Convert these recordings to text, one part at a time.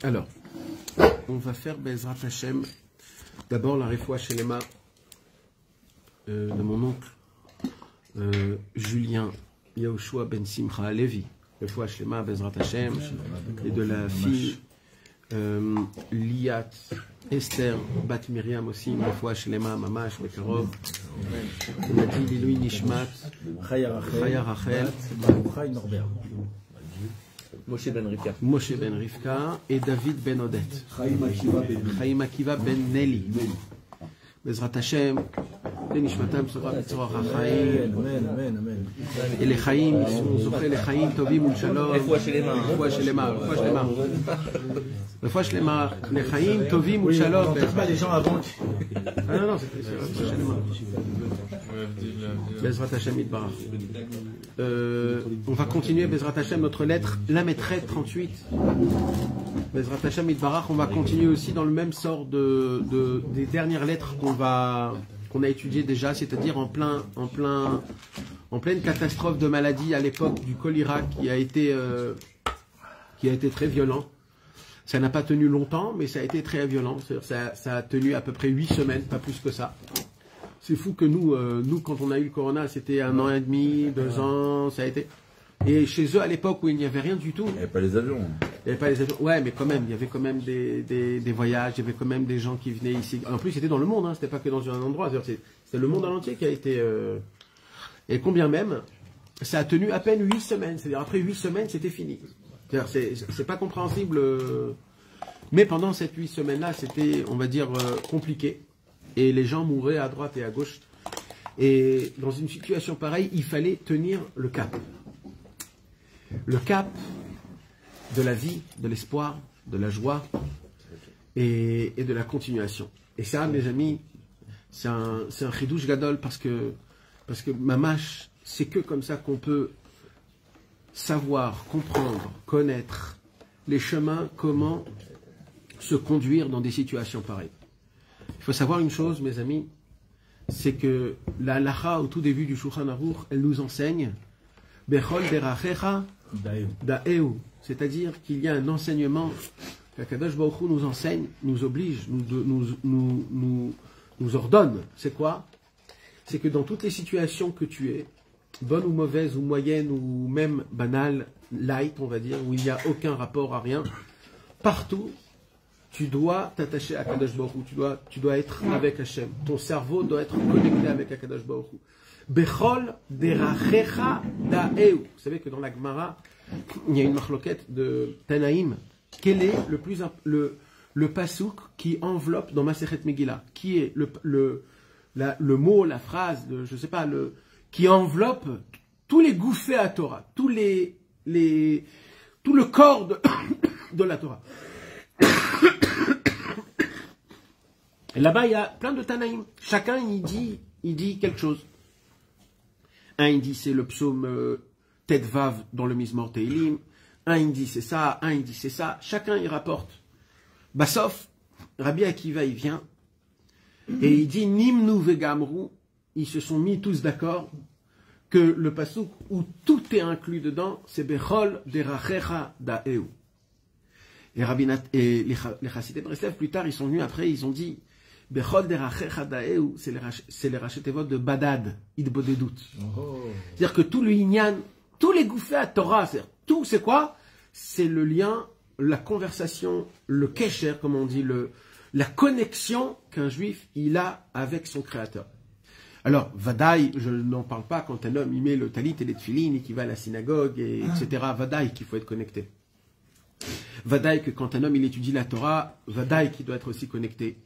Alors, on va faire Bezrat Hashem. D'abord la Refoua Shelema de mon oncle Julien Yahushua Ben Simcha Alevi. Refoua Shelema Bezrat Hashem. Et de la fille Liat Esther Bat Miriam aussi. Refoua Shelema Mamash Bekarov. On a dit Liloui Nishmat Chaya Rachel Moshe Ben Rivka et David Ben Odet. Chaim Akiva Ben Nelly. Bezrat Hashem, les Nishmatam sera Mitzvah Chaim. Et les Chaim, ils sont Zoché les Chaim Tovim ou Shalom. Refoua Shelema. Refoua Shelema. Les Chaim Tovim ou Shalom. Pas les gens avant. Ah non, c'est Refoua Shelema. Bezrat Hashem Yitbarach. On va continuer Bezrat Hashem notre lettre Lametret 38. Bezrat Hashem Yitbarach, on va continuer aussi dans le même sort des dernières lettres qu'on a étudiées déjà, c'est-à-dire en pleine catastrophe de maladie à l'époque du choléra qui a été très violent. Ça n'a pas tenu longtemps, mais ça a été très violent. Ça a tenu à peu près 8 semaines, pas plus que ça. C'est fou que nous, quand on a eu le corona, c'était 1 an et demi, 2 ans, ça a été... Et chez eux, à l'époque où il n'y avait rien du tout... Il n'y avait pas les avions. Il n'y avait pas les avions. Ouais, mais quand même, il y avait quand même des voyages, il y avait quand même des gens qui venaient ici. En plus, c'était dans le monde, hein, c'était pas que dans un endroit. C'était le monde entier qui a été... Et combien même, ça a tenu à peine 8 semaines. C'est-à-dire, après 8 semaines, c'était fini. C'est pas compréhensible. Mais pendant ces 8 semaines-là, c'était, on va dire, compliqué. Et les gens mouraient à droite et à gauche. Et dans une situation pareille, il fallait tenir le cap. Le cap de la vie, de l'espoir, de la joie et de la continuation. Et ça, mes amis, c'est un chidouche gadol parce que mamash, c'est que comme ça qu'on peut savoir, comprendre, connaître les chemins, comment se conduire dans des situations pareilles. Il faut savoir une chose, mes amis, c'est que la halacha, au tout début du Shulchan Aruch, elle nous enseigne Bechol derachecha da'eu, c'est-à-dire qu'il y a un enseignement qu'Akadosh Baruch Hu nous enseigne, nous oblige, nous ordonne. C'est quoi? C'est que dans toutes les situations que tu es, bonne ou mauvaise ou moyenne ou même banale, light, on va dire, où il n'y a aucun rapport à rien, partout, tu dois t'attacher à Akadosh Baruch Hu, tu dois être avec Hashem. Ton cerveau doit être connecté avec Akadosh Baruch Hu. Bechol derachecha da'eu. Vous savez que dans la Gemara, il y a une marloquette de Tanaïm. Quel est le pasouk qui enveloppe dans Masechet Megillah? Qui est le mot, la phrase, je sais pas, qui enveloppe tous les gouffés à Torah, tout le corps de la Torah. Et là-bas, il y a plein de Tanaïm. Chacun, il dit quelque chose. Un, il dit c'est le psaume Tet Vav dans le Mizmor Teilim. Un, il dit c'est ça. Un, il dit c'est ça. Chacun, il rapporte. Bassof, Rabbi Akiva, il vient. Et il dit Nimnu vegamru. Ils se sont mis tous d'accord que le pasouk où tout est inclus dedans, c'est Bechol derachecha da'eu. Et les Chassidé Breslev, plus tard, ils sont venus après, ils ont dit Bechol derachecha da'eu, c'est les rachetevot de Badad, Idbodedut. C'est-à-dire que tout le Inyan, tous les gouffés à Torah, tout c'est quoi? C'est le lien, la conversation, le kesher, comme on dit, la connexion qu'un juif il a avec son créateur. Alors, Vadaï, je n'en parle pas quand un homme il met le talit et les tfilin et qu'il va à la synagogue, etc. Vadaï qu'il faut être connecté. Vadaï que quand un homme il étudie la Torah, Vadaï qui doit être aussi connecté.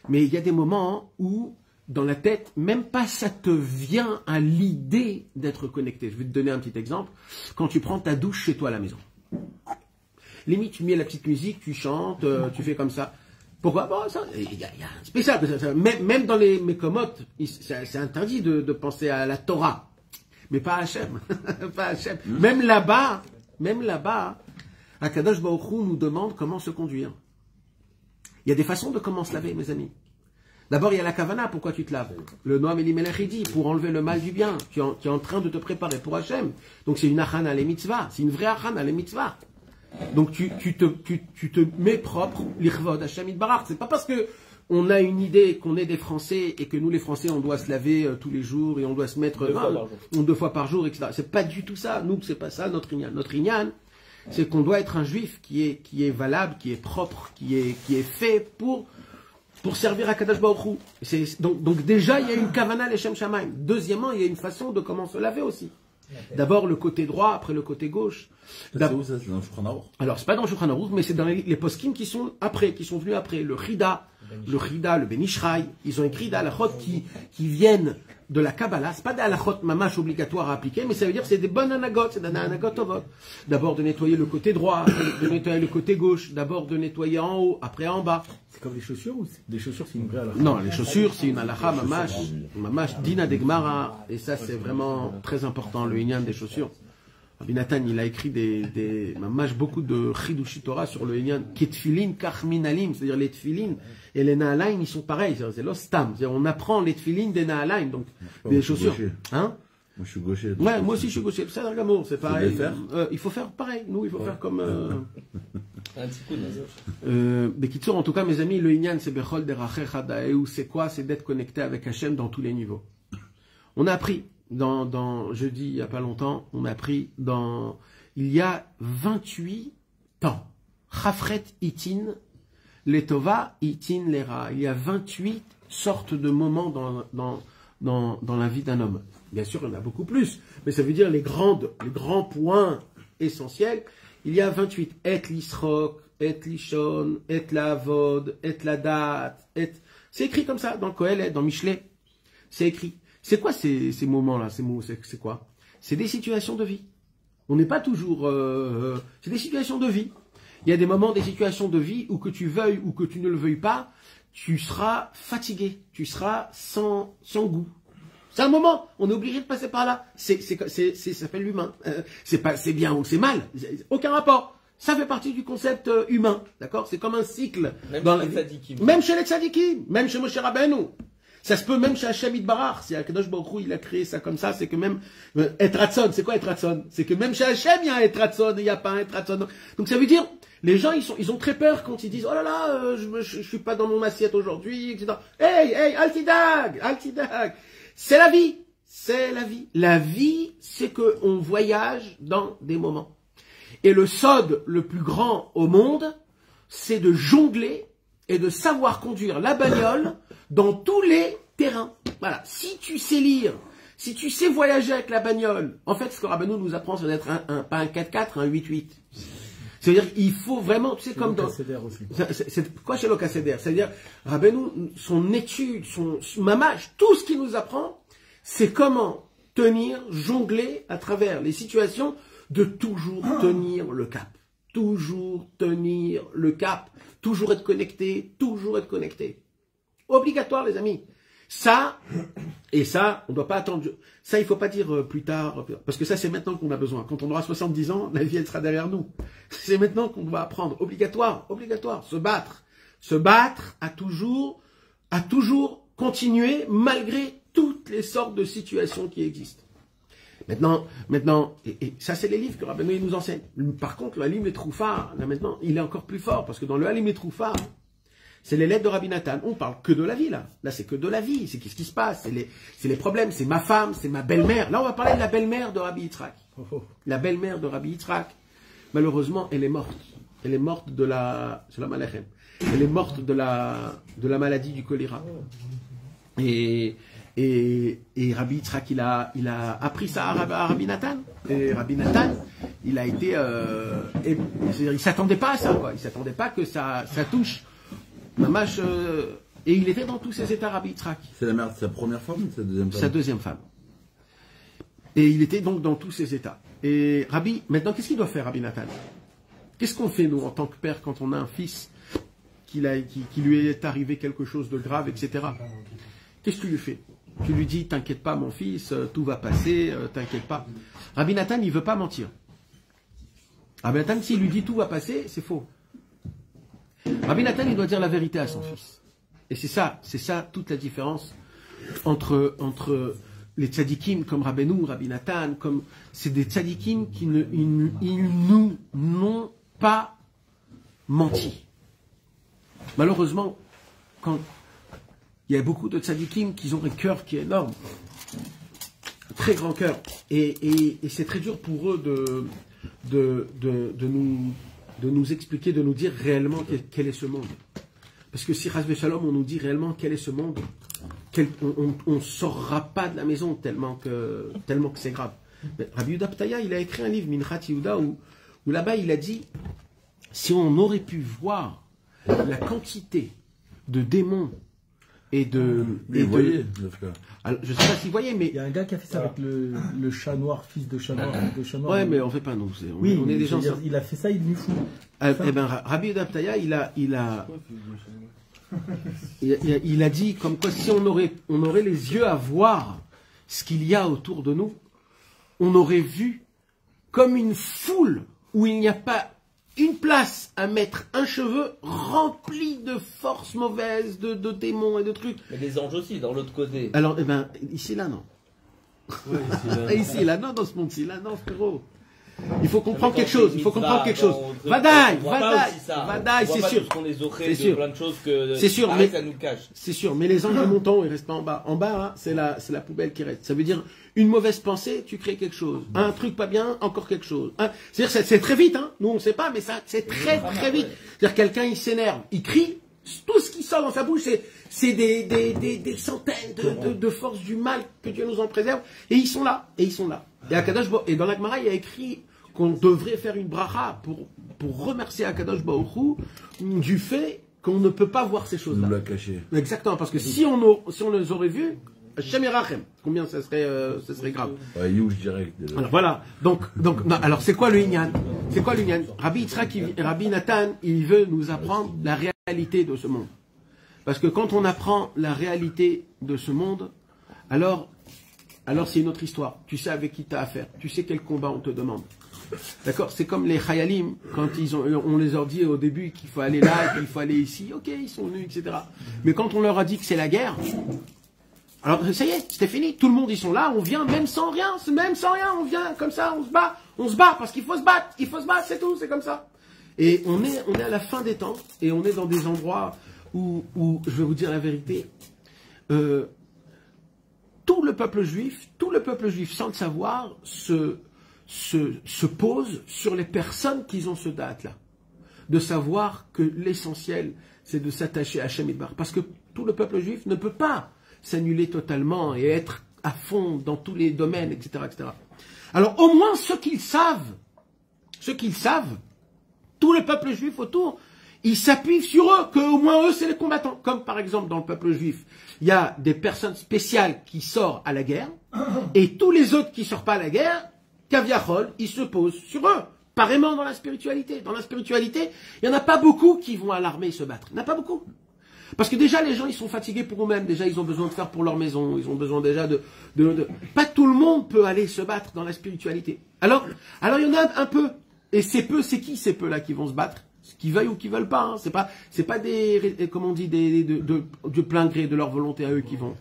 Mais il y a des moments où, dans la tête, même pas ça te vient à l'idée d'être connecté. Je vais te donner un petit exemple. Quand tu prends ta douche chez toi à la maison. Limite, tu mets la petite musique, tu chantes, tu fais comme ça. Pourquoi? Bon, il y a un spécial. Même dans les mécomotes, c'est interdit de penser à la Torah. Mais pas à Hachem. Pas à Hachem. Même là-bas, Akadosh Baruch Hu nous demande comment se conduire. Il y a des façons de comment se laver, mes amis. D'abord, il y a la kavana, pourquoi tu te laves? Le Noam Elimelech dit, pour enlever le mal du bien. Tu es en train de te préparer pour Hachem. Donc c'est une achana les mitzvah. C'est une vraie achana les mitzvah. Donc tu te mets propre l'Irvod Hashem Yitbarach. C'est pas parce que on a une idée qu'on est des Français et que nous les Français on doit se laver tous les jours et on doit se mettre deux fois par jour, etc. C'est pas du tout ça. Nous c'est pas ça notre Inyan. Notre Inyan, c'est qu'on doit être un juif qui est valable, qui est propre, qui est fait pour servir à Kadosh Baruch Hu. Donc déjà il y a une kavana l'Eshem Shamaim. Deuxièmement il y a une façon de comment se laver aussi. D'abord le côté droit, après le côté gauche. C'est où ça? C'est dans le Shulchan Aruch? Alors c'est pas dans le Shulchan Aruch, mais c'est dans les poskim qui sont venus après. Le Chida, le Ben Ishraï, ils ont écrit des halachot qui viennent de la Kabbalah. C'est pas des halachot mamash obligatoires à appliquer, mais ça veut dire que c'est des bonnes anagotes, c'est des anagot tovot. D'abord de nettoyer le côté droit, de nettoyer le côté gauche, d'abord de nettoyer en haut, après en bas. C'est comme les chaussures ou des chaussures, c'est une vraie halakha? Non, les chaussures, c'est une halakha mamash dina de Gemara, et ça c'est vraiment très important, le inyan des chaussures. Rabbi Nathan, il a écrit mamash beaucoup de chidushi Torah sur le inyan ketfilin kachminalim, c'est-à-dire les tfilin et les naalaim, ils sont pareils, c'est l'ostam, on apprend les tfilin des naalaim, donc des chaussures. Hein? Moi je suis gaucher. Ouais, moi aussi je suis gaucher, c'est un gamour, c'est pareil. Il faut faire pareil, nous il faut faire comme... Un petit coup de Bekitsur, en tout cas mes amis, le inyan c'est bechol derachecha daeu, c'est quoi? C'est d'être connecté avec Hachem dans tous les niveaux. On a appris, je dis il n'y a pas longtemps, il y a 28 temps. Chafret itin, letova itin lera. Il y a 28 sortes de moments dans la vie d'un homme. Bien sûr, il y en a beaucoup plus, mais ça veut dire les grands points essentiels. Il y a 28. Et l'isrok, et l'ishon, et la vod, et la date, c'est écrit comme ça dans Kohelet, dans Michelet. C'est écrit. C'est quoi ces moments-là? Ces mots, c'est quoi? C'est des situations de vie. On n'est pas toujours... c'est des situations de vie. Il y a des moments, des situations de vie où que tu veuilles ou que tu ne le veuilles pas, tu seras fatigué, tu seras sans goût. C'est un moment, on est obligé de passer par là. Ça s'appelle l'humain. C'est bien ou c'est mal. Aucun rapport. Ça fait partie du concept humain. D'accord? C'est comme un cycle. Même chez les tzadikim. Même chez Moshe Rabbeinu. Ça se peut même chez Hashem Yitbarach. Si Akadosh Baruch Hu, il a créé ça comme ça, c'est que même Etratson, c'est quoi Etratson? C'est que même chez Hashem, il y a un Etratson et il n'y a pas un Etratson. Donc ça veut dire, les gens, ils ont très peur quand ils disent, oh là là, je suis pas dans mon assiette aujourd'hui, etc. Hey, altidag. C'est la vie. C'est la vie. La vie, c'est qu'on voyage dans des moments. Et le sod le plus grand au monde, c'est de jongler et de savoir conduire la bagnole dans tous les terrains. Voilà. Si tu sais lire, si tu sais voyager avec la bagnole, en fait, ce que Rabbeinu nous apprend, c'est d'être pas un 4x4, un 8x8. C'est-à-dire qu'il faut vraiment, tu sais, comme dans... C'est quoi chez Locasséder? C'est-à-dire, Rabbeinu, son étude, son mamage, tout ce qu'il nous apprend, c'est comment tenir, jongler à travers les situations, de toujours tenir le cap. Toujours tenir le cap. Toujours être connecté, toujours être connecté. Obligatoire, les amis. Ça, et ça, on ne doit pas attendre. Ça, il ne faut pas dire plus tard, parce que ça, c'est maintenant qu'on a besoin. Quand on aura 70 ans, la vie, elle sera derrière nous. C'est maintenant qu'on doit apprendre. Obligatoire, se battre. Se battre à toujours continuer malgré toutes les sortes de situations qui existent. Maintenant, et ça c'est les livres que Rabbeinu nous enseigne. Par contre, le Halim et Troufa, là maintenant, il est encore plus fort, parce que dans le Halim et Troufa, c'est les lettres de Rabbi Nathan. On parle que de la vie, là. Là, c'est que de la vie. C'est qu'est-ce qui se passe. C'est les problèmes. C'est ma femme, c'est ma belle-mère. Là, on va parler de la belle-mère de Rabbi Yitzhak. La belle-mère de Rabbi Yitzhak, malheureusement, elle est morte. Elle est morte de la... Shalom Aleichem. Elle est morte de la maladie du choléra. Et Rabbi Yitzhak, il a appris ça à Rabbi Nathan. Et Rabbi Nathan, il a été... c'est-à-dire, il s'attendait pas à ça, quoi. Il s'attendait pas que ça touche... Mamash, et il était dans tous ses états, Rabbi Yitzhak. C'est la mère de sa première femme ou sa deuxième femme? Sa deuxième femme. Et il était donc dans tous ses états. Et Rabbi, maintenant, qu'est-ce qu'il doit faire, Rabbi Nathan? Qu'est-ce qu'on fait, nous, en tant que père, quand on a un fils qui lui est arrivé quelque chose de grave, etc. Qu'est-ce que tu lui fais? Tu lui dis, t'inquiète pas, mon fils, tout va passer, t'inquiète pas. Rabbi Nathan, il ne veut pas mentir. Rabbi Nathan, s'il lui dit tout va passer, c'est faux. Rabbi Nathan, il doit dire la vérité à son fils. Et c'est ça toute la différence entre les tzadikim comme Rabbeinu, Rabbi Nathan, c'est des tzadikim qui n'ont pas menti. Malheureusement, quand il y a beaucoup de tzadikim qui ont un cœur qui est énorme, un très grand cœur, et c'est très dur pour eux de nous expliquer, de nous dire réellement quel est ce monde. Parce que si Chas Shalom, on nous dit réellement quel est ce monde, on ne sortira pas de la maison tellement que c'est grave. Mais Rabbi Yehuda Ptaya, il a écrit un livre, Minchat Yehuda, où là-bas il a dit, si on aurait pu voir la quantité de démons et de... Alors, je ne sais pas s'il voyait, mais... Il y a un gars qui a fait ça avec le chat noir, fils de chat noir. Ouais, mais on ne fait pas, non. On est des gens... Il a fait ça, il est fou. Eh bien, Rabbi Yehuda Ptaya, il a dit comme quoi si on aurait les yeux à voir ce qu'il y a autour de nous, on aurait vu comme une foule où il n'y a pas une place à mettre un cheveu rempli de forces mauvaises, de démons et de trucs. Mais les anges aussi, dans l'autre côté. Alors, eh ben, ici là, non. Ouais, ici là, non, dans ce monde-ci, là, non, frérot. Il faut comprendre quelque chose. Vadaï, c'est sûr. C'est sûr. Plein de choses que c'est sûr, mais ça nous cache. C'est sûr, mais les anges montants, ils restent pas en bas. En bas, hein, c'est la poubelle qui reste. Ça veut dire une mauvaise pensée, tu crées quelque chose. Un truc pas bien, encore quelque chose. C'est-à-dire c'est très vite. Hein. Nous on sait pas, mais ça c'est très vite. C'est-à-dire quelqu'un il s'énerve, il crie, tout ce qui sort dans sa bouche c'est des centaines de forces du mal, que Dieu nous en préserve, et ils sont là. Et Akadosh et dans la Gemara, il y a écrit qu'on devrait faire une bracha pour remercier Akadosh Baruch Hu du fait qu'on ne peut pas voir ces choses-là. On l'a caché. Exactement, parce que si on les aurait vus, Hashem Yerachem, combien ça serait grave. Ouais, Youch direct. Alors voilà. Donc non, alors c'est quoi le Inyan? Rabbi Yitzhak, Rabbi Nathan, il veut nous apprendre la réalité de ce monde. Parce que quand on apprend la réalité de ce monde, alors c'est une autre histoire. Tu sais avec qui tu as affaire. Tu sais quel combat on te demande. D'accord? C'est comme les Chayalim, quand on les a dit au début qu'il faut aller là, qu'il faut aller ici. Ok, ils sont venus, etc. Mais quand on leur a dit que c'est la guerre, alors ça y est, c'était fini. Tout le monde, ils sont là, on vient même sans rien, on vient comme ça, on se bat parce qu'il faut se battre, c'est tout, c'est comme ça. Et on est à la fin des temps, et on est dans des endroits où je vais vous dire la vérité, tout le peuple juif, sans le savoir, se pose sur les personnes qui ont ce date-là. De savoir que l'essentiel, c'est de s'attacher à Hashem Yitbarach. Parce que tout le peuple juif ne peut pas s'annuler totalement et être à fond dans tous les domaines, etc., etc. Alors au moins ceux qu'ils savent, tout le peuple juif autour, ils s'appuient sur eux, qu'au moins eux c'est les combattants. Comme par exemple dans le peuple juif, il y a des personnes spéciales qui sortent à la guerre, et tous les autres qui ne sortent pas à la guerre, Kaviachol, ils se posent sur eux. Pareillement dans la spiritualité. Dans la spiritualité, il n'y en a pas beaucoup qui vont à l'armée se battre. Il n'y en a pas beaucoup. Parce que déjà, les gens, ils sont fatigués pour eux-mêmes. Déjà, ils ont besoin de faire pour leur maison. Ils ont besoin déjà de... Pas tout le monde peut aller se battre dans la spiritualité. Alors il y en a un peu. Et ces peu, c'est qui ces peu-là qui vont se battre? Qui veuillent ou qui veulent pas. Hein. C'est pas des... Comment on dit? De plein gré, de leur volonté à eux qui vont.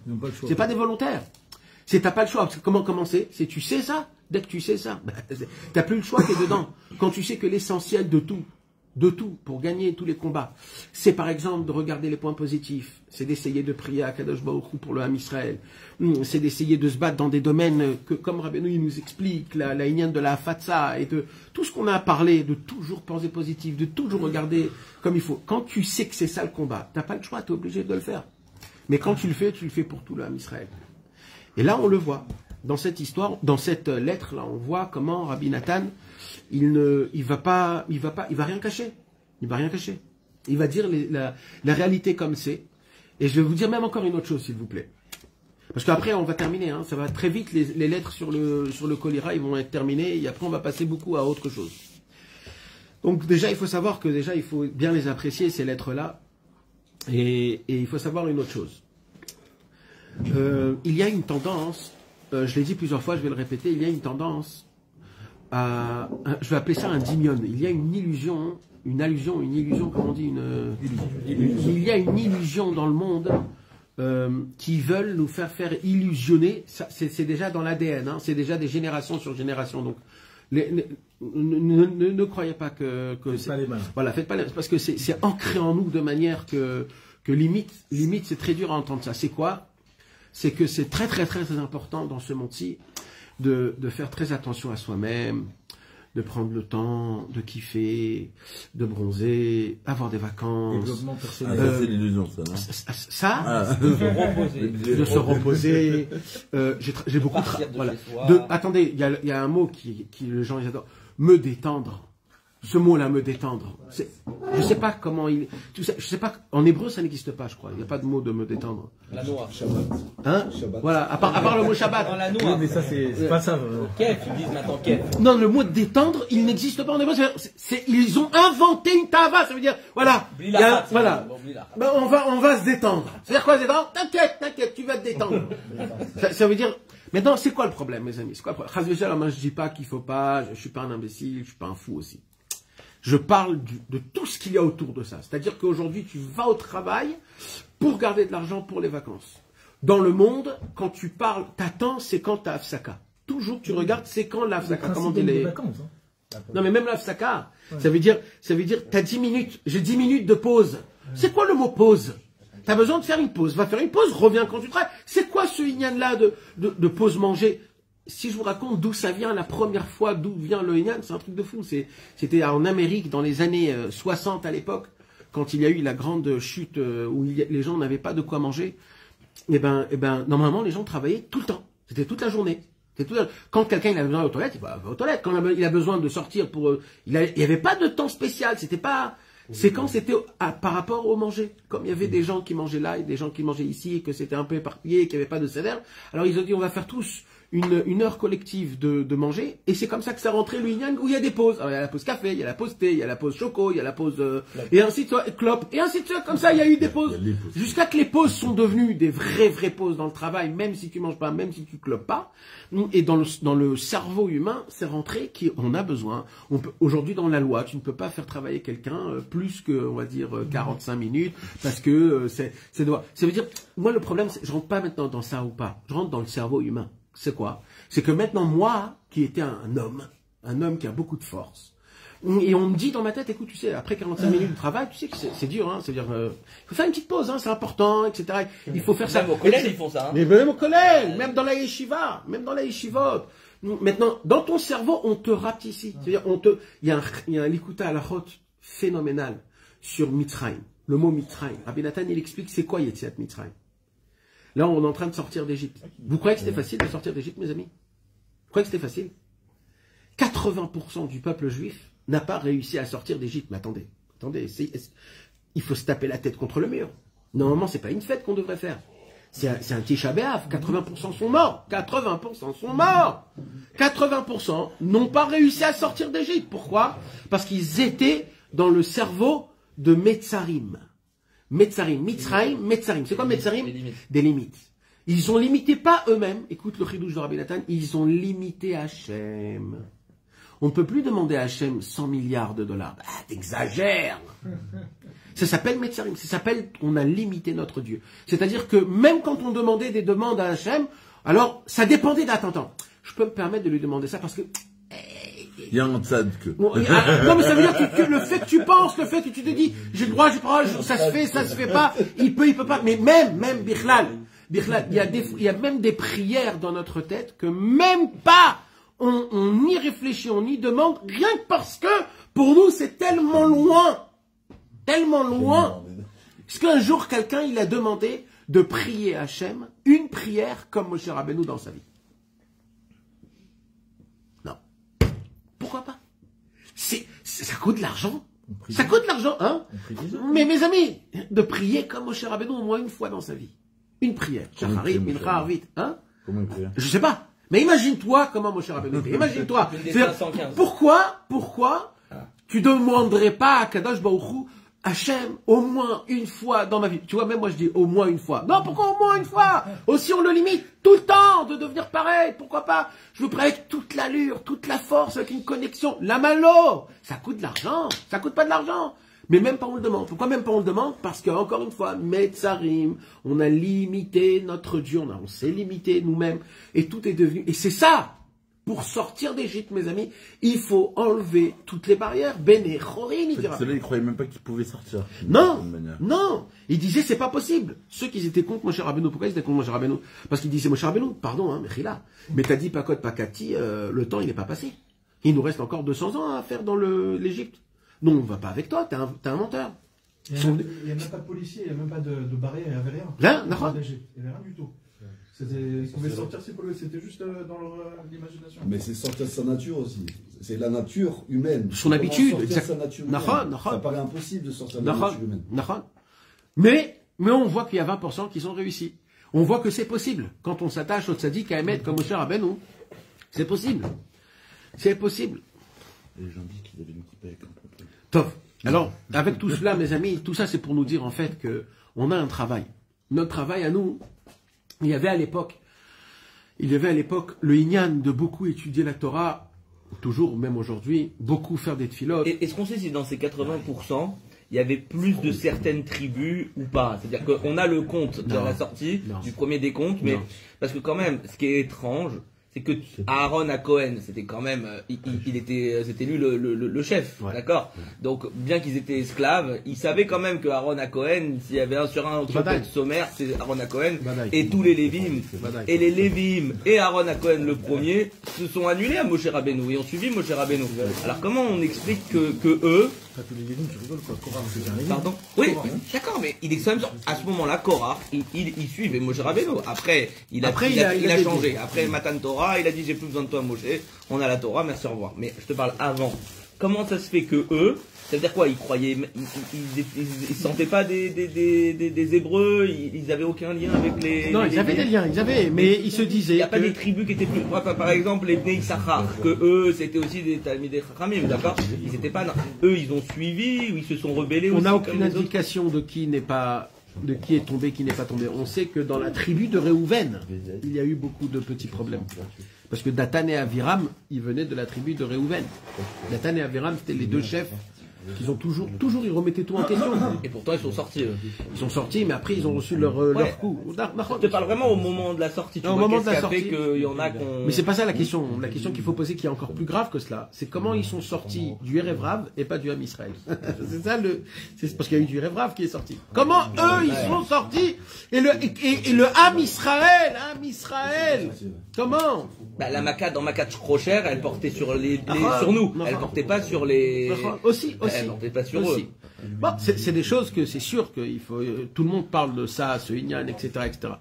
C'est pas des volontaires. T'as pas le choix. Parce que comment commencer? C'est tu sais ça? Dès que tu sais ça, t'as plus le choix, t'es dedans. Quand tu sais que l'essentiel de tout, pour gagner tous les combats, c'est par exemple de regarder les points positifs, c'est d'essayer de prier à Kadosh Baruch Hu pour le Ham Israël, c'est d'essayer de se battre dans des domaines que, comme Rabbeinu il nous explique, la Inyan de la Fatsa, et de tout ce qu'on a parlé, de toujours penser positif, de toujours regarder comme il faut. Quand tu sais que c'est ça le combat, t'as pas le choix, t'es obligé de le faire. Mais quand tu le fais pour tout le Ham Israël. Et là, on le voit. Dans cette histoire, dans cette lettre-là, on voit comment Rabbi Nathan, il va rien cacher. Il va rien cacher. Il va dire la réalité comme c'est. Et je vais vous dire même encore une autre chose, s'il vous plaît. Parce qu'après, on va terminer. Hein, ça va très vite. Les lettres sur le Kolira, ils vont être terminées. Et après, on va passer beaucoup à autre chose. Donc déjà, il faut savoir que il faut bien les apprécier, ces lettres-là. Et il faut savoir une autre chose. Il y a une tendance... je l'ai dit plusieurs fois, je vais le répéter, il y a une tendance à... Je vais appeler ça un dimion. Il y a une illusion, comment on dit il y a une illusion dans le monde qui veulent nous faire illusionner. C'est déjà dans l'ADN, hein, c'est déjà des générations sur générations. Donc ne croyez pas que C'est pas les malins. voilà, faites pas parce que c'est ancré en nous de manière que limite c'est très dur à entendre ça. C'est quoi? C'est que c'est très très très très important dans ce monde-ci de faire très attention à soi-même, de prendre le temps, de kiffer, de bronzer, avoir des vacances. Développement Ah, personnel. ça, c'est l'illusion, ça, non? Ça, Ah. Se reposer. de se reposer. J'ai beaucoup Partir de voilà. chez soi. Attendez, il y a un mot qui les gens ils adorent. Me détendre. Ce mot-là, me détendre. Je sais pas comment il. Je sais pas. En hébreu, ça n'existe pas, je crois. Il n'y a pas de mot de me détendre. La noix. Hein? Voilà. À part le mot Dans Shabbat. la Oui, noix. mais ça, c'est pas ça. Kef, ils disent maintenant kef. Non, le mot détendre, il n'existe pas en hébreu. Ils ont inventé une tava. Ça veut dire, voilà. Oublie il la y a- rate, voilà. oublie la rate. Ben, on va se détendre. C'est-à-dire quoi, se détendre? T'inquiète, tu vas te détendre. Ça veut dire. Maintenant, c'est quoi le problème, mes amis? C'est quoi le problème? Chas v'shalom, moi, je dis pas qu'il faut pas, je suis pas un imbécile, je suis pas un fou aussi. Je parle de tout ce qu'il y a autour de ça. C'est-à-dire qu'aujourd'hui, tu vas au travail pour garder de l'argent pour les vacances. Dans le monde, quand tu parles, t'attends, c'est quand t'as Afsaka. Toujours, tu regardes, c'est quand l'Afsaka. Comment on dit les... vacances. Hein. Non, mais même l'Afsaka, ça veut dire, t'as 10 minutes, j'ai 10 minutes de pause. C'est quoi le mot pause? T'as besoin de faire une pause. Va faire une pause, reviens quand tu travailles. C'est quoi ce Inyan-là de pause manger? Si je vous raconte d'où ça vient la première fois, d'où vient le Inyan, c'est un truc de fou. C'était en Amérique dans les années 60 à l'époque, quand il y a eu la grande chute où les gens n'avaient pas de quoi manger. Et ben, normalement, les gens travaillaient tout le temps. C'était toute la journée. Quand quelqu'un il avait besoin d'aller aux toilettes, il va aux toilettes. Quand il a besoin de sortir il n'y avait pas de temps spécial. C'était pas. C'est quand c'était par rapport au manger. Comme il y avait des gens qui mangeaient là et des gens qui mangeaient ici et que c'était un peu éparpillé et qu'il n'y avait pas de cédère. Alors ils ont dit on va faire tous une heure collective de manger, et c'est comme ça que ça rentrait le Inyan où il y a des pauses. Alors il y a la pause café, il y a la pause thé, il y a la pause choco, il y a la pause et ainsi de suite, clope, et ainsi de suite, comme ça il y a eu des pauses. Jusqu'à que les pauses sont devenues des vraies pauses dans le travail, même si tu manges pas, même si tu clopes pas. Et dans le cerveau humain, c'est rentré qu'on a besoin. Aujourd'hui dans la loi, tu ne peux pas faire travailler quelqu'un plus que, on va dire, 45 minutes, parce que ça veut dire, moi le problème, je rentre pas maintenant dans ça ou pas, je rentre dans le cerveau humain. C'est quoi? C'est que maintenant, moi, qui étais un homme qui a beaucoup de force, et on me dit dans ma tête, écoute, tu sais, après 45 minutes de travail, tu sais que c'est dur, hein, c'est-à-dire, il faut faire une petite pause, hein, c'est important, etc. Il faut faire ça. Même au collège, ils font ça. Hein. Mais même au collège, même dans la yeshiva, même dans la yeshivot. Maintenant, dans ton cerveau, on te rapetit. C'est-à-dire, il y a un likuta à la route phénoménal sur Mitzrayim. Le mot Mitzrayim. Rabbi Nathan, il explique c'est quoi Yetziat Mitzrayim. Là, on est en train de sortir d'Égypte. Vous croyez que c'était facile de sortir d'Égypte, mes amis? Vous croyez que c'était facile? 80% du peuple juif n'a pas réussi à sortir d'Égypte. Mais attendez, il faut se taper la tête contre le mur. Normalement, c'est pas une fête qu'on devrait faire. C'est un Tisha B'Av. 80% sont morts. 80% sont morts. 80% n'ont pas réussi à sortir d'Égypte. Pourquoi? Parce qu'ils étaient dans le cerveau de Metzarim. Metzarim, Mitzrayim, Metzarim. C'est quoi Metzarim? Des limites. Ils ont limité pas eux-mêmes. Écoute le chidouche de Rabbi Nathan. Ils ont limité Hachem. On ne peut plus demander à Hachem 100 milliards de dollars. Ah, t'exagères. Ça s'appelle Metzarim. Ça s'appelle, on a limité notre Dieu. C'est-à-dire que même quand on demandait des demandes à Hachem, alors, ça dépendait d'attends. Je peux me permettre de lui demander ça parce que, il y a un tzad que. Bon, non, mais ça veut dire que le fait que tu penses, le fait que tu te dis, j'ai le droit, ça se fait pas, il peut pas. Mais même, Bichlal, il y a même des prières dans notre tête que même pas, on y réfléchit, on y demande, rien que parce que, pour nous, c'est tellement loin. Est-ce qu'un jour, quelqu'un, il a demandé de prier à Hachem une prière comme Moshe Rabbeinu dans sa vie? Pourquoi pas? Ça coûte de l'argent. Ça coûte de l'argent, hein? Mais mes amis, de prier comme Moshe Rabbeinu au moins une fois dans sa vie. Une prière. Shacharit, Mincha, Arvit, hein? Comment il prie? Je sais pas. Mais imagine-toi comment Moshe Rabbeinu fait. Imagine-toi. Pourquoi tu demanderais pas à Kadosh Baruch Hu, Hachem, au moins une fois dans ma vie. Tu vois, même moi je dis au moins une fois. Non, pourquoi au moins une fois? Aussi on le limite tout le temps de devenir pareil. Pourquoi pas? Je veux prier avec toute l'allure, toute la force, avec une connexion. La malo, ça coûte de l'argent. Ça coûte pas de l'argent. Mais même pas on le demande. Pourquoi même pas on le demande? Parce que, encore une fois, Metzarim, on a limité notre Dieu, on s'est limité nous-mêmes. Et tout est devenu, et c'est ça pour sortir d'Égypte, mes amis, il faut enlever toutes les barrières. Béné, Chorin, il dira. Ceux-là, ils croyaient même pas qu'ils pouvaient sortir. Non, De toute manière. non. Il disait c'est pas possible. Ceux qui étaient contre Moshe Rabbeinu, pourquoi ils étaient contre Moshe Rabbeinu? Parce qu'ils disaient Moshe Rabbeinu, pardon, hein, mais t'as dit Pakot Pakati, le temps il n'est pas passé. Il nous reste encore 200 ans à faire dans l'Égypte. Non, on va pas avec toi, t'es un menteur. Il n'y a même pas de policiers, il n'y a même pas de barrière, il n'y avait rien. Rien, d'accord. Il n'y avait rien du tout. Ils pouvaient sortir, c'était juste dans l'imagination. Mais c'est sortir de sa nature aussi. C'est la nature humaine. Son habitude. Sortir de sa nature humaine. Ça paraît impossible de sortir de la nature humaine. Mais on voit qu'il y a 20% qui ont réussi. On voit que c'est possible. Quand on s'attache au tzaddik à Emet comme Moshe Rabbeinu, c'est possible. C'est possible. Les gens disent qu'ils avaient une équipe avec un peu. Top. Alors, avec tout cela, mes amis, tout ça c'est pour nous dire en fait que on a un travail. Notre travail à nous, il y avait à l'époque le Inyan de beaucoup étudier la Torah, toujours, même aujourd'hui, beaucoup faire des tfilotes. Est-ce qu'on sait si dans ces 80%, il y avait plus de certaines tribus ou pas? C'est-à-dire qu'on a le compte de la sortie du premier décompte, mais parce que quand même, ce qui est étrange, c'est que Aaron à Cohen, c'était quand même, c'était lui le chef, d'accord. Donc bien qu'ils étaient esclaves, ils savaient quand même que Aaron à Cohen, s'il y avait un sur un sommaire, c'est Aaron à Cohen et tous les Lévim et les Lévim et Aaron à Cohen le premier se sont annulés à Moshe Rabbeinu et ont suivi Moshe Rabbeinu. Alors comment on explique que eux tous les Lévim, tu rigoles quoi, Korah, c'est jamais. Pardon? Oui, d'accord, mais il est quand même à ce moment-là, Korah, il suivait Moshe Rabbeinu. Après, il a changé. Après Matan Torah, il a dit j'ai plus besoin de toi, Moshe. On a la Torah, merci, au revoir. Mais je te parle avant. Comment ça se fait que eux, c'est-à-dire quoi? Ils croyaient, ils sentaient pas des Hébreux, ils avaient aucun lien avec les. Non, ils avaient des liens, mais ils se disaient. Il n'y a pas des tribus qui étaient plus. Par exemple, les Bnei Issachar, que eux, c'était aussi des Talmidei Chachamim, d'accord? Ils étaient pas. Eux, ils ont suivi, ou ils se sont rebellés. On n'a aucune indication de qui n'est pas. De qui est tombé, qui n'est pas tombé. On sait que dans la tribu de Réhouven, il y a eu beaucoup de petits problèmes. Parce que Dathan et Aviram, ils venaient de la tribu de Réhouven. Dathan et Aviram, c'était les deux chefs qu'ils ont toujours, ils remettaient tout en question. Et pourtant, ils sont sortis, eux. Ils sont sortis, mais après, ils ont reçu leur coup. Je te parle vraiment au moment de la sortie. Tu vois, moment de la sortie. Fait qu'il y en a qu'on... Mais c'est pas ça la question. La question qu'il faut poser, qui est encore plus grave que cela, c'est comment ils sont sortis du Erev Rav et pas du Ham Israël. C'est ça c'est parce qu'il y a eu du Erev Rav qui est sorti. Comment eux, ils sont sortis et le Ham Israël, comment? Bah, la Makat, dans Makat Shrocher, elle portait sur sur nous. Elle portait pas sur les... Aussi. Elle portait pas sur eux. Bon, c'est des choses que c'est sûr qu'il faut... Tout le monde parle de ça, ce Inyan, etc., etc.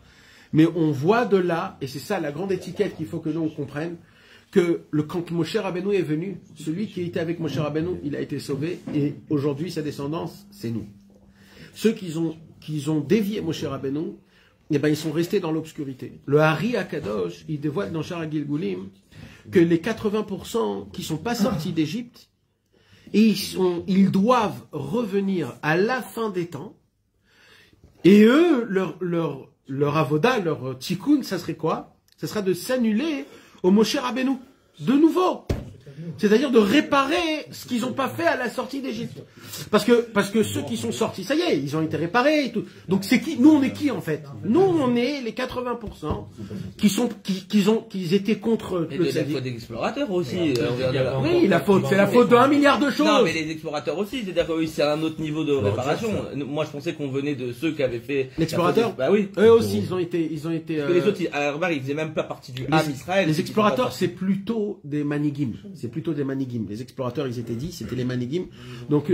Mais on voit de là, et c'est ça la grande étiquette qu'il faut que nous on comprenne, que quand Moshe Rabbeinu est venu, celui qui était avec Moshe Rabbeinu, il a été sauvé, et aujourd'hui sa descendance, c'est nous. Ceux qui ont dévié Moshe Rabbeinu, eh ben, ils sont restés dans l'obscurité. Le Hari Akadosh, il dévoile dans Shara Gilgulim que les 80% qui sont pas sortis d'Égypte, ils doivent revenir à la fin des temps, et eux, leur avoda, leur tikkun, ça serait quoi? Ça sera de s'annuler au Moshe Rabbeinu, de nouveau. C'est-à-dire de réparer ce qu'ils n'ont pas fait à la sortie d'Égypte. Parce que ceux qui sont sortis, ça y est, ils ont été réparés et tout. Donc c'est qui? Nous on est qui en fait? Nous on est les 80% qui étaient contre et le la faute des explorateurs aussi. Oui, c'est la faute de 1 milliard de choses. Non, mais les explorateurs aussi, c'est-à-dire que oui, c'est un autre niveau de réparation. Moi je pensais qu'on venait de ceux qui avaient fait... L'explorateur? Bah oui. Eux aussi, ils ont été... Parce que les autres, à Herbert, ils faisaient même pas partie du Ham Israël. Les explorateurs, c'est plutôt des manigim. C'est plutôt des manigim. Les explorateurs, ils étaient dit, c'était les manigim. Donc,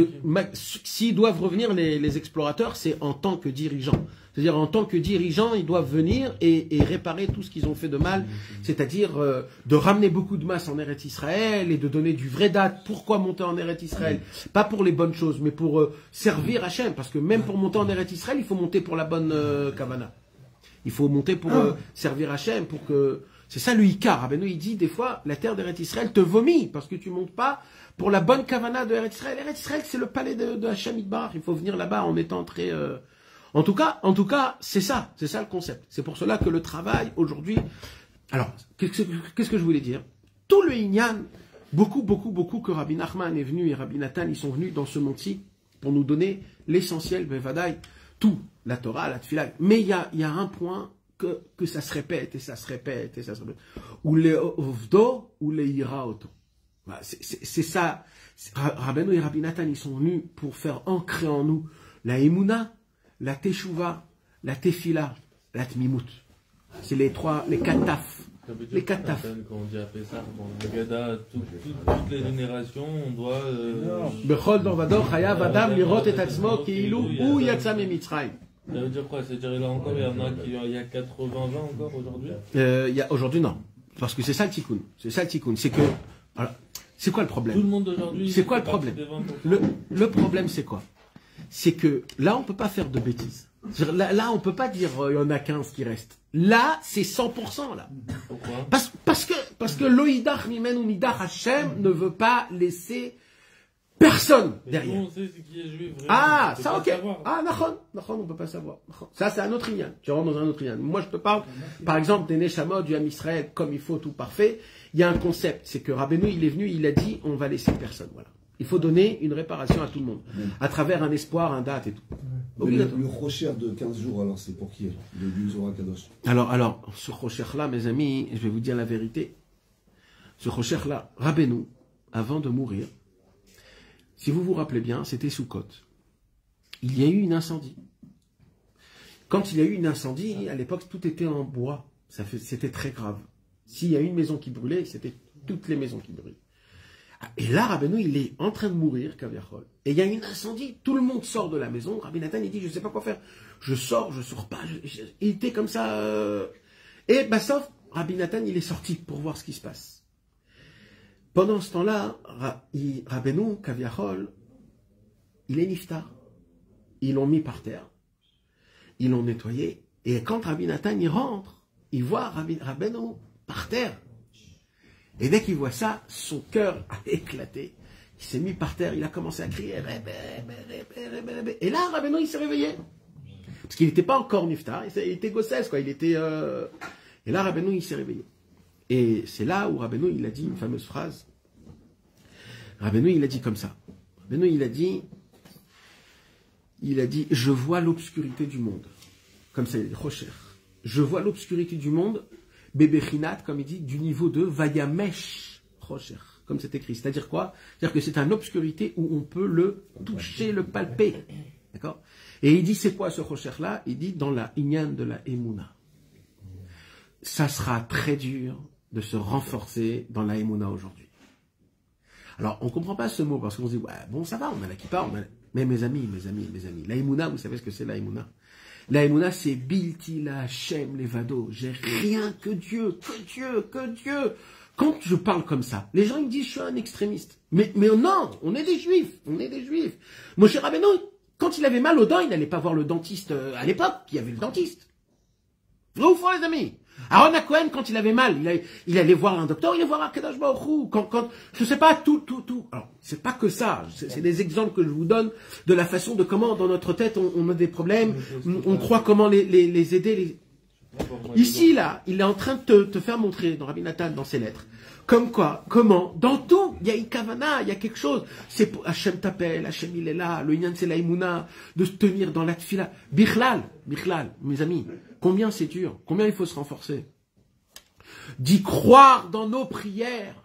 s'ils doivent revenir, les explorateurs, c'est en tant que dirigeants. C'est-à-dire, en tant que dirigeants, ils doivent venir et réparer tout ce qu'ils ont fait de mal. C'est-à-dire, de ramener beaucoup de masse en Eretz Israël et de donner du vrai date. Pourquoi monter en Eretz Israël? Pas pour les bonnes choses, mais pour servir Hachem. Parce que même pour monter en Eretz Israël, il faut monter pour la bonne kavana. Il faut monter pour servir Hachem, pour que... C'est ça le Ikar. Rabbeinu, il dit, des fois, la terre d'Eretz Israël te vomit, parce que tu montes pas pour la bonne kavana de Eretz Israël. Eretz Israël, c'est le palais de Hachem Yitbarach. Il faut venir là-bas en étant très... En tout cas, c'est ça le concept. C'est pour cela que le travail, aujourd'hui... Alors, qu'est-ce que je voulais dire? Tout le Inyan, beaucoup que Rabbi Nachman est venu et Rabbi Nathan, ils sont venus dans ce monde-ci pour nous donner l'essentiel, Bevadaï, tout, la Torah, la Tfilah. Mais il y a un point que ça se répète, et ça se répète, et ça se répète. Ou les ovdo, ou les iraoto. Voilà, c'est ça. Rabbeinu et Rabbi Nathan, ils sont venus pour faire ancrer en nous la émouna, la teshuva, la tefila, la tmimut. C'est les quatre taf. Les quatre taf. Quand on dit à Pessah, bon, le Gada, toutes les générations, on doit... Bechol Dorvador, Chayav Adam, Lirot et Atzmo, Keilu, ou Yatzam et Mitzrayim. Ça veut dire quoi? C'est-à-dire là encore, il y en a qui, il y a 80 ans encore aujourd'hui? Aujourd'hui, non. Parce que c'est ça le tikkun. C'est ça le tikkun. C'est que, voilà. C'est quoi le problème? Tout le monde aujourd'hui. C'est quoi le problème? Le problème, c'est quoi? C'est que là, on peut pas faire de bêtises. Là, on peut pas dire il y en a 15 qui restent. Là, c'est 100% là. Pourquoi? Parce que l'oïdach mimen ou midach Hashem ne veut pas laisser personne derrière. On sait ce qui est juif. Vraiment. Ah, on ça peut ok. pas savoir. Ah, nachon, on peut pas savoir. Ça, c'est un autre lien. Tu rentres dans un autre lien. Moi, je te parle, par exemple, des Neshamot, du Ham Israël, comme il faut, tout parfait. Il y a un concept, c'est que Rabbeinu, il est venu, il a dit, on va laisser personne. Voilà. Il faut donner une réparation à tout le monde, à travers un espoir, un date et tout. Le rocher de 15 jours, alors c'est pour qui? Le Zohar Kadosh. Alors, ce rocher-là, mes amis, je vais vous dire la vérité. Ce rocher-là, Rabbeinu, avant de mourir, si vous vous rappelez bien, c'était Sukkot. Il y a eu une incendie. Quand il y a eu une incendie, à l'époque, tout était en bois. C'était très grave. S'il y a une maison qui brûlait, c'était toutes les maisons qui brûlaient. Et là, Rabbeinu, il est en train de mourir, Kaviachol. Et il y a une incendie. Tout le monde sort de la maison. Rabbi Nathan, il dit, je ne sais pas quoi faire. Je sors pas. Il était comme ça. Et sauf, Rabbi Nathan, il est sorti pour voir ce qui se passe. Pendant ce temps-là, Rabbeinu, Kaviachol, il est niftar. Ils l'ont mis par terre. Ils l'ont nettoyé. Et quand Rabbi Nathan, il rentre, il voit Rabbeinu par terre. Et dès qu'il voit ça, son cœur a éclaté. Il s'est mis par terre, il a commencé à crier. Et là, Rabbeinu, il s'est réveillé. Parce qu'il n'était pas encore niftar, il était gossès, quoi. Il était. Et là, Rabbeinu, il s'est réveillé. Et c'est là où Rabbeinu, il a dit une fameuse phrase. Rabbeinu, il a dit comme ça. Rabbeinu, il a dit, je vois l'obscurité du monde. Comme ça, il a dit, Rocher. Je vois l'obscurité du monde. Bébéchinat, comme il dit, du niveau de Vayamesh Rocher, comme c'est écrit. C'est-à-dire quoi? C'est-à-dire que c'est une obscurité où on peut le toucher, le palper. D'accord? Et il dit, c'est quoi ce Rocher-là? Il dit, dans la Inyan de la Emouna. Ça sera très dur de se renforcer dans la Emouna aujourd'hui. Alors, on ne comprend pas ce mot, parce qu'on se dit, ouais, bon, ça va, on a la kippa, mais mes amis, la Emouna, vous savez ce que c'est la Emouna? La Emouna, c'est Bilti la Hashem Levado. J'ai rien que Dieu. Quand je parle comme ça, les gens ils me disent je suis un extrémiste. Mais non, on est des juifs. Moshe Rabbeinu, quand il avait mal aux dents, il n'allait pas voir le dentiste à l'époque, il y avait le dentiste. Vrai ou faux, les amis? Aaron Cohen, quand il avait mal, il allait voir un docteur, il allait voir un Kadosh Baruch Hu. Quand, je sais pas, tout. Alors, c'est pas que ça. C'est des exemples que je vous donne de la façon de comment, dans notre tête, on a des problèmes, on croit comment les aider. Ici, là, il est en train de te faire montrer, dans Rabbi Nathan, dans ses lettres, comme quoi, comment, dans tout, il y a une kavana, il y a quelque chose. C'est Hachem t'appelle, Hachem il est là, le Inyan c'est la Emouna, de se tenir dans la tfila. Bichlal, mes amis, combien c'est dur, combien il faut se renforcer. D'y croire dans nos prières.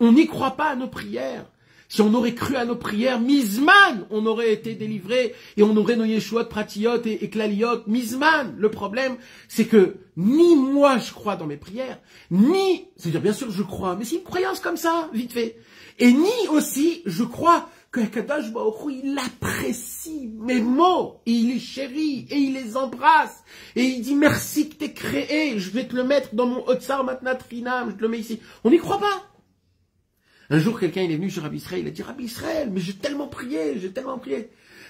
On n'y croit pas à nos prières. Si on aurait cru à nos prières, Mizman, on aurait été délivré et on aurait nos Yeshuot, Pratiyot et Klaliot, Mizman. Le problème, c'est que ni moi je crois dans mes prières, ni, c'est-à-dire bien sûr je crois, mais c'est une croyance comme ça, vite fait. Et ni aussi je crois que Kadosh Baruch Hu, il apprécie mes mots, et il les chérit, et il les embrasse, et il dit merci que t'es créé, je vais te le mettre dans mon Otsar Matnat Rinam, je te le mets ici. On n'y croit pas. Un jour, quelqu'un, il est venu chez Rabbi Israël, il a dit, Rabbi Israël, mais j'ai tellement prié.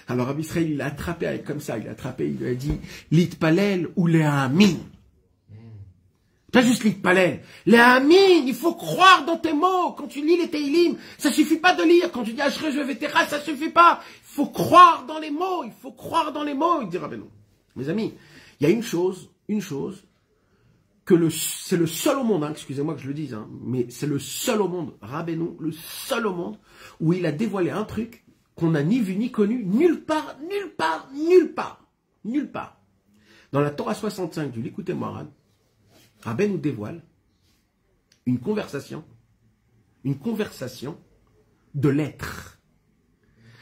Alors Rabbi Israël, il l'a attrapé avec comme ça, il lui a dit, Litpalel ou Léamin. Pas juste Litpalel. Léamin, il faut croire dans tes mots. Quand tu lis les Teilim, ça suffit pas de lire. Quand tu dis Ashre, je vais Tera, ça suffit pas. Il faut croire dans les mots, il dit Rabbeinu. Mes amis, il y a une chose, c'est le seul au monde, excusez-moi que je le dise, mais c'est le seul au monde, Rabbeinu, le seul au monde, où il a dévoilé un truc qu'on n'a ni vu ni connu, nulle part. Dans la Torah 65 du Likutei Moharan, Rabbeinu nous dévoile une conversation de lettres.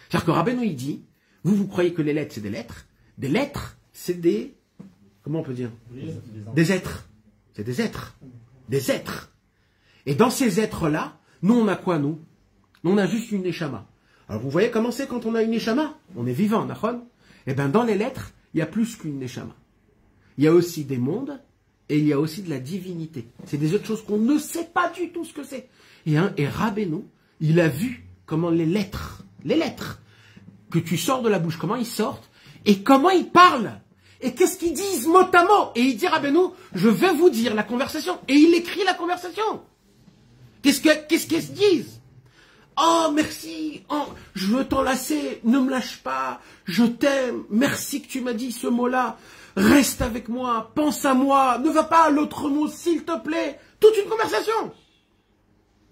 C'est-à-dire que Rabbeinu il dit, vous croyez que les lettres c'est des lettres? Des lettres, c'est des, comment on peut dire? Des êtres. C'est des êtres. Des êtres. Et dans ces êtres-là, nous on a quoi nous? Nous on a juste une neshama. Alors vous voyez comment c'est quand on a une neshama? On est vivant, nachon? Eh bien dans les lettres, il y a plus qu'une neshama. Il y a aussi des mondes et il y a aussi de la divinité. C'est des autres choses qu'on ne sait pas du tout ce que c'est. Et Rabbeinu, il a vu comment les lettres que tu sors de la bouche, comment ils sortent et comment ils parlent. Et qu'est-ce qu'ils disent mot à mot? Et il dit Rabbeinu, je vais vous dire la conversation. Et il écrit la conversation. Qu'est-ce qu'ils disent? Oh, merci, oh, je veux t'enlacer, ne me lâche pas, je t'aime, merci que tu m'as dit ce mot-là, reste avec moi, pense à moi, ne va pas à l'autre mot, s'il te plaît. Toute une conversation.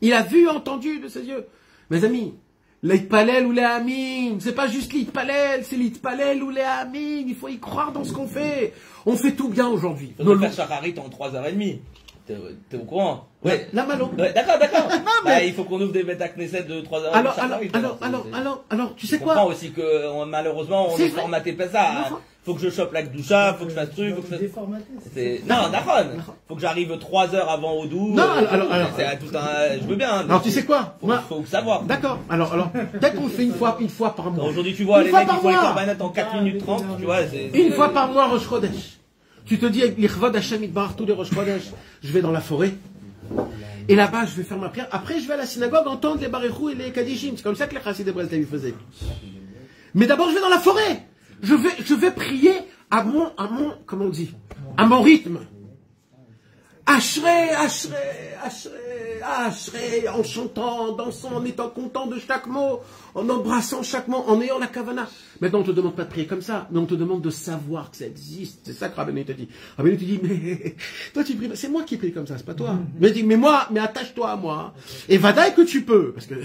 Il a vu, entendu de ses yeux. Mes amis, l'itpalel ou les amin, c'est pas juste l'itpalel, c'est l'itpalel ou les amin, il faut y croire dans ce qu'on fait. On fait tout bien aujourd'hui. Il faut faire Shacharit en 3h30. T'es au courant? Ouais. La malo. Ouais, d'accord. Il faut qu'on ouvre des bêta Knesset de 3h. Alors, tu sais quoi? Je comprends aussi que, malheureusement, on est formaté pas ça. Faut que je chope la Gdoucha, faut que je fasse truc, faut que je fasse... Non, d'accord. Faut que j'arrive 3 heures avant au doux. Non, alors. C'est tout un, je veux bien. Alors, tu sais quoi? Faut savoir. D'accord. Alors, peut-être qu'on fait une fois par mois. Aujourd'hui, tu vois, les mecs, ils font les corbanotes en 4 minutes 30, tu vois, une fois par mois, Rosh Chodesh. Tu te dis, avec l'Ichvod Hashem Yitbarach, tous les Rosh Chodesh, je vais dans la forêt. Et là-bas, je vais faire ma prière. Après, je vais à la synagogue entendre les Baréchou et les Kadishim. C'est comme ça que les Chassidés de Brest faisaient. Mais d'abord, je vais dans la forêt. Je vais prier à mon, comment on dit? À mon rythme. Ashrei, en chantant, en dansant, en étant content de chaque mot, en embrassant chaque mot, en ayant la kavana. Maintenant, on ne te demande pas de prier comme ça, mais on te demande de savoir que ça existe. C'est ça que Rabbeinu te dit. Rabbeinu te dit, mais toi tu pries, c'est moi qui prie comme ça, c'est pas toi. Mais attache-toi à moi. Et vadaï que tu peux, parce que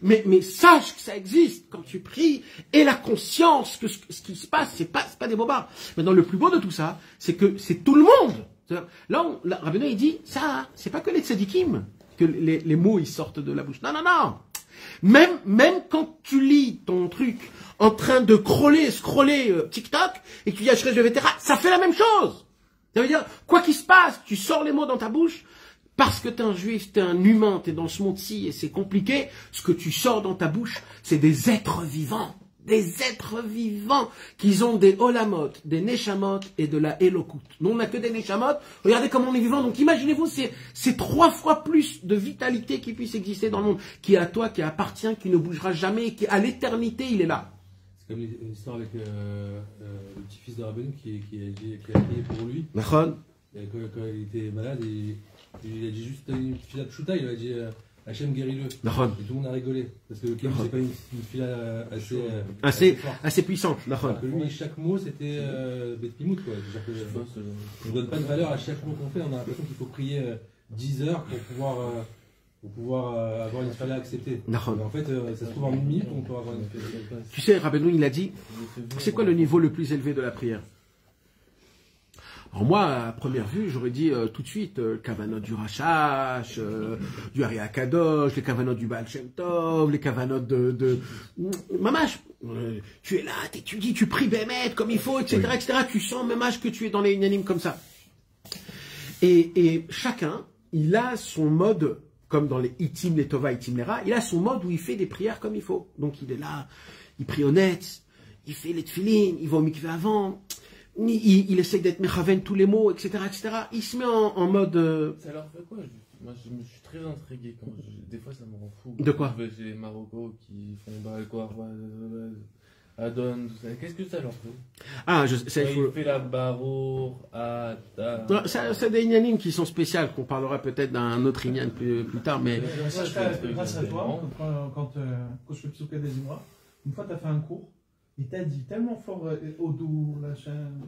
mais sache que ça existe quand tu pries, et la conscience que ce qui se passe, c'est pas des bobards. Maintenant, le plus beau de tout ça, c'est que c'est tout le monde. Là, Rabbeinu il dit, ça, c'est pas que les tzadikim que les mots ils sortent de la bouche. Non. Même quand tu lis ton truc en train de scroller TikTok et que tu dis Ashrei Vetera, ça fait la même chose. Ça veut dire, quoi qu'il se passe, tu sors les mots dans ta bouche parce que t'es un juif, t'es un humain, t'es dans ce monde-ci et c'est compliqué. Ce que tu sors dans ta bouche, c'est des êtres vivants. Des êtres vivants qui ont des olamot, des neshamot et de la elokut. Nous, on n'a que des neshamot. Regardez comment on est vivant. Donc, imaginez-vous, c'est 3 fois plus de vitalité qui puisse exister dans le monde, qui est à toi, qui appartient, qui ne bougera jamais, qui à l'éternité, il est là. C'est comme l'histoire avec le petit-fils de Rabbeinu qui a prié pour lui. Nachon. Quand il était malade, il a dit juste une fila pshuta, il a dit Hachem guéris-le. Nachon. Et tout le monde a rigolé. Parce que Kim, c'est pas une fila assez puissante. Nachon. Lui, chaque mot, c'était Bet Pimout, quoi. On ne donne pas de valeur à chaque mot qu'on fait. On a l'impression qu'il faut prier 10 heures pour pouvoir avoir une fila acceptée. En fait, ça se trouve en 1 minute, on peut avoir une fila. Tu sais, Rabbeinu, il a dit, c'est quoi le niveau le plus élevé de la prière? Alors moi, à première vue, j'aurais dit tout de suite, kavanot du Rachash, du Ari Akadosh, les kavanot du Baal Shem Tov, les kavanot de Mamash. Tu es là, t'étudies, tu pries Bémet comme il faut, etc., etc. Tu sens Mamash que tu es dans les unanimes comme ça. Et chacun, il a son mode, comme dans les Itim, les Tova, Itim, les Ra, il a son mode où il fait des prières comme il faut. Donc il est là, il prie honnête, il fait les tefilin, il va au mikveh avant. Il essaie d'être mechaven tous les mots, etc., etc. Il se met en mode... Ça leur fait quoi? Moi, je me suis très intrigué quand des fois, ça me rend fou. De quoi? Je vais chez les Marocains qui font Balkor, Adon, tout ça. Qu'est-ce que ça leur fait? Ah, il fait la barour, c'est des ignanim qui sont spéciales, qu'on parlera peut-être d'un autre ignan plus tard, mais... Grâce à toi, quand je fais Psuka des Imra, une fois, tu as fait un cours, il t'a dit tellement fort au doux, la chaîne.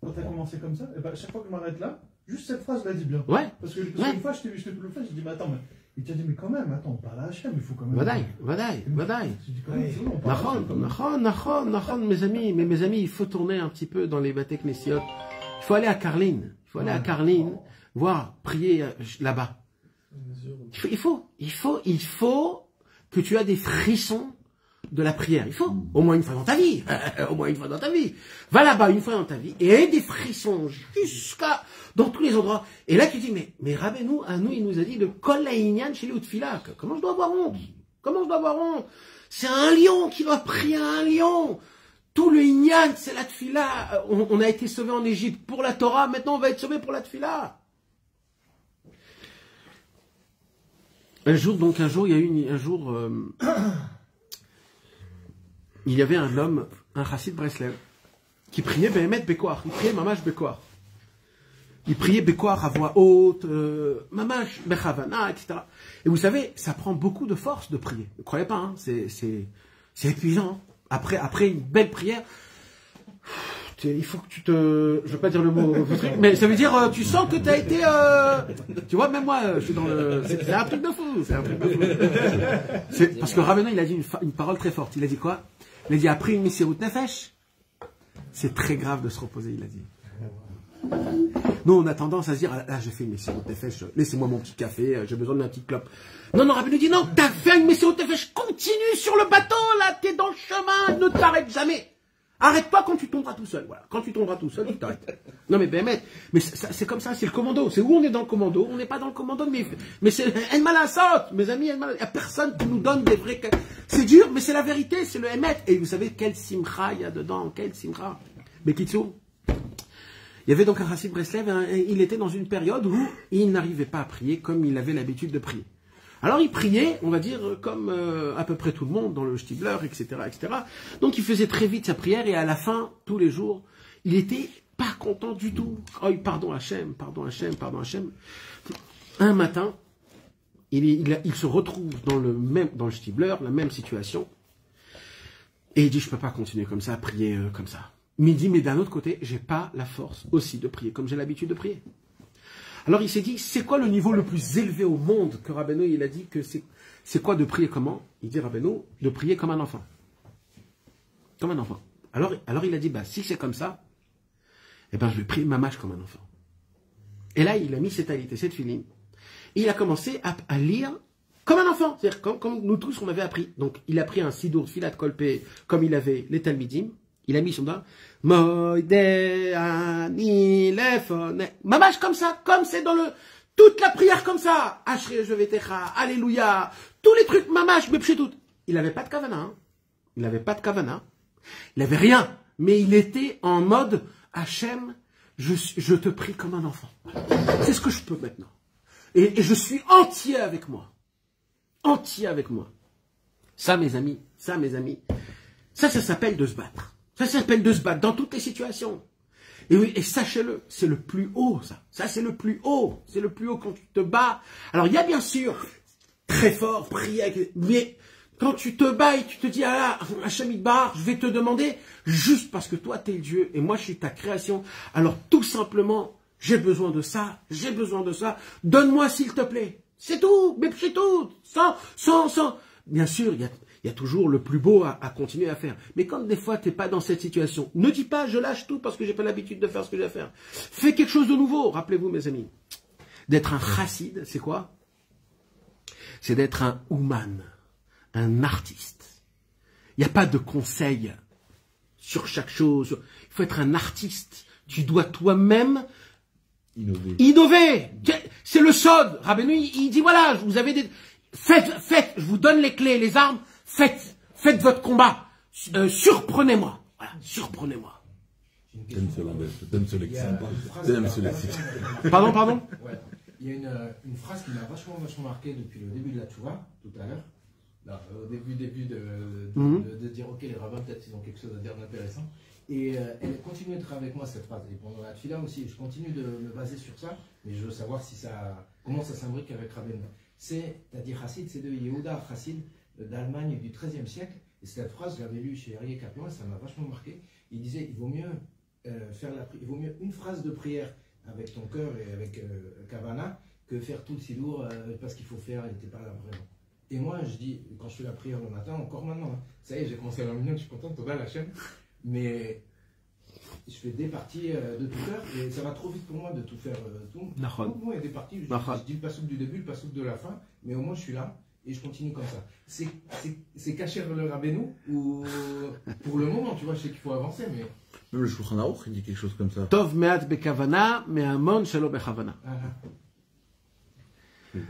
Quand t'as commencé comme ça, et ben, chaque fois que je m'arrête là, juste cette phrase, je la dis bien. Ouais. Parce qu'une fois, je t'ai vu tout le faire, j'ai dit, mais attends, mais. Il t'a dit, mais quand même, attends, on parle à Hachem, il faut quand même. Vadaï. J'ai dit, quand même, Nachon, mes amis, il faut tourner un petit peu dans les Bate Knessiot Il faut aller à Carline. Il faut aller à Carline, voir, prier là-bas. Il faut que tu aies des frissons de la prière. Il faut, au moins une fois dans ta vie. Au moins une fois dans ta vie. Va là-bas une fois dans ta vie et aie des frissons jusqu'à, dans tous les endroits. Et là, tu dis, mais Rabbeinu, à nous, il nous a dit de Kol Ha'inyan Sheli Utfila. Comment je dois avoir honte? Comment je dois avoir honte? C'est un lion qui doit prier à un lion. Tout le Inyan, c'est la Tfila. On a été sauvé en Égypte pour la Torah, maintenant on va être sauvé pour la Tfila. Un jour, il y avait un homme, un chassid Breslev, qui priait Behemet Bekoar. Il priait Mamash Bekoar. Il priait Bekoar à voix haute, Mamash Bechavana, etc. Et vous savez, ça prend beaucoup de force de prier. Ne croyez pas, hein, c'est épuisant. Après une belle prière, il faut que tu te... Je ne veux pas dire le mot, mais ça veut dire, tu sens que tu as été... tu vois, même moi, je suis dans le... C'est un truc de fou, c'est un truc de fou. Parce que Rabbeinu, il a dit une parole très forte. Il a dit quoi? Il a dit, après une Messirut Nefesh, c'est très grave de se reposer, il a dit. Nous, on a tendance à se dire, ah, j'ai fait une Messirut Nefesh, laissez-moi mon petit café, j'ai besoin d'un petit clope. Non, Rabbeinu dit, non, t'as fait une Messirut Nefesh, continue sur le bateau, là, t'es dans le chemin, ne t'arrête jamais. Arrête-toi quand tu tomberas tout seul, voilà. Quand tu tomberas tout seul, tu t'arrêtes. Non, mais c'est comme ça, c'est le commando. C'est où on est dans le commando, on n'est pas dans le commando, mais c'est En Malasot, mes amis, il n'y a personne qui nous donne des vrais... C'est dur, mais c'est la vérité, c'est le Emet. Et vous savez quel simcha il y a dedans, quel simcha. Bekitsu. Il y avait donc un chassid Breslev, il était dans une période où il n'arrivait pas à prier comme il avait l'habitude de prier. Alors il priait, on va dire, comme à peu près tout le monde, dans le Shtibler, etc., etc. Donc il faisait très vite sa prière et à la fin, tous les jours, il était pas content du tout. Oh, pardon Hachem, pardon Hachem, pardon Hachem. Un matin, il se retrouve dans le Shtibler, la même situation, et il dit, je peux pas continuer comme ça, à prier comme ça. Mais il dit, mais d'un autre côté, j'ai pas la force aussi de prier comme j'ai l'habitude de prier. Alors il s'est dit, c'est quoi le niveau le plus élevé au monde que Rabbeinu, il a dit que c'est quoi de prier comment? Il dit Rabbeinu, de prier comme un enfant. Comme un enfant. Alors il a dit, bah si c'est comme ça, eh ben je vais prier Mamash comme un enfant. Et là, il a mis cette alité, cette filine. Et il a commencé à lire comme un enfant. C'est-à-dire comme nous tous on avait appris. Donc il a pris un sidour filat kolpé, comme il avait les talmidim. Il a mis son doigt. Mamash comme ça, comme c'est dans toute la prière comme ça. Ashre je vais techa, alléluia. Tous les trucs mamash, mais tout. Il n'avait pas de kavana. Hein. Il n'avait pas de kavana. Il n'avait rien. Mais il était en mode Hachem, je te prie comme un enfant. C'est ce que je peux maintenant. Et je suis entier avec moi. Entier avec moi. Ça, mes amis, ça s'appelle de se battre. Ça s'appelle de se battre dans toutes les situations. Et oui, et sachez-le, c'est le plus haut, ça. Ça, c'est le plus haut. C'est le plus haut quand tu te bats. Alors, il y a bien sûr, très fort, prier, mais quand tu te bats et tu te dis, ah là, Hachem Idbar, je vais te demander, juste parce que toi, t'es Dieu, et moi, je suis ta création. Alors, tout simplement, j'ai besoin de ça, donne-moi s'il te plaît. C'est tout, mais c'est tout. Sans. Bien sûr, il y a toujours le plus beau à continuer à faire. Mais quand des fois, tu n'es pas dans cette situation, ne dis pas, je lâche tout parce que j'ai pas l'habitude de faire ce que j'ai à faire. Fais quelque chose de nouveau. Rappelez-vous, mes amis, d'être un chassid, c'est quoi? C'est d'être un ouman, un artiste. Il n'y a pas de conseil sur chaque chose. Il faut être un artiste. Tu dois toi-même innover. C'est le sod. Rabbeinu, il dit, voilà, vous avez des... Faites, je vous donne les clés, les armes, faites votre combat. Surprenez-moi. Voilà, surprenez-moi. Pardon? Ouais. Il y a une phrase qui m'a vachement marqué depuis le début de la Tchouva, tout à l'heure. Là, au début de dire, ok, les rabbins, peut-être ils ont quelque chose à dire d'intéressant. Et elle continue d'être avec moi, cette phrase. Et pendant la Tchila aussi, je continue de me baser sur ça, mais je veux savoir comment ça s'imbrique avec Rabbeinu. T'as dit Chassid, c'est de Yehuda Chassid d'Allemagne du XIIIe siècle. Et cette phrase, je l'avais lue chez Arié Kaplan, et ça m'a vachement marqué. Il disait, il vaut mieux une phrase de prière avec ton cœur et avec Kavana que faire tout le sidour parce qu'il faut faire, il n'était pas là vraiment. Et moi, je dis, quand je fais la prière le matin, encore maintenant, hein, ça y est, j'ai commencé à la minute, je suis content, Toda la chaîne, mais je fais des parties de tout faire et ça va trop vite pour moi de tout faire. Tout. Nahon. Moi, il y a des parties, je dis le passouk du début, le passouk de la fin, mais au moins je suis là et je continue comme ça. C'est caché le Rabbeinu ou pour le moment, tu vois, je sais qu'il faut avancer, mais. Même le Shulchan Aruch, il dit quelque chose comme ça. Tov me'at bekavana, me'amon shelo bechavana. Je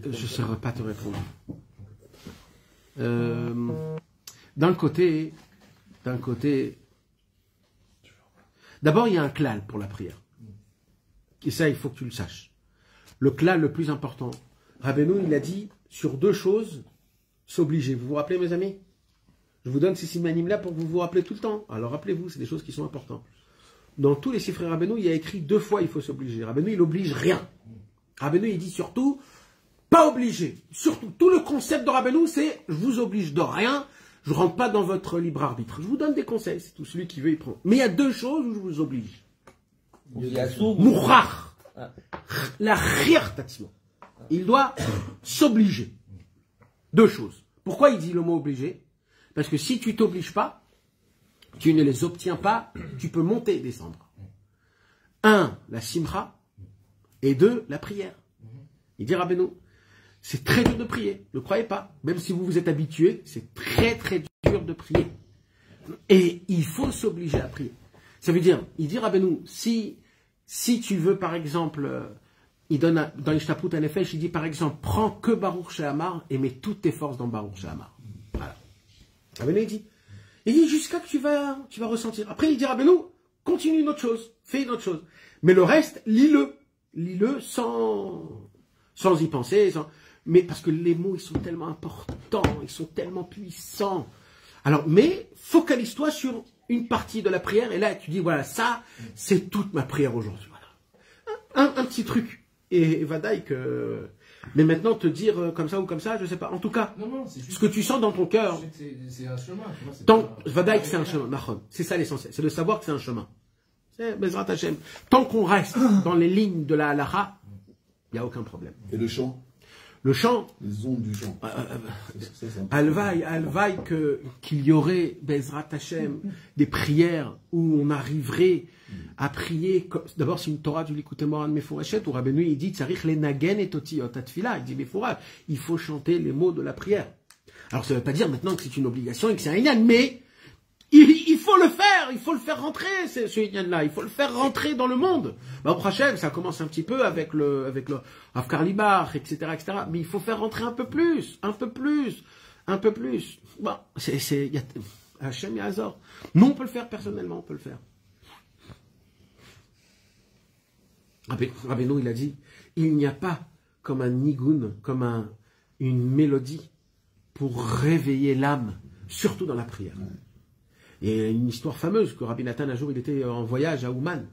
ne saurais pas te répondre. D'un côté, d'abord il y a un klal pour la prière. Et ça, il faut que tu le saches. Le klal le plus important, Rabbeinu, il a dit sur deux choses, s'obliger. Vous vous rappelez, mes amis? Je vous donne ces simanim là pour que vous vous rappelez tout le temps. Alors rappelez-vous, c'est des choses qui sont importantes. Dans tous les sifrei Rabbeinu, il y a écrit 2 fois il faut s'obliger. Rabbeinu, il oblige rien. Rabbeinu, il dit surtout, pas obligé. Surtout, tout le concept de Rabbeinu, c'est je vous oblige de rien, je rentre pas dans votre libre arbitre. Je vous donne des conseils, c'est tout celui qui veut y prendre. Mais il y a 2 choses où je vous oblige. Mouchach. La khirtatima. Il doit s'obliger. 2 choses. Pourquoi il dit le mot obligé? Parce que si tu t'obliges pas, tu ne les obtiens pas, tu peux monter et descendre. 1, la simcha, et 2, la prière. Il dit Rabbeinu, c'est très dur de prier, ne croyez pas. Même si vous vous êtes habitué, c'est très très dur de prier. Et il faut s'obliger à prier. Ça veut dire, il dit Rabbeinu, si tu veux par exemple, il donne dans les Shtaput à Nefesh, il dit par exemple, prends que Baruch She'amar et mets toutes tes forces dans Baruch She'amar. Voilà. Rabbeinu il dit jusqu'à que tu vas ressentir. Après il dit Rabbeinu, continue une autre chose, fais une autre chose. Mais le reste, lis-le sans y penser. Mais parce que les mots, ils sont tellement importants, ils sont tellement puissants. Alors, mais focalise-toi sur une partie de la prière. Et là, tu dis, voilà, ça, c'est toute ma prière aujourd'hui. Voilà. Un petit truc. Et vadaï que... Mais maintenant, te dire comme ça ou comme ça, je ne sais pas. En tout cas, ce que tu sens dans ton cœur... C'est un chemin. Tu vois, vadaï que c'est un chemin. C'est ça l'essentiel. C'est de savoir que c'est un chemin. Bezrat Hashem. Tant qu'on reste dans les lignes de la halakha, il n'y a aucun problème. Et le chant? Le chant, les ondes du chant. Alvaï qu'il y aurait, Bezrat Hashem, des prières où on arriverait à prier. D'abord, c'est une Torah du Likutei Moharan Mefourachet, où Rabbeinu il dit Tzarich lenagen et otiyot atfila. Il dit Mefourach, il faut chanter les mots de la prière. Alors, ça ne veut pas dire maintenant que c'est une obligation et que c'est un inyan, mais il faut le faire rentrer, ce inyan-là, il faut le faire rentrer dans le monde. Au prochain, ça commence un petit peu avec le Afkar Libach, etc., mais il faut faire rentrer un peu plus. Bon, Hachem Yazor. Nous, on peut le faire personnellement, on peut le faire. Rabbeinu, il a dit, il n'y a pas comme un nigun, comme une mélodie pour réveiller l'âme, surtout dans la prière. Il y a une histoire fameuse que Rabbi Nathan, un jour, il était en voyage à Ouman.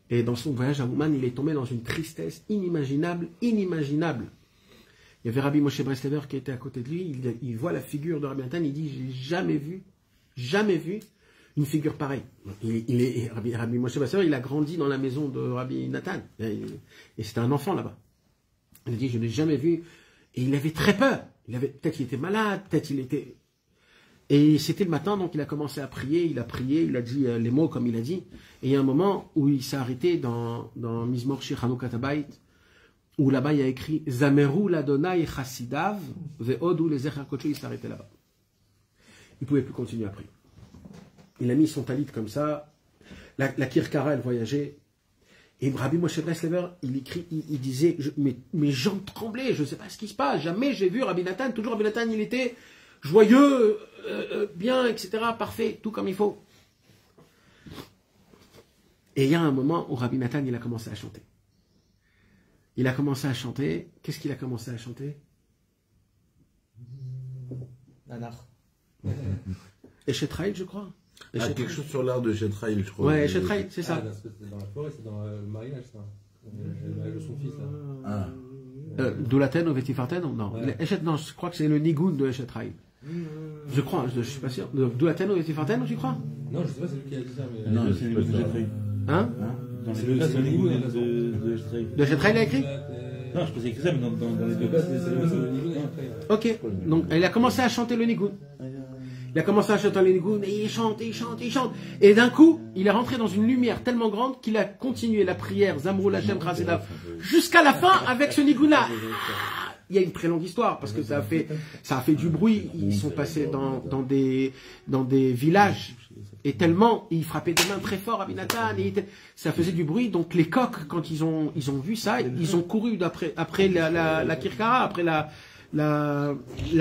Et dans son voyage à Ouman, il est tombé dans une tristesse inimaginable. Il y avait Rabbi Moshe Breslever qui était à côté de lui. Il voit la figure de Rabbi Nathan. Il dit, j'ai jamais vu une figure pareille. Rabbi Moshe Breslever, il a grandi dans la maison de Rabbi Nathan. Et c'était un enfant là-bas. Il a dit, je n'ai jamais vu. Et il avait très peur. Peut-être qu'il était malade, peut-être il était... Et c'était le matin, donc il a commencé à prier, il a dit les mots comme il a dit. Et il y a un moment où il s'est arrêté dans Mizmor Shir Chanukah Habayit, où là-bas il y a écrit Zameru l'Adonai Chasidav ve'odu lezecher kodesh. Il s'est arrêté là-bas. Il ne pouvait plus continuer à prier. Il a mis son talit comme ça. La kirkara, elle voyageait. Et Rabbi Moshe Breslever, il disait mes jambes tremblaient, je ne sais pas ce qui se passe. Jamais j'ai vu Rabbi Nathan. Toujours Rabbi Nathan, il était joyeux, bien, etc., parfait, tout comme il faut. Et il y a un moment où Rabbi Nathan, il a commencé à chanter. Qu'est-ce qu'il a commencé à chanter? Nanar. Eshetraïl, je crois. Quelque chose sur l'art de Eshetraïl, je crois. Ouais, Eshetraïl, c'est ça. C'est dans la forêt, c'est dans le mariage, ça. Le mariage de son fils, là. Doulaten ou Vetifarten? Non. Non, je crois que c'est le Nigun de Eshetraïl. Je crois, je ne suis pas sûr. Doulaten ou Vetifarten, tu crois? Non, je ne sais pas, c'est lui qui a dit ça. Mais... Non, c'est le Eshetraïl. Hein? C'est le Nigun de Eshetraïl. De Eshetraïl, il a écrit? Non, je posais que ça, mais dans les deux cas, c'est le nigoun. Ok, donc il a commencé à chanter le nigoun. Il a commencé à chanter le nigoun et il chante, et il chante, et il chante. Et d'un coup, il est rentré dans une lumière tellement grande qu'il a continué la prière Zamrou Lachem Chaseda jusqu'à la fin avec ce nigoun-là. Il y a une très longue histoire parce que ça a fait du bruit. Ils sont passés dans des villages et tellement ils frappaient des mains très fort à Binatan. Ça faisait du bruit. Donc les coqs, quand ils ont vu ça, ils ont couru après la kirkara, après la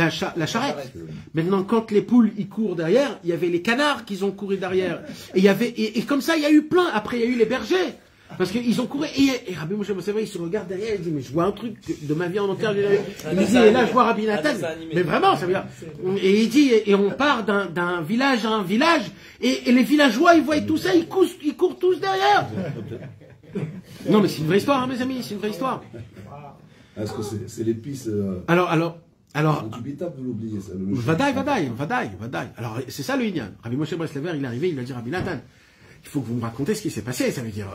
charrette. Maintenant, quand les poules ils courent derrière, il y avait les canards qui ont couru derrière. Et comme ça, il y a eu plein. Après, il y a eu les bergers. Parce qu'ils ont couru, et Rabbi Moshe Moshe, il se regarde derrière, il dit, mais je vois un truc de ma vie en entière. Il me dit, et là, je vois Rabbi Nathan. Mais vraiment, ça veut dire. Et il dit, et on part d'un village à un village, et les villageois, ils voient tout ça, ils courent tous derrière. Non, mais c'est une vraie histoire, hein, mes amis, c'est une vraie histoire. Est-ce que c'est l'épice Alors. indubitable de l'oublier, ça. Vadaï. Alors, c'est ça le Inyan. Rabbi Moshe Breslever, il est arrivé, il a dit, Rabbi Nathan, il faut que vous me racontez ce qui s'est passé, ça veut dire.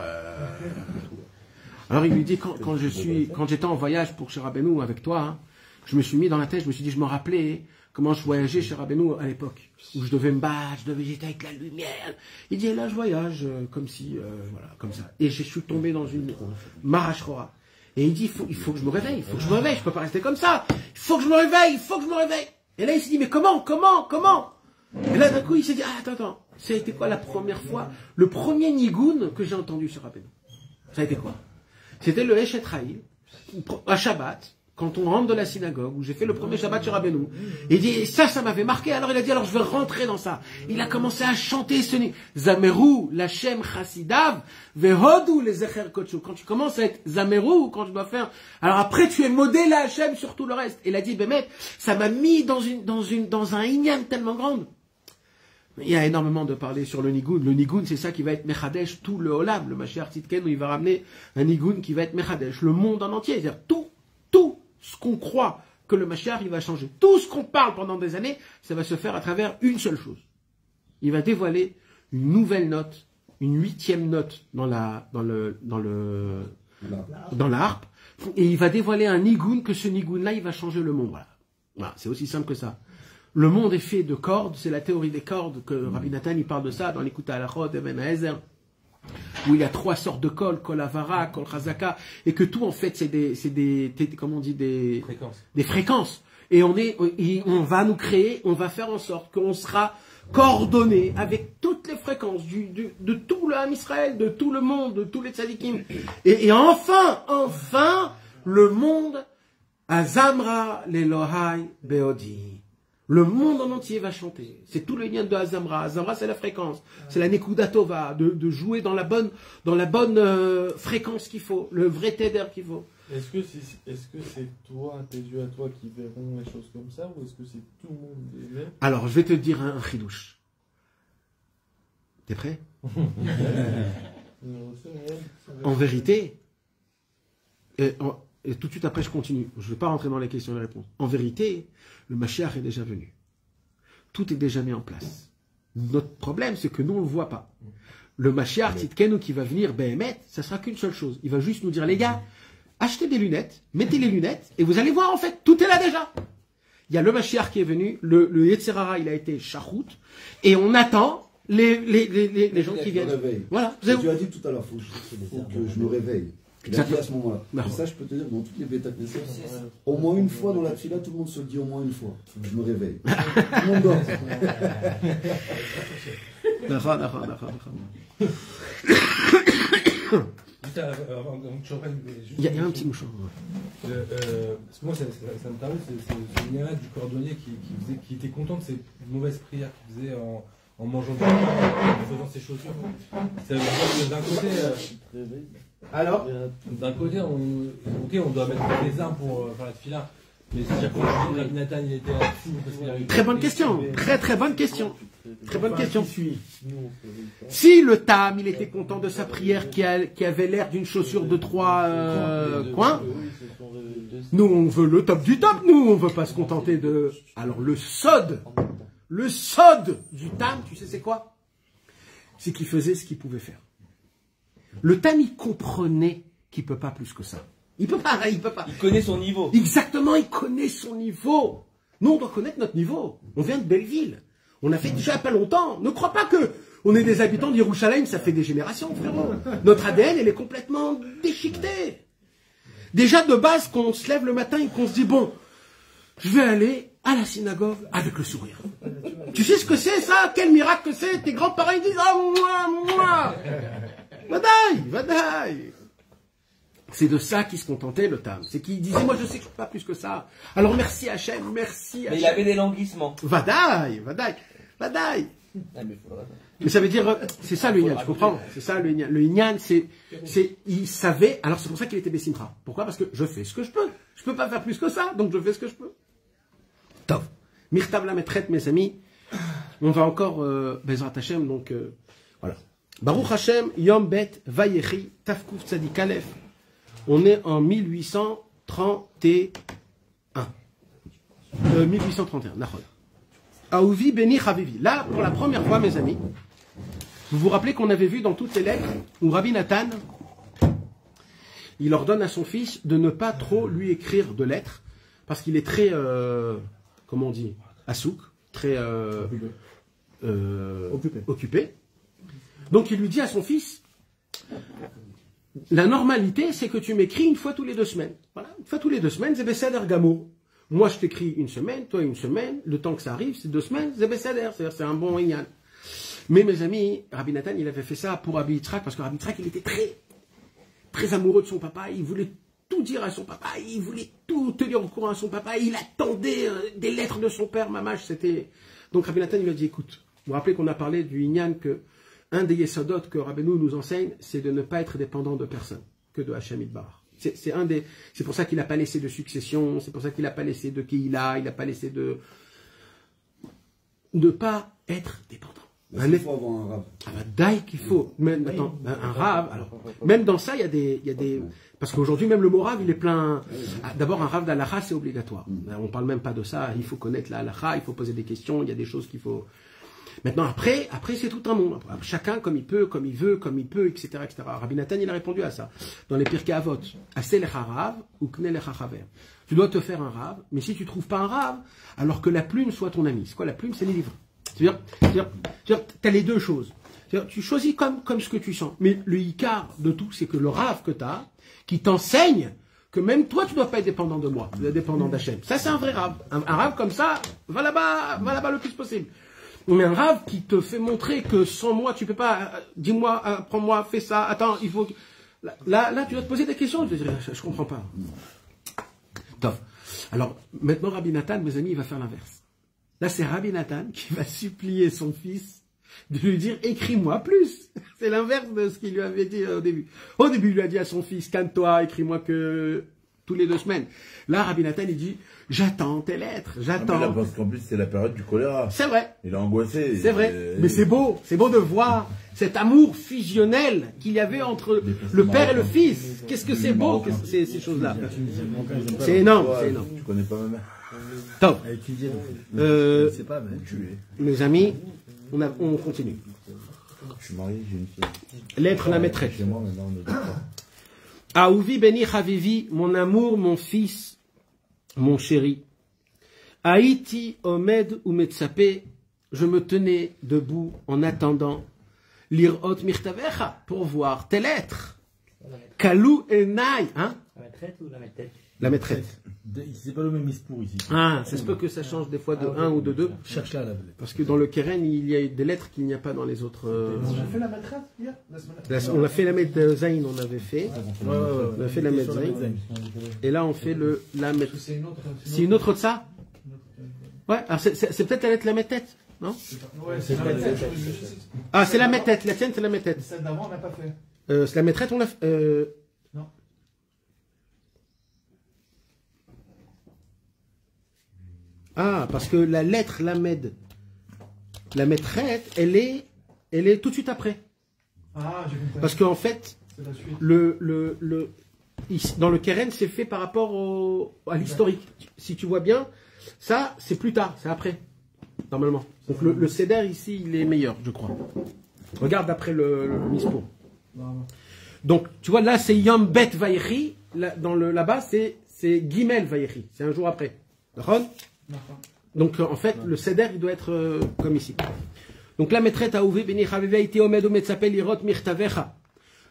Alors il lui dit quand j'étais en voyage pour chez Rabbeinu avec toi, hein, je me suis mis dans la tête, je me suis dit, je me rappelais comment je voyageais chez Rabbeinu à l'époque, où je devais me battre, j'étais avec la lumière. Il dit, et là je voyage comme si, voilà, comme ça. Et je suis tombé dans une marachora. Et il dit, il faut que je me réveille, je peux pas rester comme ça. Il faut que je me réveille. Et là il s'est dit, mais comment? Et là d'un coup il s'est dit, attends. Ça a été quoi la première fois, le premier nigoun que j'ai entendu sur Rabbeinu? Ça a été quoi? C'était le Eshet Raïl, à Shabbat, quand on rentre de la synagogue, où j'ai fait le premier Shabbat sur Rabbeinu. Et il dit, ça m'avait marqué, alors il a dit, alors je vais rentrer dans ça. Il a commencé à chanter ce nigoun. Zameru, Lachem Chassidav, Vehodu, les Zecher Kotshu. Quand tu commences à être Zameru, quand tu dois faire, alors après tu es modé la Hachem sur tout le reste. Et il a dit, Bémet, ça m'a mis dans un Inyan tellement grande. Il y a énormément de parler sur le Nigoun. Le Nigoun, c'est ça qui va être Mechadesh, tout le Olam. Le Mashiach Tzidkenu, il va ramener un Nigoun qui va être Mechadesh. Le monde en entier. C'est-à-dire tout ce qu'on croit que le Mashiach, il va changer. Tout ce qu'on parle pendant des années, ça va se faire à travers une seule chose. Il va dévoiler une nouvelle note, une 8e note dans la harpe. Et il va dévoiler un Nigoun, que ce Nigoun-là, il va changer le monde. Voilà. C'est aussi simple que ça. Le monde est fait de cordes, c'est la théorie des cordes, que Rabbi Nathan il parle de ça dans l'Ikuta Halachot, Eben Haezer, où il y a 3 sortes de kol, kol avara, kol chazaka, et que tout en fait c'est des comment on dit, des fréquences. Et on va nous créer, on va faire en sorte qu'on sera coordonné avec toutes les fréquences de tout le Ham Israël, de tout le monde, de tous les tzadikim. Et enfin, le monde, Azamra l'Elohai Beodi. Le monde en entier va chanter. C'est tout le lien de Azamra. Azamra, c'est la fréquence. C'est la Nekuda Tova, de jouer dans la bonne fréquence qu'il faut, le vrai Teder qu'il faut. Est-ce que c'est toi, tes yeux à toi, qui verront les choses comme ça, ou est-ce que c'est tout le monde des mêmes? Alors, je vais te dire un chidouche. T'es prêt? En vérité, et tout de suite après je continue, je ne vais pas rentrer dans les questions et les réponses. En vérité, le Mashiach est déjà venu. Tout est déjà mis en place. Notre problème, c'est que nous, on ne le voit pas. Le Mashiach, Tzidkenu, qui va venir, Behemet, ça sera qu'une seule chose. Il va juste nous dire, les gars, achetez des lunettes, mettez les lunettes, et vous allez voir, en fait, tout est là déjà. Il y a le Mashiach qui est venu, le Yetzirara, il a été Shachout, et on attend les gens qui viennent. Voilà. Tu as dit tout à l'heure, faut que je me réveille. Il a dit à ce moment-là. Et ça, je peux te dire, dans toutes les bêta au moins une fois dans la fila, tout le monde se le dit au moins une fois. Faut que je me réveille. Tout le monde dort. Il y a un petit mouchon. Moi, ça me parle, c'est une erreur du cordonnier qui était content de ces mauvaises prières qu'il faisait en mangeant du pain, en faisant ses chaussures. Ça veut dire que d'un côté. Alors, d'un côté, on doit mettre des armes pour faire la fila. Mais c'est-à-dire que Rabbi Nathan, il était fou parce qu'il avait... Très bonne question. Très bonne question. Très bonne question. Si le Tam, il était content de sa prière qui avait l'air d'une chaussure de 3 coins, nous, on veut le top du top. Nous, on veut pas se contenter de... Alors, le sod du Tam, tu sais c'est quoi? C'est qu'il faisait ce qu'il pouvait faire. Le Tam, il comprenait qu'il ne peut pas plus que ça. Il peut pas. Il connaît son niveau. Exactement, il connaît son niveau. Nous, on doit connaître notre niveau. On vient de Belleville. On a fait déjà pas longtemps. Ne crois pas que on est des habitants d'Yerushalayim, ça fait des générations, frérot. Notre ADN, elle est complètement déchiquetée. Déjà, de base, quand on se lève le matin et qu'on se dit, bon, je vais aller à la synagogue avec le sourire. Tu sais ce que c'est, ça? Quel miracle que c'est? Tes grands-parents, ils disent, ah, moi. Vadaï. C'est de ça qu'il se contentait, le Tam. C'est qu'il disait, moi, je sais que je ne peux pas plus que ça. Alors, merci Hachem, merci Hachem. Mais il avait des languissements. Vadaï. Mais ça veut dire, c'est ça le Inyan, tu comprends? C'est ça le Inyan. Le Inyan, il savait, alors c'est pour ça qu'il était Bessimcha. Pourquoi? Parce que je fais ce que je peux. Je peux pas faire plus que ça, donc je fais ce que je peux. Tov. Mirtav la maîtrette, mes amis. On va encore, Bezrat Hashem, donc, voilà. Baruch Hashem, Yom Bet, Vayechi, Tafkuf Tzadik Aleph. On est en 1831. 1831, Nahol. Aouvi Beni Chavivi. Là, pour la première fois, mes amis, vous vous rappelez qu'on avait vu dans toutes les lettres où Rabbi Nathan, il ordonne à son fils de ne pas trop lui écrire de lettres, parce qu'il est très, comment on dit, asouk, très occupé. Donc il lui dit à son fils, la normalité, c'est que tu m'écris une fois tous les 2 semaines. Voilà, une fois tous les 2 semaines, c'est Besséder Gamour. Moi, je t'écris une semaine, toi une semaine, le temps que ça arrive, c'est 2 semaines, c'est Besséder, c'est-à-dire c'est un bon Inyan. Mais mes amis, Rabbi Nathan, il avait fait ça pour Rabbi Yitzhak, parce que Rabbi Yitzhak, il était très amoureux de son papa, il voulait tout dire à son papa, il voulait tout tenir au courant à son papa, il attendait des lettres de son père, Mamash, c'était... Donc Rabbi Nathan, il lui a dit, écoute, vous vous rappelez qu'on a parlé du Inyan que un des Yesodot que Rabbeinu nous enseigne, c'est de ne pas être dépendant de personne, que de Hachem Yitbarach. C'est pour ça qu'il n'a pas laissé de succession, c'est pour ça qu'il n'a pas laissé de Kehila, il n'a pas laissé de... Ne pas être dépendant. Il faut avoir un rave. Daï qu'il faut. Même, attends, un rave, alors, même dans ça, il y a des... Parce qu'aujourd'hui, même le mot rave, il est plein... D'abord, un rave d'Alaha, c'est obligatoire. On ne parle même pas de ça, il faut connaître la Alaha, il faut poser des questions, il y a des choses qu'il faut... Maintenant, après c'est tout un monde. Chacun comme il peut, comme il veut, comme il peut, etc. etc. Rabbi Nathan, il a répondu à ça. Dans les Pirkei Avot, Aseh lecha rav ou Kne lecha chaver. Tu dois te faire un rave, mais si tu ne trouves pas un rave, alors que la plume soit ton ami. C'est quoi la plume? C'est les livres. C'est-à-dire, tu as les deux choses. Tu choisis comme ce que tu sens. Mais le Icar de tout, c'est que le rave que tu as, qui t'enseigne que même toi, tu ne dois pas être dépendant de moi, tu dois être dépendant d'Hachem. Ça, c'est un vrai rave. Un rave comme ça, va là-bas le plus possible. Mais un rave qui te fait montrer que sans moi, tu peux pas, dis-moi, prends-moi, fais ça, attends, il faut... Là, tu dois te poser des questions, je ne comprends pas. Top. Alors, maintenant, Rabbi Nathan, mes amis, il va faire l'inverse. Là, c'est Rabbi Nathan qui va supplier son fils de lui dire, écris-moi plus. C'est l'inverse de ce qu'il lui avait dit au début. Au début, il lui a dit à son fils, calme-toi, écris-moi que tous les 2 semaines. Là, Rabbi Nathan, il dit, j'attends tes lettres, j'attends. Là, parce qu'en plus, c'est la période du choléra. C'est vrai. Il a angoissé. C'est vrai. Mais c'est beau de voir cet amour fusionnel qu'il y avait entre le père et le fils. Qu'est-ce que c'est beau, ces choses-là. C'est énorme, c'est énorme. Tu connais pas ma mère. Top. Je sais pas, mais tu es. Mes amis, on continue. Je suis marié, j'ai une fille. Lettre la maîtresse. Chez moi, maintenant, on ne dit pas. Aouvi Beni Chavivi, mon amour, mon fils, mon chéri. Haïti, Omed ou Metsape, je me tenais debout en attendant l'irot mirtavecha pour voir tes lettres. Kalou enai, hein? La maîtresse ou la maîtresse? La maîtresse. C'est pas le même ispour ici. Ah, ça se peut que ça change des fois de 1 ou de 2. Cherche-la, la parce que dans le Keren, il y a des lettres qu'il n'y a pas dans les autres. On a fait la maîtresse hier, la semaine. On a fait la Medzaïn, on avait fait. On a fait la Medzaïn. Et là, on fait la Medzaïn. C'est une autre de ça? Ouais, alors c'est peut-être la lettre la Métette, non? Ouais, c'est la maîtresse. Ah, c'est la Métette, la tienne, c'est la Métette. Celle d'avant, on n'a pas fait. C'est la maîtresse, on l'a fait. Non. Ah, parce que la lettre, la maîtresse, elle est tout de suite après. Ah, j'ai compris. Parce qu'en fait, c'est la suite. dans le Keren, c'est fait par rapport à l'historique. Si tu vois bien, ça, c'est plus tard, c'est après, normalement. Donc le Seder ici, il est meilleur, je crois. Regarde d'après le Mispo. Donc, tu vois, là, c'est Yom Bet Vaïri, là-bas, c'est Gimel Vayechi. C'est un jour après. D'accord? Donc, en fait, le Seder, il doit être comme ici. Donc, la maîtresse a ouvert,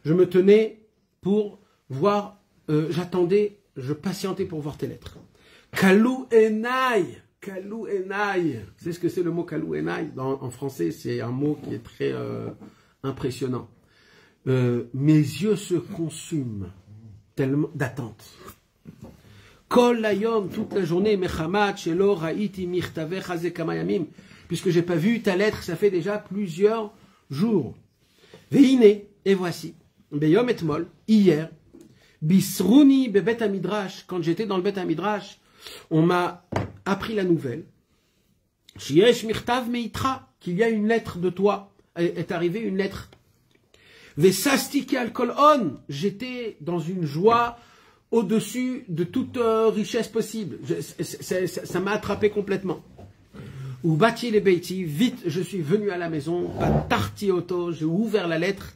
je me tenais pour voir, j'attendais, je patientais pour voir tes lettres. Kalou enai. Kalou enai. C'est ce que c'est le mot kalou enai? En français, c'est un mot qui est très impressionnant. Mes yeux se consument tellement d'attente. Kol layom, toute la journée, mechamat shelo raiti mirtavecha ze kama yamim, puisque j'ai pas vu ta lettre, ça fait déjà plusieurs jours. Veine, et voici, beyom etmol, hier, bisrouni bebet amidrash, quand j'étais dans le bet amidrash, on m'a appris la nouvelle, sheyesh mirtav meitra, qu'il y a une lettre de toi, est arrivée une lettre. Vesastiki al kol on, j'étais dans une joie au-dessus de toute richesse possible. Ça m'a attrapé complètement. Ou bâti les beiti, vite, je suis venu à la maison, tarti auto, j'ai ouvert la lettre,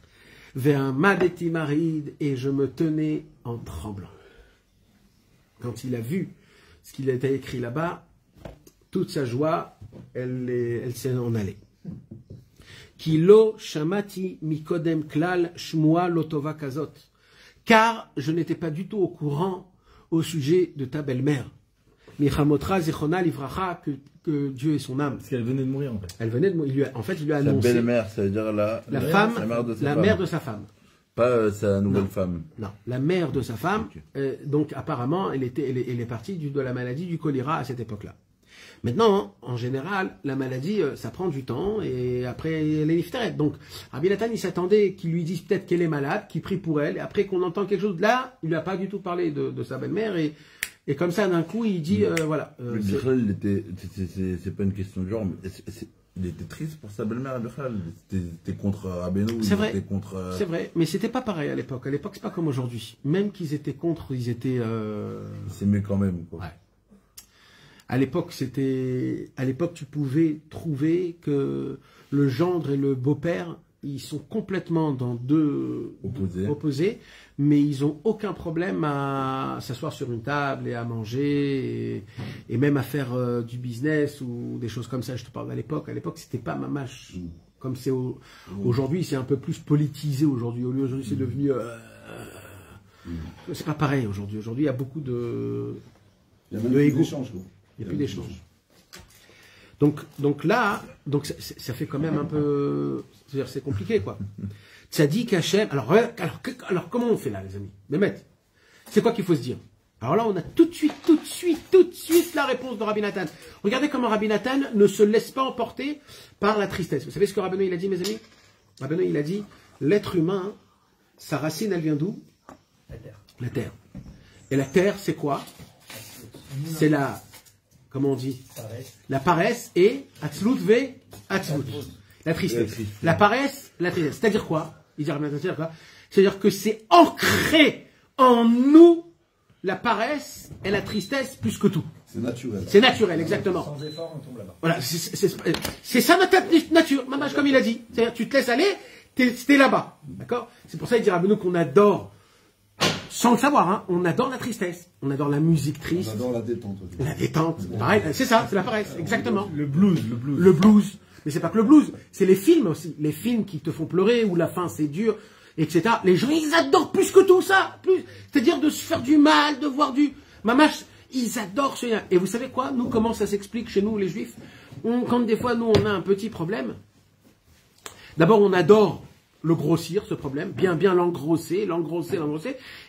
vers un madeti marid, et je me tenais en tremblant. Quand il a vu ce qu'il était écrit là-bas, toute sa joie, elle s'est en allée. Kilo shamati mikodem klal shmua lotova kazot. Car je n'étais pas du tout au courant au sujet de ta belle-mère. Michamotra Zechona Livracha, que Dieu ait son âme. Parce qu'elle venait de mourir en fait. Elle venait de mourir. En fait, il lui a annoncé. Sa belle-mère, ça veut dire la femme, la mère de sa femme. Pas sa nouvelle femme. Non, la mère de sa femme. Okay. Donc apparemment, elle est partie de la maladie du choléra à cette époque-là. Maintenant, en général, la maladie, ça prend du temps et après, elle est niftaret. Donc, Rabbi Nathan, il s'attendait qu'il lui dise peut-être qu'elle est malade, qu'il prie pour elle, et après qu'on entend quelque chose, là, il lui a pas du tout parlé de sa belle-mère, et comme ça, d'un coup, il dit, voilà. C'est pas une question de genre, mais il était triste pour sa belle-mère, c'était contre Rabbeinu, c'est vrai, contre... C'est vrai, mais c'était pas pareil à l'époque. À l'époque, c'est pas comme aujourd'hui. Même qu'ils étaient contre, ils étaient... Ils s'aimaient quand même, quoi. Ouais. À l'époque, tu pouvais trouver que le gendre et le beau-père, ils sont complètement dans deux opposés, mais ils n'ont aucun problème à s'asseoir sur une table et à manger et même à faire du business ou des choses comme ça. Je te parle d'à l'époque. À l'époque, c'était pas mamache comme c'est aujourd'hui. C'est un peu plus politisé aujourd'hui. Aujourd'hui, c'est devenu. C'est pas pareil aujourd'hui. Aujourd'hui, il y a beaucoup de. Il y a même plus d'échanges. Il n'y a plus d'échange. Donc là, ça fait quand même un peu... C'est-à-dire c'est compliqué, quoi. Tzadik Hachem... Alors, comment on fait là, les amis? Mehmet, c'est quoi qu'il faut se dire? Alors là, on a tout de suite la réponse de Rabbi Nathan. Regardez comment Rabbi Nathan ne se laisse pas emporter par la tristesse. Vous savez ce que Rabbi Nathan, il a dit, mes amis? Rabbi Nathan, il a dit, l'être humain, sa racine, elle vient d'où? La terre. La terre. Et la terre, c'est quoi? C'est la... Comment on dit? La paresse et atzlut ve atzlut. La tristesse. La paresse, la tristesse. C'est-à-dire quoi? C'est-à-dire que c'est ancré en nous la paresse et la tristesse plus que tout. C'est naturel. C'est naturel, exactement. Sans effort, on tombe là-bas. Voilà, c'est ça notre nature, mamage, comme il a dit. C'est-à-dire, tu te laisses aller, t'es là-bas. D'accord? C'est pour ça qu'il dira nous qu'on adore. Sans le savoir, hein, on adore la tristesse, on adore la musique triste. On adore la détente. La détente, pareil, c'est ça, c'est la paresse, exactement. Le blues. Le blues. Mais c'est pas que le blues, c'est les films aussi. Les films qui te font pleurer, où la fin c'est dur, etc. Les gens, ils adorent plus que tout ça. C'est-à-dire de se faire du mal, de voir du... Mamache, ils adorent ce lien. Et vous savez quoi? Nous, comment ça s'explique chez nous, les juifs? Quand des fois, nous, on a un petit problème, d'abord, on adore le grossir, ce problème, bien l'engrosser,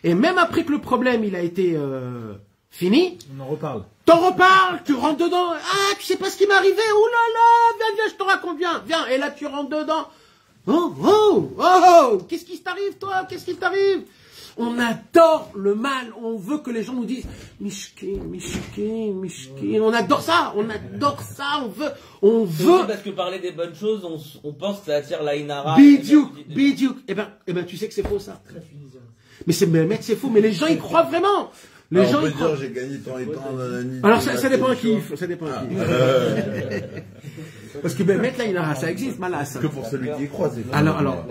et même après que le problème, il a été fini, on en reparle. T'en reparles, tu rentres dedans, ah, tu sais pas ce qui m'est arrivé, oh là là, viens, je te raconte, viens, et là tu rentres dedans, oh, qu'est-ce qui t'arrive toi, qu'est-ce qui t'arrive? On adore le mal, on veut que les gens nous disent Mishkin, on adore ça, on veut. Parce que parler des bonnes choses, on pense que ça attire l'Aïnara. Bidiouk. Eh ben, tu sais que c'est faux ça. Mais c'est faux, mais les gens y croient vraiment. Les gens y croient. J'ai gagné tant et tant. Alors ça dépend à qui. Parce que mettre l'Aïnara, ça existe, malas. Que pour celui qui y croit, c'est alors,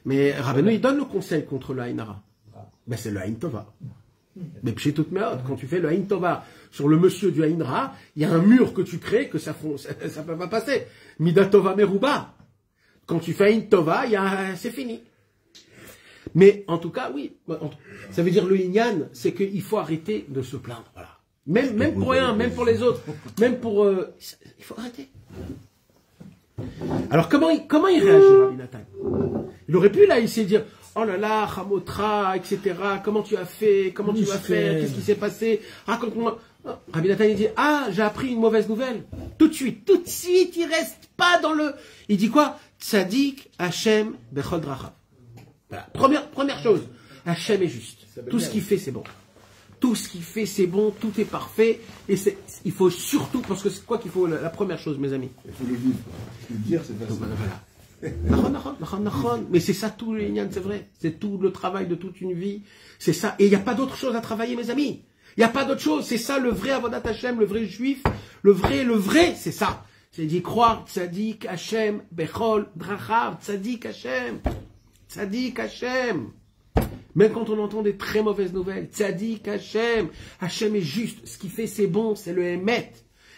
mais Rabbeinu, il donne le conseil contre l'Aïnara. Ben c'est le Aïn Tova. Mais chez toute méthode, quand tu fais le Aïn Tova sur le monsieur du Aïn Ra, il y a un mur que tu crées que ça peut pas passer. Mida Tova Meruba. Quand tu fais Aïn Tova, c'est fini. Mais en tout cas, oui. Ça veut dire le Inyan, c'est qu'il faut arrêter de se plaindre. Voilà. Même pour rien, même pour les autres, même pour... il faut arrêter. Alors comment il réagit, Rabbi Nathan? Il aurait pu là essayer de dire oh là là, Chamotra, etc. Comment tu as fait? Comment tu vas faire? Qu'est-ce qui s'est passé? Raconte-moi. Rabbi Nathan il dit ah, j'ai appris une mauvaise nouvelle. Tout de suite, il reste pas dans le... Il dit quoi? Tzadik Hashem Bechol Drachav. Voilà. Première chose, Hashem est juste. Tout ce qu'il fait, c'est bon. Tout ce qu'il fait, c'est bon, tout est parfait. Et il faut surtout, parce que c'est quoi qu'il faut, la première chose, mes amis? Il faut le vivre. Le dire, c'est facile. Voilà. Mais c'est ça tout le Inyan, c'est vrai. C'est tout le travail de toute une vie. C'est ça. Et il n'y a pas d'autre chose à travailler, mes amis. Il n'y a pas d'autre chose. C'est ça le vrai Avodat Hashem, le vrai juif. Le vrai, c'est ça. C'est d'y croire, Tzadik Hashem, Bechol, Drachav, Tzadik Hashem. Tzadik Hashem. Même quand on entend des très mauvaises nouvelles, Tzadik Hashem, Hashem est juste, ce qu'il fait c'est bon, c'est le Emet.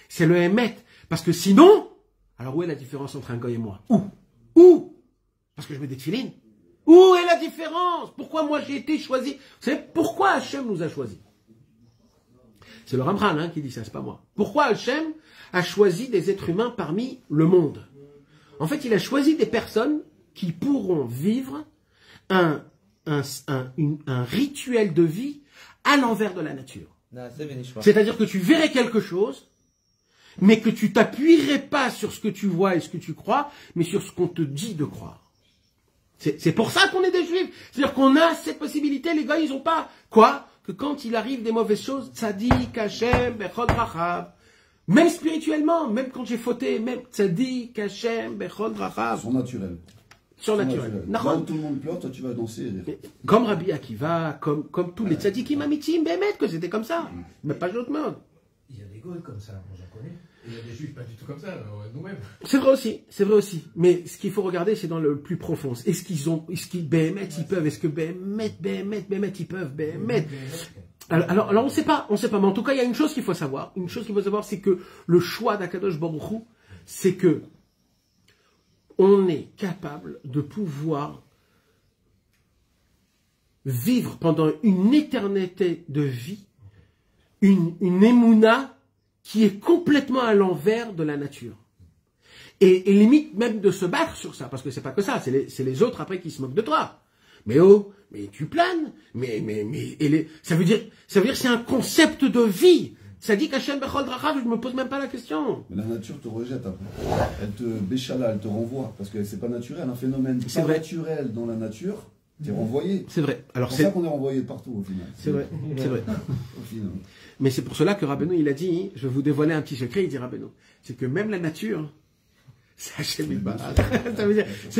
C'est le Emet. Parce que sinon, alors où est la différence entre un goy et moi? Où? Parce que je mets des tefilines. Où est la différence? Pourquoi moi j'ai été choisi? Vous savez pourquoi Hashem nous a choisis? C'est le Ramran qui dit ça, c'est pas moi. Pourquoi Hashem a choisi des êtres humains parmi le monde? En fait, il a choisi des personnes qui pourront vivre un rituel de vie à l'envers de la nature. C'est-à-dire que tu verrais quelque chose, mais que tu t'appuierais pas sur ce que tu vois et ce que tu crois, mais sur ce qu'on te dit de croire. C'est pour ça qu'on est des juifs. C'est-à-dire qu'on a cette possibilité, les gars, ils ont pas. Quoi? Que quand il arrive des mauvaises choses, Tzadik Hashem Bechol Drachav. Même spirituellement, même quand j'ai fauté, même Tzadik Hashem Bechol Drachav. Surnaturel. Surnaturel. Quand tout le monde pleure, toi tu vas danser. Comme Rabbi Akiva, comme tous les tzadikim amitim, Bémet, que c'était comme ça. Mais pas d'autre mode. Il y a des goïs comme ça, moi j'en connais. Et il y a des juifs pas du tout comme ça, nous-mêmes. C'est vrai aussi. Mais ce qu'il faut regarder, c'est dans le plus profond. Est-ce qu'ils Bémet, ils peuvent? Est-ce que Bémet, ils peuvent? Bémet. Alors on sait pas. Mais en tout cas, il y a une chose qu'il faut savoir. Une chose qu'il faut savoir, c'est que le choix d'Akadosh Baruch Hu, c'est que on est capable de pouvoir vivre pendant une éternité de vie une émouna qui est complètement à l'envers de la nature. Et limite même de se battre sur ça, parce que c'est pas que ça, c'est les autres après qui se moquent de toi. Mais tu planes, ça veut dire c'est un concept de vie. Ça dit qu'Hachem Bechol Drachav, je ne me pose même pas la question. Mais la nature te rejette après. Elle te béchala, elle te renvoie. Parce que c'est pas naturel, un phénomène pas naturel dans la nature, t'es renvoyé. C'est vrai. Alors c'est pour ça qu'on est renvoyé partout au final. C'est vrai. Au final. Mais c'est pour cela que Rabbeinu, il a dit, je vais vous dévoiler un petit secret, il dit Rabbeinu, c'est que même la nature, c'est Hachem Yitbarach. Ça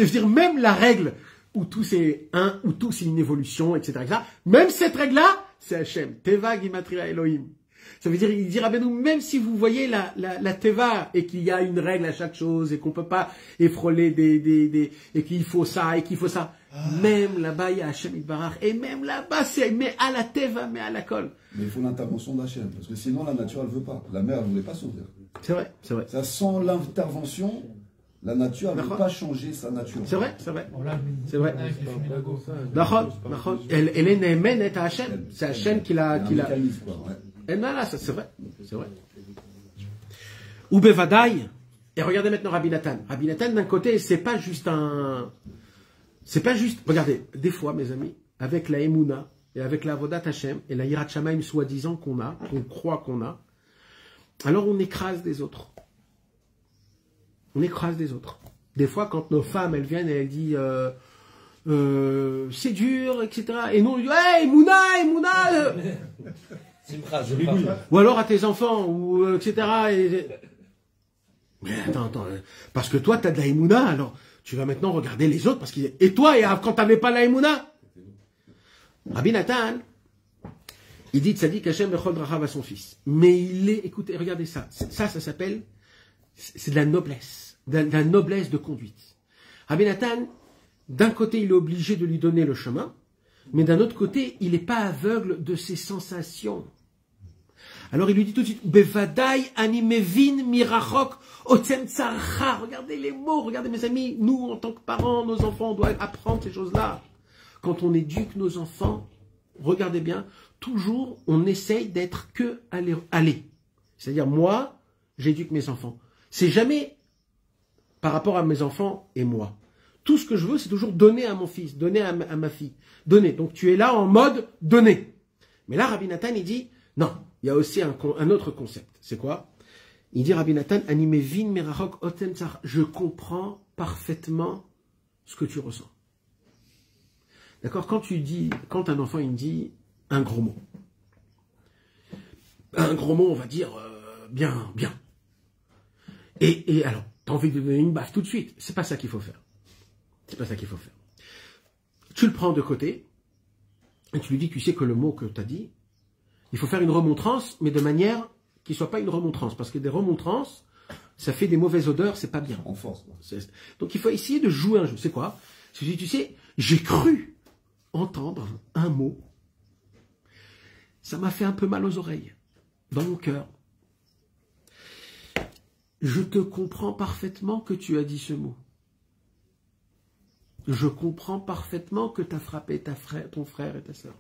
veut dire même la règle où tout c'est une évolution, etc. Même cette règle-là, c'est Hachem. Teva Gimatria Elohim. Ça veut dire, il dit Rabbeinu, même si vous voyez la Teva et qu'il y a une règle à chaque chose et qu'on peut pas effroler et qu'il faut ça et qu'il faut ça, même là-bas il y a Hachem Yitbarach et même là-bas c'est mais à la Teva, mais à la colle. Mais il faut l'intervention d'Hachem parce que sinon la nature elle veut pas. La mer elle voulait pas s'ouvrir. C'est vrai. Ça sans l'intervention, la nature elle veut pas changer sa nature. C'est vrai. Elle est Nehemenet à Hachem. C'est Hachem qui l'a. Et non, là, c'est vrai. Ou Bevadaï. Et regardez maintenant Rabbi Nathan. Rabbi Nathan, d'un côté, c'est pas juste. Regardez, des fois, mes amis, avec la Emouna et avec la Avodat Hashem et la Yirat Shamayim soi-disant qu'on croit qu'on a, alors on écrase des autres. Des fois, quand nos femmes, elles viennent et elles disent c'est dur, etc. Et nous, on dit hey, Emouna C'est une phrase. Ou alors à tes enfants, ou etc. Mais attends, parce que toi, tu as de la Emouna, alors tu vas maintenant regarder les autres, et toi, quand tu n'avais pas la Emouna? Rabbi Nathan, il dit Tzadik Hashem Bechol Drachav à son fils. Mais écoutez, regardez ça. Ça s'appelle, c'est de la noblesse. De la noblesse de conduite. Rabbi Nathan, d'un côté, il est obligé de lui donner le chemin, mais d'un autre côté, il n'est pas aveugle de ses sensations. Alors il lui dit tout de suite, Bevadai animevin mirachok otem tzarcha. Regardez les mots, regardez mes amis, nous en tant que parents, nos enfants, on doit apprendre ces choses-là. Quand on éduque nos enfants, regardez bien, toujours on essaye d'être que aller. C'est-à-dire moi, j'éduque mes enfants. C'est jamais par rapport à mes enfants et moi. Tout ce que je veux, c'est toujours donner à mon fils, donner à ma fille. Donner. Donc tu es là en mode donner. Mais là, Rabbi Nathan, il dit, non, il y a aussi un autre concept. C'est quoi? Il dit, Rabbi Nathan, anime vin merachok oten tzar. Je comprends parfaitement ce que tu ressens. D'accord? Quand un enfant, il me dit un gros mot. Un gros mot, on va dire, bien. Et alors, t'as envie de donner une baffe tout de suite. C'est pas ça qu'il faut faire. C'est pas ça qu'il faut faire. Tu le prends de côté, et tu lui dis, tu sais que le mot que tu as dit, il faut faire une remontrance, mais de manière qui ne soit pas une remontrance. Parce que des remontrances, ça fait des mauvaises odeurs, c'est pas bien. En force. Donc il faut essayer de jouer un jeu. C'est quoi? Tu sais, j'ai cru entendre un mot. Ça m'a fait un peu mal aux oreilles, dans mon cœur. Je te comprends parfaitement que tu as dit ce mot. Je comprends parfaitement que tu as frappé ton frère et ta soeur.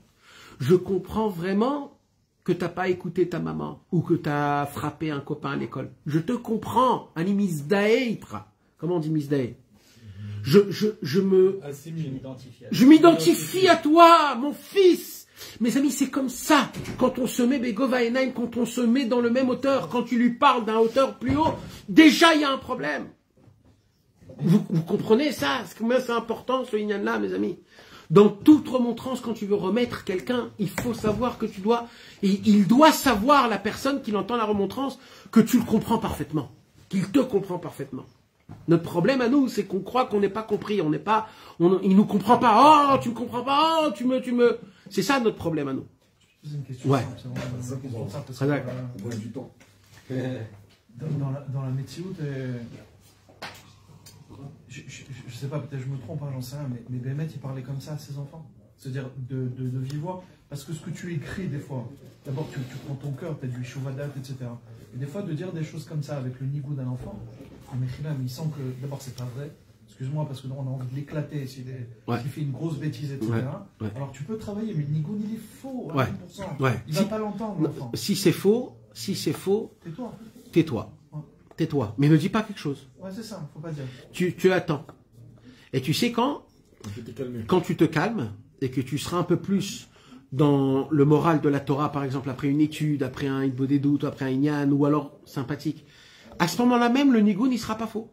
Je comprends vraiment que tu n'as pas écouté ta maman ou que tu as frappé un copain à l'école. Je te comprends. Comment on dit misdae? Je m'identifie à toi, mon fils. Mes amis, c'est comme ça. Quand on se met Begovaenaim, quand on se met dans le même hauteur, quand tu lui parles d'un hauteur plus haut, déjà il y a un problème. Vous comprenez ça? Combien c'est important ce Inyan-là, mes amis? Dans toute remontrance, quand tu veux remettre quelqu'un, il faut savoir que il doit savoir, la personne qui entend la remontrance, que tu le comprends parfaitement. Qu'il te comprend parfaitement. Notre problème à nous, c'est qu'on croit qu'on n'est pas compris. Il nous comprend pas. Oh, tu me comprends pas. Oh, tu me. C'est ça notre problème à nous. Je pose une question. Ouais. Très d'accord. On a du temps. Dans la météo, je sais pas, peut-être je me trompe, j'en sais rien, mais Bémet, il parlait comme ça à ses enfants. C'est-à-dire de vive voix. Parce que ce que tu écris des fois, d'abord tu prends ton cœur, tu as du Shuvadat, etc. Et des fois de dire des choses comme ça avec le nigou d'un enfant, mais il sent que d'abord c'est pas vrai. Excuse-moi, parce qu'on a envie de l'éclater s'il fait une grosse bêtise, etc. Ouais. Alors tu peux travailler, mais le nigoun il est faux à 100%. Ouais. Il va pas l'entendre, l'enfant. Si c'est faux, tais-toi. Tais-toi. Mais ne dis pas quelque chose. Ouais, c'est ça, faut pas dire. Tu attends. Et tu sais quand tu te calmes et que tu seras un peu plus dans le moral de la Torah, par exemple, après une étude, après un Hidbodedut, après un Inyan, ou alors sympathique, à ce moment-là même, le nigoun, il sera pas faux.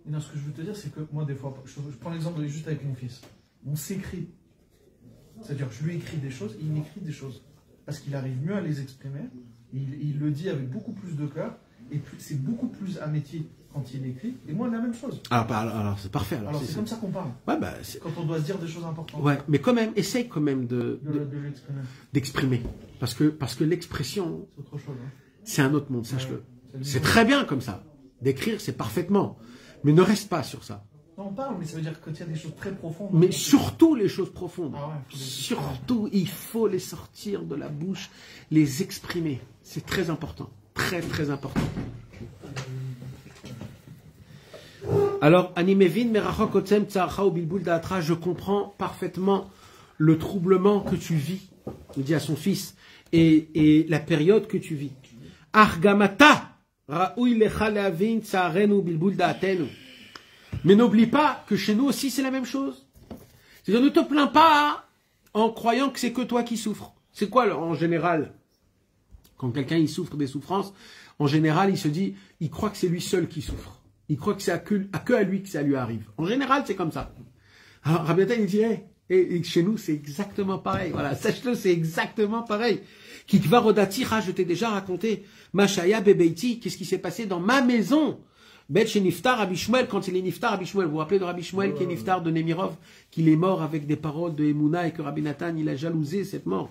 Non, ce que je veux te dire, c'est que moi, des fois, je prends l'exemple juste avec mon fils. On s'écrit. C'est-à-dire, je lui écris des choses, il m'écrit des choses. Parce qu'il arrive mieux à les exprimer, il le dit avec beaucoup plus de cœur, et c'est beaucoup plus à métier quand il écrit, et moi, la même chose. Alors c'est parfait. Alors c'est comme ça qu'on parle. Ouais, quand on doit se dire des choses importantes. Ouais, mais quand même, essaye quand même d'exprimer. Parce que l'expression, c'est autre chose. Hein. C'est un autre monde, sache-le. C'est très bien comme ça. D'écrire, c'est parfaitement. Mais ne reste pas sur ça. Non, on parle, mais ça veut dire que quand il y a des choses très profondes. Mais surtout les choses profondes. Ouais, surtout, il faut les sortir de la bouche, les exprimer. C'est très important. Très, très important. Alors, Animevin, Merachok, Otsem, Tsarcha, ou Bilboul, Datra, je comprends parfaitement le troublement que tu vis, il dit à son fils, et la période que tu vis. Argamata! Mais n'oublie pas que chez nous aussi c'est la même chose. C'est-à-dire ne te plains pas en croyant que c'est que toi qui souffres. C'est quoi en général? Quand quelqu'un il souffre des souffrances, en général il se dit, il croit que c'est lui seul qui souffre. Il croit que c'est que à lui que ça lui arrive. En général c'est comme ça. Alors Rabbi Nathan il dit, et chez nous c'est exactement pareil. Voilà, sache-le, c'est exactement pareil. Kikva Rodatira, je t'ai déjà raconté. Mashaya Bebeiti, qu'est-ce qui s'est passé dans ma maison? Bet chez Niftar Rabbi Shmuel, quand il est Niftar Rabbi Shmuel, vous vous rappelez de Rabbi Shmuel qui est Niftar de Nemirov, qu'il est mort avec des paroles de Emouna et que Rabbi Nathan, il a jalousé cette mort.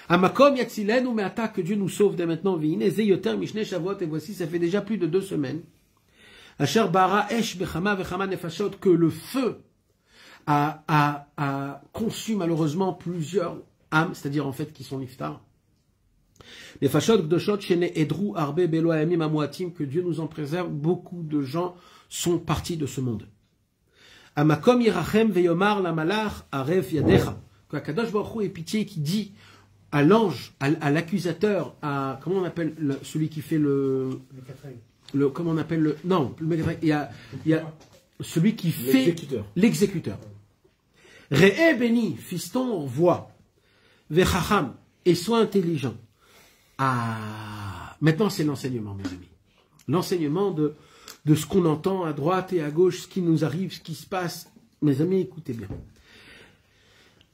Amakom Yatzilenu Me'ata, que Dieu nous sauve dès maintenant, V'ine Zeyoter Mishne Shavuot, et voici, ça fait déjà plus de 2 semaines. Asher Bara Esh Bechama Vechama Nefashot, que le feu a conçu malheureusement plusieurs âmes, c'est-à-dire en fait qui sont niftar. Les fashot gdoshot shene edru arbe belo ayamim amuatim, que Dieu nous en préserve, beaucoup de gens sont partis de ce monde. Amakom yirachem veyomar la malach aref yadecha, que Kadosh Baruch Hu ait pitié, qui dit à l'ange, à l'accusateur, à comment on appelle celui qui fait comment on appelle il y a celui qui fait l'exécuteur. Re'e béni, fiston, voix, vechacham, et sois intelligent. Ah, maintenant c'est l'enseignement, mes amis. L'enseignement de ce qu'on entend à droite et à gauche, ce qui nous arrive, ce qui se passe. Mes amis, écoutez bien.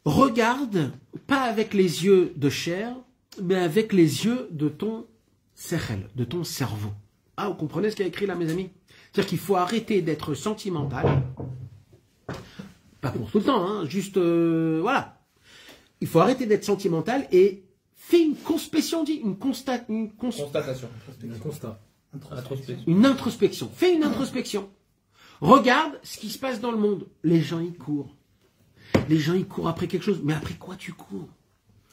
Regarde, pas avec les yeux de chair, mais avec les yeux de ton sechel, de ton cerveau. Ah, vous comprenez ce qu'il y a écrit là, mes amis? C'est-à-dire qu'il faut arrêter d'être sentimental. Pas pour tout le temps, hein, juste, voilà. Il faut arrêter d'être sentimental et fais une conspection, constatation. Une introspection. Fais une introspection. Regarde ce qui se passe dans le monde. Les gens y courent. Les gens y courent après quelque chose. Mais après quoi tu cours?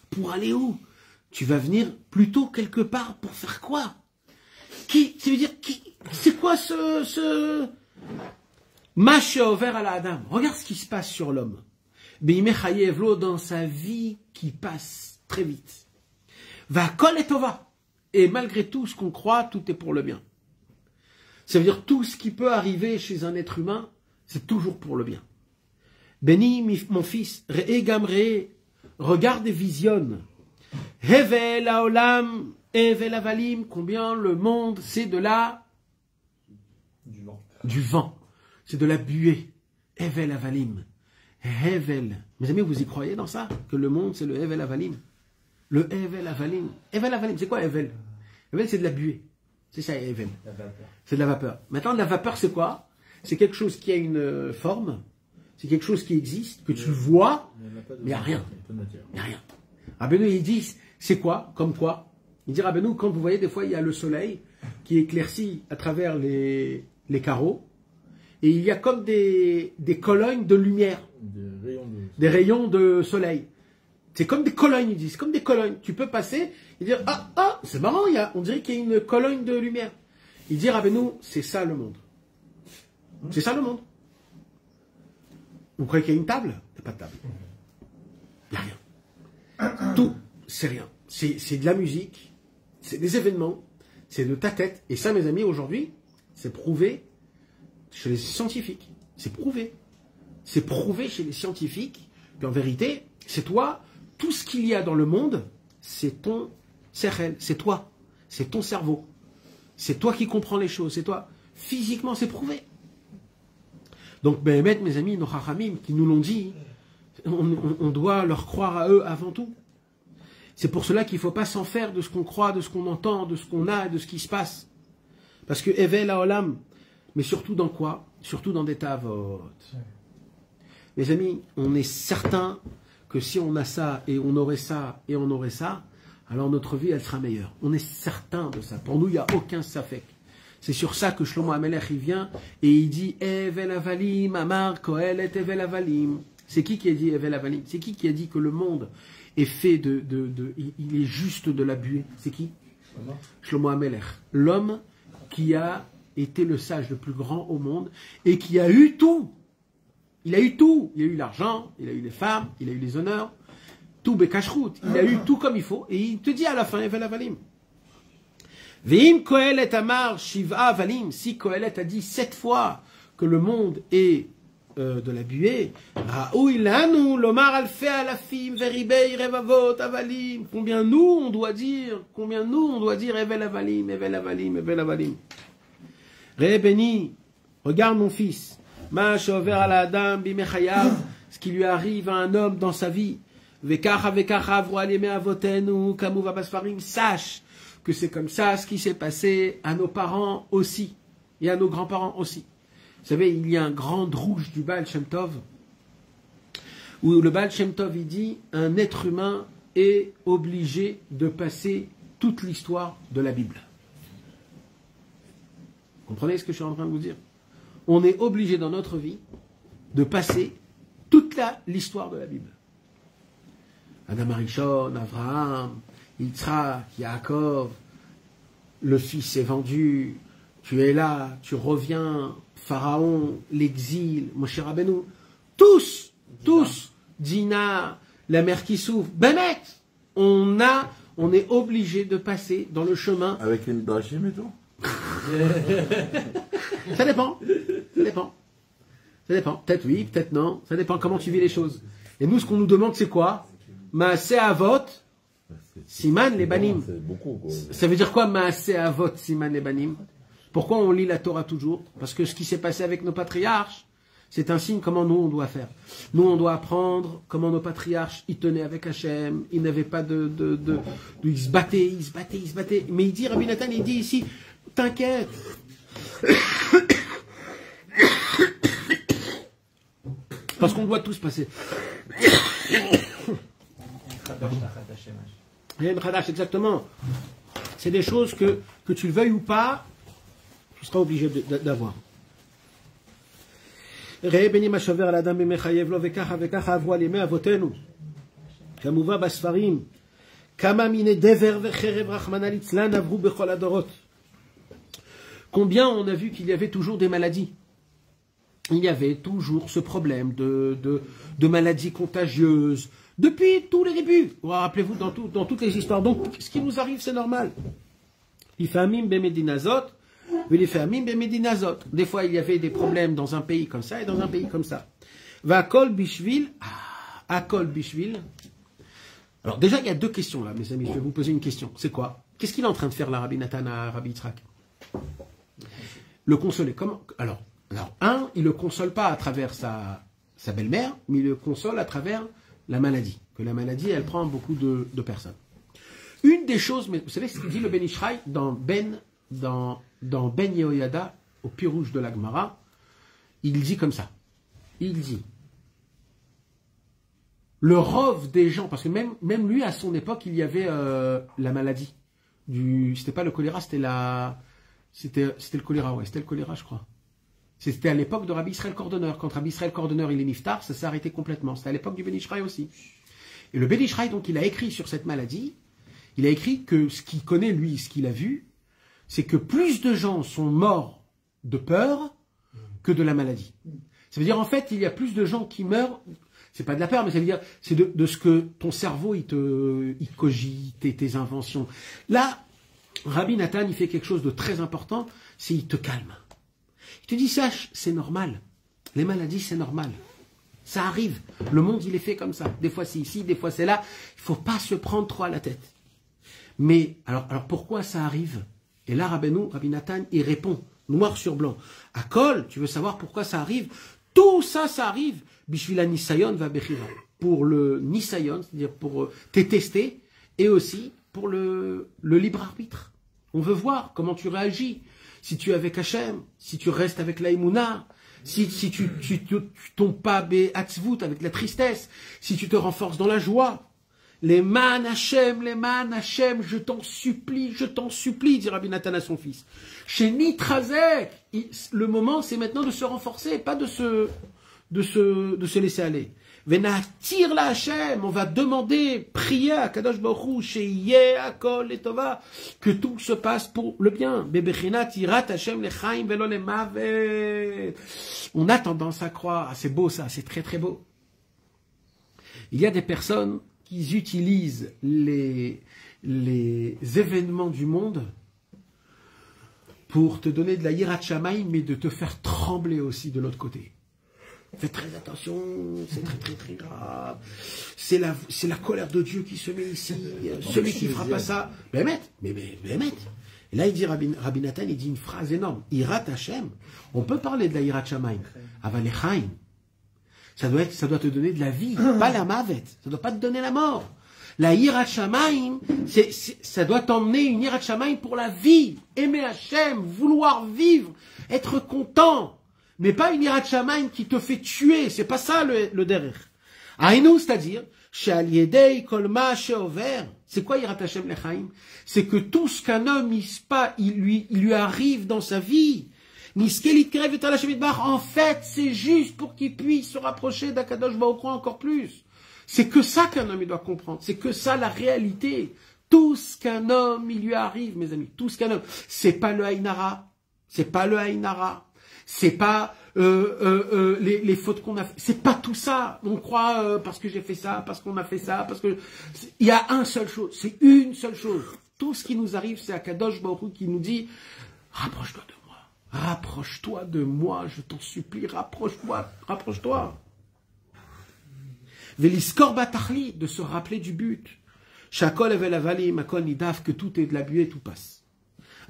Pour aller où? Tu vas venir plutôt quelque part pour faire quoi? C'est quoi ce Masha over à la Adam? Regarde ce qui se passe sur l'homme. Beimechayevlo, dans sa vie qui passe très vite. Va kol et tova. Et malgré tout ce qu'on croit, tout est pour le bien. Ça veut dire tout ce qui peut arriver chez un être humain, c'est toujours pour le bien. Béni, mon fils, re'e gam re'e, regarde et visionne. Hevel haolam, hevel avalim, combien le monde, c'est de la... Du vent. C'est de la buée. Hevel avalim. Hevel. Mes amis, vous y croyez dans ça? Que le monde, c'est le hevel avalim? Le hevel avalim. Hevel avalim, c'est quoi hevel? Hevel, c'est de la buée. C'est ça, hevel. C'est de la vapeur. Maintenant, la vapeur, c'est quoi? C'est quelque chose qui a une forme. C'est quelque chose qui existe, que tu vois, mais il n'y a rien. Il n'y a rien. Rabbeinu, il dit, c'est quoi? Comme quoi? Il dit, Rabbeinu, quand vous voyez, des fois, il y a le soleil qui éclaircit à travers les carreaux, et il y a comme des colonnes de lumière. Des rayons de soleil. C'est comme des colonnes, ils disent, comme des colonnes. Tu peux passer et dire, ah, c'est marrant, on dirait qu'il y a une colonne de lumière. Il dit, Rabbeinu, c'est ça le monde. C'est ça le monde. Vous croyez qu'il y a une table? Il n'y a pas de table. Il n'y a rien. Tout, c'est rien. C'est de la musique, c'est des événements, c'est de ta tête. Et ça, mes amis, aujourd'hui, c'est prouvé chez les scientifiques. C'est prouvé. C'est prouvé chez les scientifiques qu'en vérité, c'est toi, tout ce qu'il y a dans le monde, c'est ton sechel, c'est toi, c'est ton cerveau. C'est toi qui comprends les choses, c'est toi. Physiquement, c'est prouvé. Donc, mes amis, nos chachamim, qui nous l'ont dit, on doit leur croire à eux avant tout. C'est pour cela qu'il ne faut pas s'en faire de ce qu'on croit, de ce qu'on entend, de ce qu'on a, de ce qui se passe. Parce que Evel Haolam, mais surtout dans quoi? Surtout dans des tavot. Mes amis, on est certain que si on a ça, et on aurait ça, et on aurait ça, alors notre vie, elle sera meilleure. On est certain de ça. Pour nous, il n'y a aucun safek. C'est sur ça que Shlomo HaMelech, il vient et il dit Evel Avalim, Amar Kohelet Evel Avalim. C'est qui a dit Evel Avalim? C'est qui a dit que le monde est fait il est juste de la buée? C'est qui? Shlomo HaMelech. L'homme qui a été le sage le plus grand au monde et qui a eu tout. Il a eu tout. Il a eu l'argent, il a eu les femmes, il a eu les honneurs. Tout Bekashrut. Il a eu tout comme il faut. Et il te dit à la fin Evel Avalim. Veim Kohelet Amar Shiva Avalim, si Kohelet a dit 7 fois que le monde est de la buée, Raoui Lanu Lomar Alfe Alafim Veribei Revavot Avalim, combien nous on doit dire Evel Avalim, Evel Avalim, Evel Avalim. Rebeni, regarde mon fils, Ma Shover al Adam Bimechayav, ce qui lui arrive à un homme dans sa vie, Vekacha Vekacha Vroalime Avotenu Kamu Vabasfarim, sache que c'est comme ça ce qui s'est passé à nos parents aussi, et à nos grands-parents aussi. Vous savez, il y a un grand drouge du Baal Shem Tov, où le Baal Shem Tov, il dit, un être humain est obligé de passer toute l'histoire de la Bible. Vous comprenez ce que je suis en train de vous dire? On est obligé dans notre vie de passer toute l'histoire de la Bible. Adam Arishon, Abraham, Yitzhak, Yaakov, le fils est vendu, tu es là, tu reviens, Pharaon, l'exil, Moshe Rabbeinu, tous, Dina, la mer qui s'ouvre, Bémet, on est obligé de passer dans le chemin. Avec une drachim et tout. Ça dépend. Peut-être oui, peut-être non. Ça dépend comment tu vis les choses. Et nous, ce qu'on nous demande, c'est quoi? Maaseh Avot, Siman les Banim. Ça veut dire quoi, Maaseh Avot, Siman les Banim? Pourquoi on lit la Torah toujours? Parce que ce qui s'est passé avec nos patriarches, c'est un signe comment nous on doit faire. Nous on doit apprendre comment nos patriarches ils tenaient avec Hachem, ils n'avaient pas ils se battaient. Mais il dit, Rabbi Nathan, il dit ici, t'inquiète. Parce qu'on doit tous passer. Exactement. C'est des choses que tu le veuilles ou pas, tu seras obligé d'avoir. ראה בני מה שובר על אדם במחייב לו וככה וככה עברו על ימי אבותינו כמובא בספרים כמה מיני דבר וחרב רחמנא ליצלן עברו בכל הדורות. Combien on a vu qu'il y avait toujours des maladies. Il y avait toujours ce problème de maladies contagieuses depuis tous les débuts. Rappelez-vous dans toutes les histoires. Donc ce qui nous arrive c'est normal. Ifamim bemedinazot. Des fois, il y avait des problèmes dans un pays comme ça et dans un pays comme ça. Vakol bishvil, akol bishvil. Alors déjà, il y a deux questions là, mes amis. Je vais vous poser une question. C'est quoi? Qu'est-ce qu'il est en train de faire là, Rabbi Nathan à Rabbi Yitzhak? Le consoler. Comment? Alors, il le console pas à travers sa belle-mère, mais il le console à travers la maladie. Que la maladie, elle prend beaucoup de personnes. Une des choses, mais vous savez ce qu'il dit le Ben Ishraï dans Ben Yehoyada, au pied rouge de la Gemara, il dit comme ça. Il dit, le rov des gens, parce que même lui, à son époque, il y avait la maladie. C'était pas le choléra, c'était le choléra, ouais, c'était le choléra, je crois. C'était à l'époque de Rabbi Israël Cordonneur. Quand Rabbi Israël Cordonneur, il est niftar, ça s'est arrêté complètement. C'était à l'époque du Ben Ishraï aussi. Et le Ben Ishraï, donc, il a écrit sur cette maladie, il a écrit que ce qu'il connaît, lui, ce qu'il a vu, c'est que plus de gens sont morts de peur que de la maladie. Ça veut dire, en fait, il y a plus de gens qui meurent, c'est pas de la peur, mais ça veut dire, c'est de ce que ton cerveau, il cogite, tes inventions. Là, Rabbi Nathan, il fait quelque chose de très important, c'est il te calme. Il te dit, sache, c'est normal. Les maladies, c'est normal. Ça arrive. Le monde, il est fait comme ça. Des fois, c'est ici, des fois, c'est là. Il faut pas se prendre trop à la tête. Mais, alors pourquoi ça arrive? Et là, Rabbi Nathan, il répond, noir sur blanc. À Kol, tu veux savoir pourquoi ça arrive? Tout ça, ça arrive. Bishvila Nisayon va Bechira. Pour le Nisayon, c'est-à-dire pour tester, et aussi pour le libre arbitre. On veut voir comment tu réagis. Si tu es avec Hachem, si tu restes avec la Emouna, si tu tombes pas Be'atzvut avec la tristesse, si tu te renforces dans la joie. Les man Hachem, je t'en supplie, dit Rabbi Nathan à son fils. Chez Nitrazek, le moment c'est maintenant de se renforcer, pas de se laisser aller. Venatir la Hachem, on va demander, prier à Kadosh Baruch Hu, chez Yehakol et Tova, que tout se passe pour le bien. Bebechinat irat Hachem lechaim velo lemavet. On a tendance à croire, c'est beau ça, c'est très très beau. Il y a des personnes qui utilisent les événements du monde pour te donner de la yirat shamayim, mais de te faire trembler aussi de l'autre côté. Fais très attention, c'est très très très grave. C'est la colère de Dieu qui se met ici. Celui qui fera pas ça, Bémet. Et là il dit Rabbi Nathan, il dit une phrase énorme. Yirat Hashem. On peut parler de la yirat shamayim, avalechaim. Ça doit te donner de la vie, pas la mavet. Ça doit pas te donner la mort. La yirat shamayim, ça doit t'emmener une yirat shamayim pour la vie. Aimer Hachem, vouloir vivre, être content. Mais pas une yirat shamayim qui te fait tuer. C'est pas ça le derrière. Aïnou, c'est-à-dire, she'al yedei kol ma she'over. C'est quoi yirat Hashem lechaim? C'est que tout ce qu'un homme il lui arrive dans sa vie, En fait, c'est juste pour qu'il puisse se rapprocher d'Akadosh Baruch Hu encore plus. C'est que ça qu'un homme il doit comprendre. C'est que ça la réalité. Tout ce qu'un homme il lui arrive, mes amis. Tout ce qu'un homme. C'est pas le Haïnara. C'est pas le Haïnara. C'est pas les fautes qu'on a fait. C'est pas tout ça. On croit parce que j'ai fait ça, parce qu'on a fait ça, parce que il y a une seule chose. C'est une seule chose. Tout ce qui nous arrive, c'est Akadosh Baruch Hu qui nous dit rapproche-toi de moi. Rapproche-toi de moi, je t'en supplie, rapproche-toi, rapproche-toi. Veliskor batachli, de se rappeler du but. Shakol evel avali, makol nidaf, que tout est de la buée, tout passe.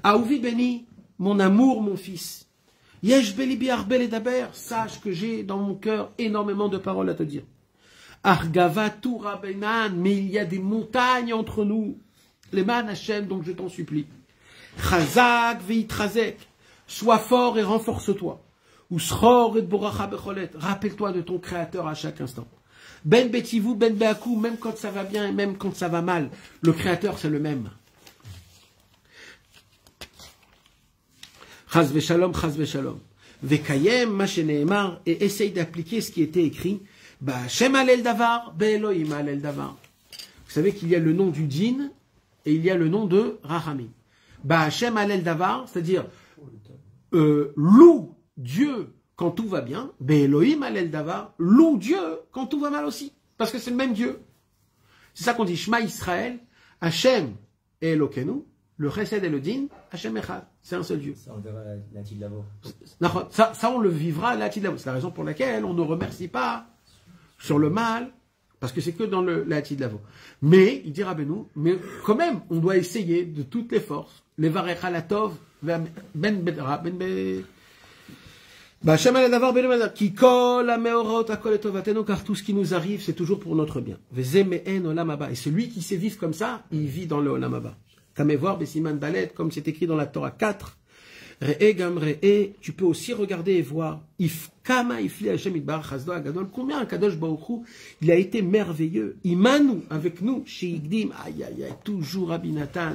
Aouvi beni, mon amour, mon fils. Yesh belibi arbel edaber, sache que j'ai dans mon cœur énormément de paroles à te dire. Argava toura benan, mais il y a des montagnes entre nous. Les man Hashem, donc je t'en supplie. Chazak veitrazek, sois fort et renforce-toi. Usror et boracha becholet, rappelle-toi de ton Créateur à chaque instant. Ben betivu, ben beakou, même quand ça va bien et même quand ça va mal, le Créateur c'est le même. Chaz veshalom, vekayem masheneemar, et essaye d'appliquer ce qui était écrit. Ba Shem alel davar, be Elohim alel davar. Vous savez qu'il y a le nom du djinn et il y a le nom de Rahamim. Ba Hashem alel davar, c'est-à-dire loue Dieu quand tout va bien. Be Elohim alel davar, loue Dieu quand tout va mal aussi, parce que c'est le même Dieu. C'est ça qu'on dit Shema Israël, Hashem et Elokenu, le Chesed et le Din, Hashem Echad, c'est un seul Dieu. Ça on verra la Tid Lavo. Ça on le vivra la Tid Lavo. C'est la raison pour laquelle on ne remercie pas sur le mal, parce que c'est que dans la Tid Lavo. Mais, il dit Rabbeinu, mais quand même, on doit essayer de toutes les forces, les Varecha Latov, ben bedra, ben be... Bachem al davar ben bedra, qui kol la meorot akol etovatenu, car tout ce qui nous arrive, c'est toujours pour notre bien. Vezemeen olam haba. Et celui qui sait vivre comme ça, il vit dans le olam haba. Kamevoir besiman dalet, comme c'est écrit dans la Torah 4. Re'e gam re'e, tu peux aussi regarder et voir. If kama ifli Hashem itbarach chazdo agadol, combien Kadosh Baruch Hu, il a été merveilleux. Imanu, avec nous, chez Igdim, aïe aïe aïe, toujours Rabbi Nathan,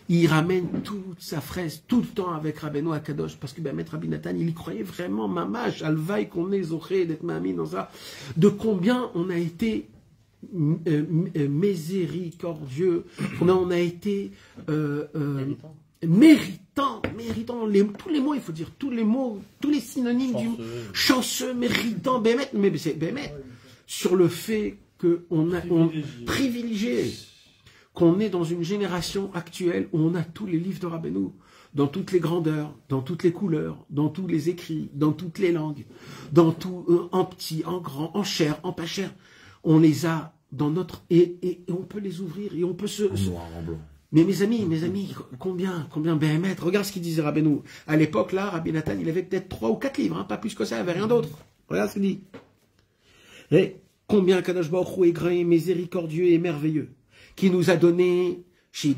il ramène toute sa fraise, tout le temps avec Rabbeinu Akadosh, parce que ben, Maître Rabbi Nathan, il y croyait vraiment, mamash, alvaï qu'on est zoché, d'être mami dans ça, de combien on a été miséricordieux, combien on a été méritant, tous les mots, il faut dire, tous les mots, tous les synonymes chanceux. Du chanceux, méritant, bémet, mais c'est bémet, sur le fait qu'on a privilégié, qu'on est dans une génération actuelle où on a tous les livres de Rabbeinu, dans toutes les grandeurs, dans toutes les couleurs, dans tous les écrits, dans toutes les langues, dans tout, en petit, en grand, en chair, en pas cher, on les a dans notre, et on peut les ouvrir, et on peut se... noir, en blanc. Mais mes amis, combien Béhémet, regarde ce qu'il disait Rabbeinu. À l'époque, là, Rabbi Nathan, il avait peut-être 3 ou 4 livres, hein, pas plus que ça, il n'y avait rien d'autre. Regarde ce qu'il dit. Et combien Kadosh Baruch Hu est grand, miséricordieux et merveilleux, qui nous a donné, il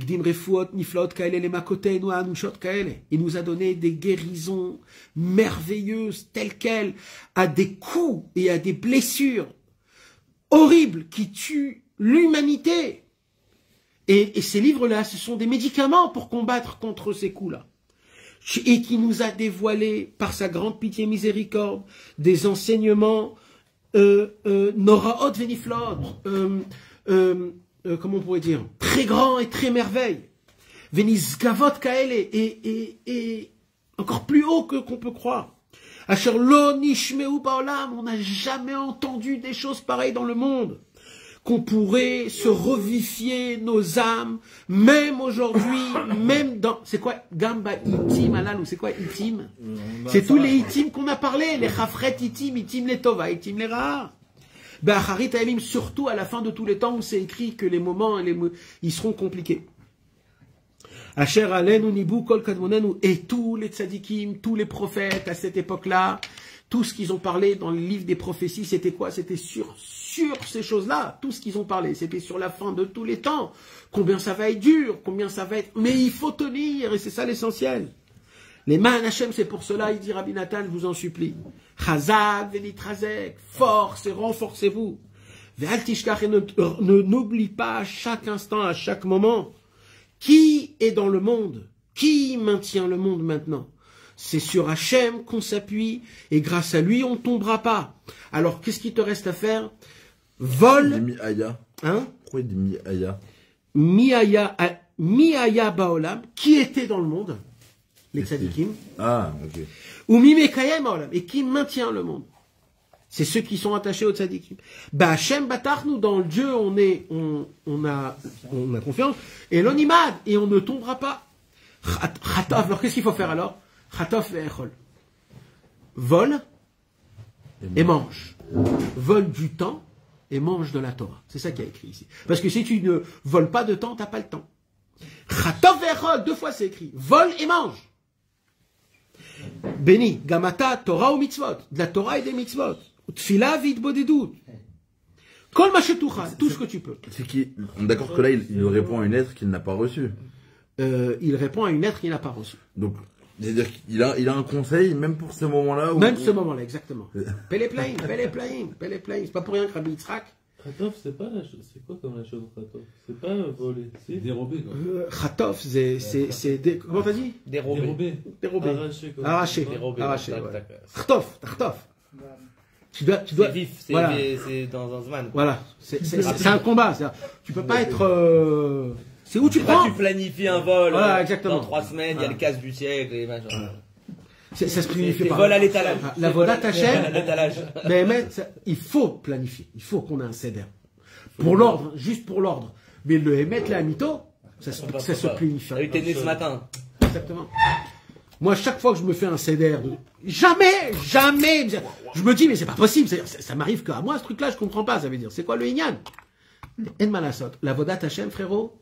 nous a donné des guérisons merveilleuses, telles quelles, à des coups et à des blessures horribles qui tuent l'humanité. Et ces livres-là, ce sont des médicaments pour combattre contre ces coups-là. Et qui nous a dévoilé, par sa grande pitié miséricorde, des enseignements Noraot Veniflot, comment on pourrait dire, très grands et très merveilles. Venisgavot Kaele, et encore plus haut qu'on peut croire. Asher lo nishmeu baolam, on n'a jamais entendu des choses pareilles dans le monde. Qu'on pourrait se revivifier nos âmes, même aujourd'hui, même dans... C'est quoi Gamba Itim, Alal, ou c'est quoi Itim? C'est tous les Itim qu'on a parlé, les Chafret Itim, Itim les Tova, Itim les Ra'a. Ba'acharit Ha'emim, surtout à la fin de tous les temps où c'est écrit que les moments, ils seront compliqués. Asher Alenu Nibu Kol Kadmonenu, et tous les tzadikim, tous les prophètes à cette époque-là, tout ce qu'ils ont parlé dans le livre des prophéties, c'était quoi? C'était sur ces choses-là, tout ce qu'ils ont parlé, c'était sur la fin de tous les temps. Combien ça va être dur, combien ça va être... Mais il faut tenir, et c'est ça l'essentiel. Les man Hashem, c'est pour cela, il dit Rabbi Nathan, je vous en supplie. Chazak, Venitrazek, force et renforcez-vous. Ve'al tishkach, et n'oublie pas à chaque instant, à chaque moment, qui est dans le monde, qui maintient le monde maintenant. C'est sur Hachem qu'on s'appuie et grâce à lui, on ne tombera pas. Alors, qu'est-ce qu'il te reste à faire? Vol. Mi-aya. Hein? Pourquoi il dit mi-aya? Mi-aya baolam, qui était dans le monde, les tzadikim. Ah, ok. Ou mi-mekayem baolam, et qui maintient le monde. C'est ceux qui sont attachés aux tzadikim. Bah, Hachem batach, nous, dans le Dieu, on a confiance. Et l'onimad, et on ne tombera pas. Chatof, alors qu'est-ce qu'il faut faire alors? Chatof ve'echol. Vole et mange. Vole du temps et mange de la Torah. C'est ça qui a écrit ici. Parce que si tu ne voles pas de temps, tu n'as pas le temps. Chatof ve'echol, 2 fois c'est écrit. Vole et mange. Béni, gamata, Torah ou mitzvot. De la Torah et des mitzvot. Tfila vidbodedut. Kol machetoucha, tout ce que tu peux. C'est qui? On est d'accord que là, il répond à une lettre qu'il n'a pas reçue. Il répond à une lettre qu'il n'a pas reçue. Donc, c'est-à-dire qu'il a un conseil, même pour ce moment-là. Même ce moment-là, exactement. Péléplaïm. C'est pas pour rien que Rabbi Yitzhak. Khatov, c'est pas la chose. C'est quoi comme la chose Khatov? C'est pas voler. C'est dérobé, quoi. Khatov, c'est. Comment t'as dit? Dérobé. Arraché. Dérobé. Arraché. Khatov. Tu dois. C'est vif, voilà. C'est dans un zman. Voilà. C'est un combat. Tu peux pas être. C'est où tu prends. Tu planifies un vol. Voilà, exactement. Dans 3 semaines, il y a le casse du siècle et machin. Ça se planifie pas. Vol à l'étalage. La voda t'achète. À l'étalage. Mais il faut planifier. Il faut qu'on ait un céder. Pour l'ordre, juste pour l'ordre. Mais le émettre la mytho, ça se planifie. Tu été né ce matin. Exactement. Moi, chaque fois que je me fais un céder, jamais, je me dis, mais c'est pas possible. Ça m'arrive qu'à moi, ce truc-là, je comprends pas. Ça veut dire, c'est quoi le Inyan? En malasot. La voda t'achète, frérot,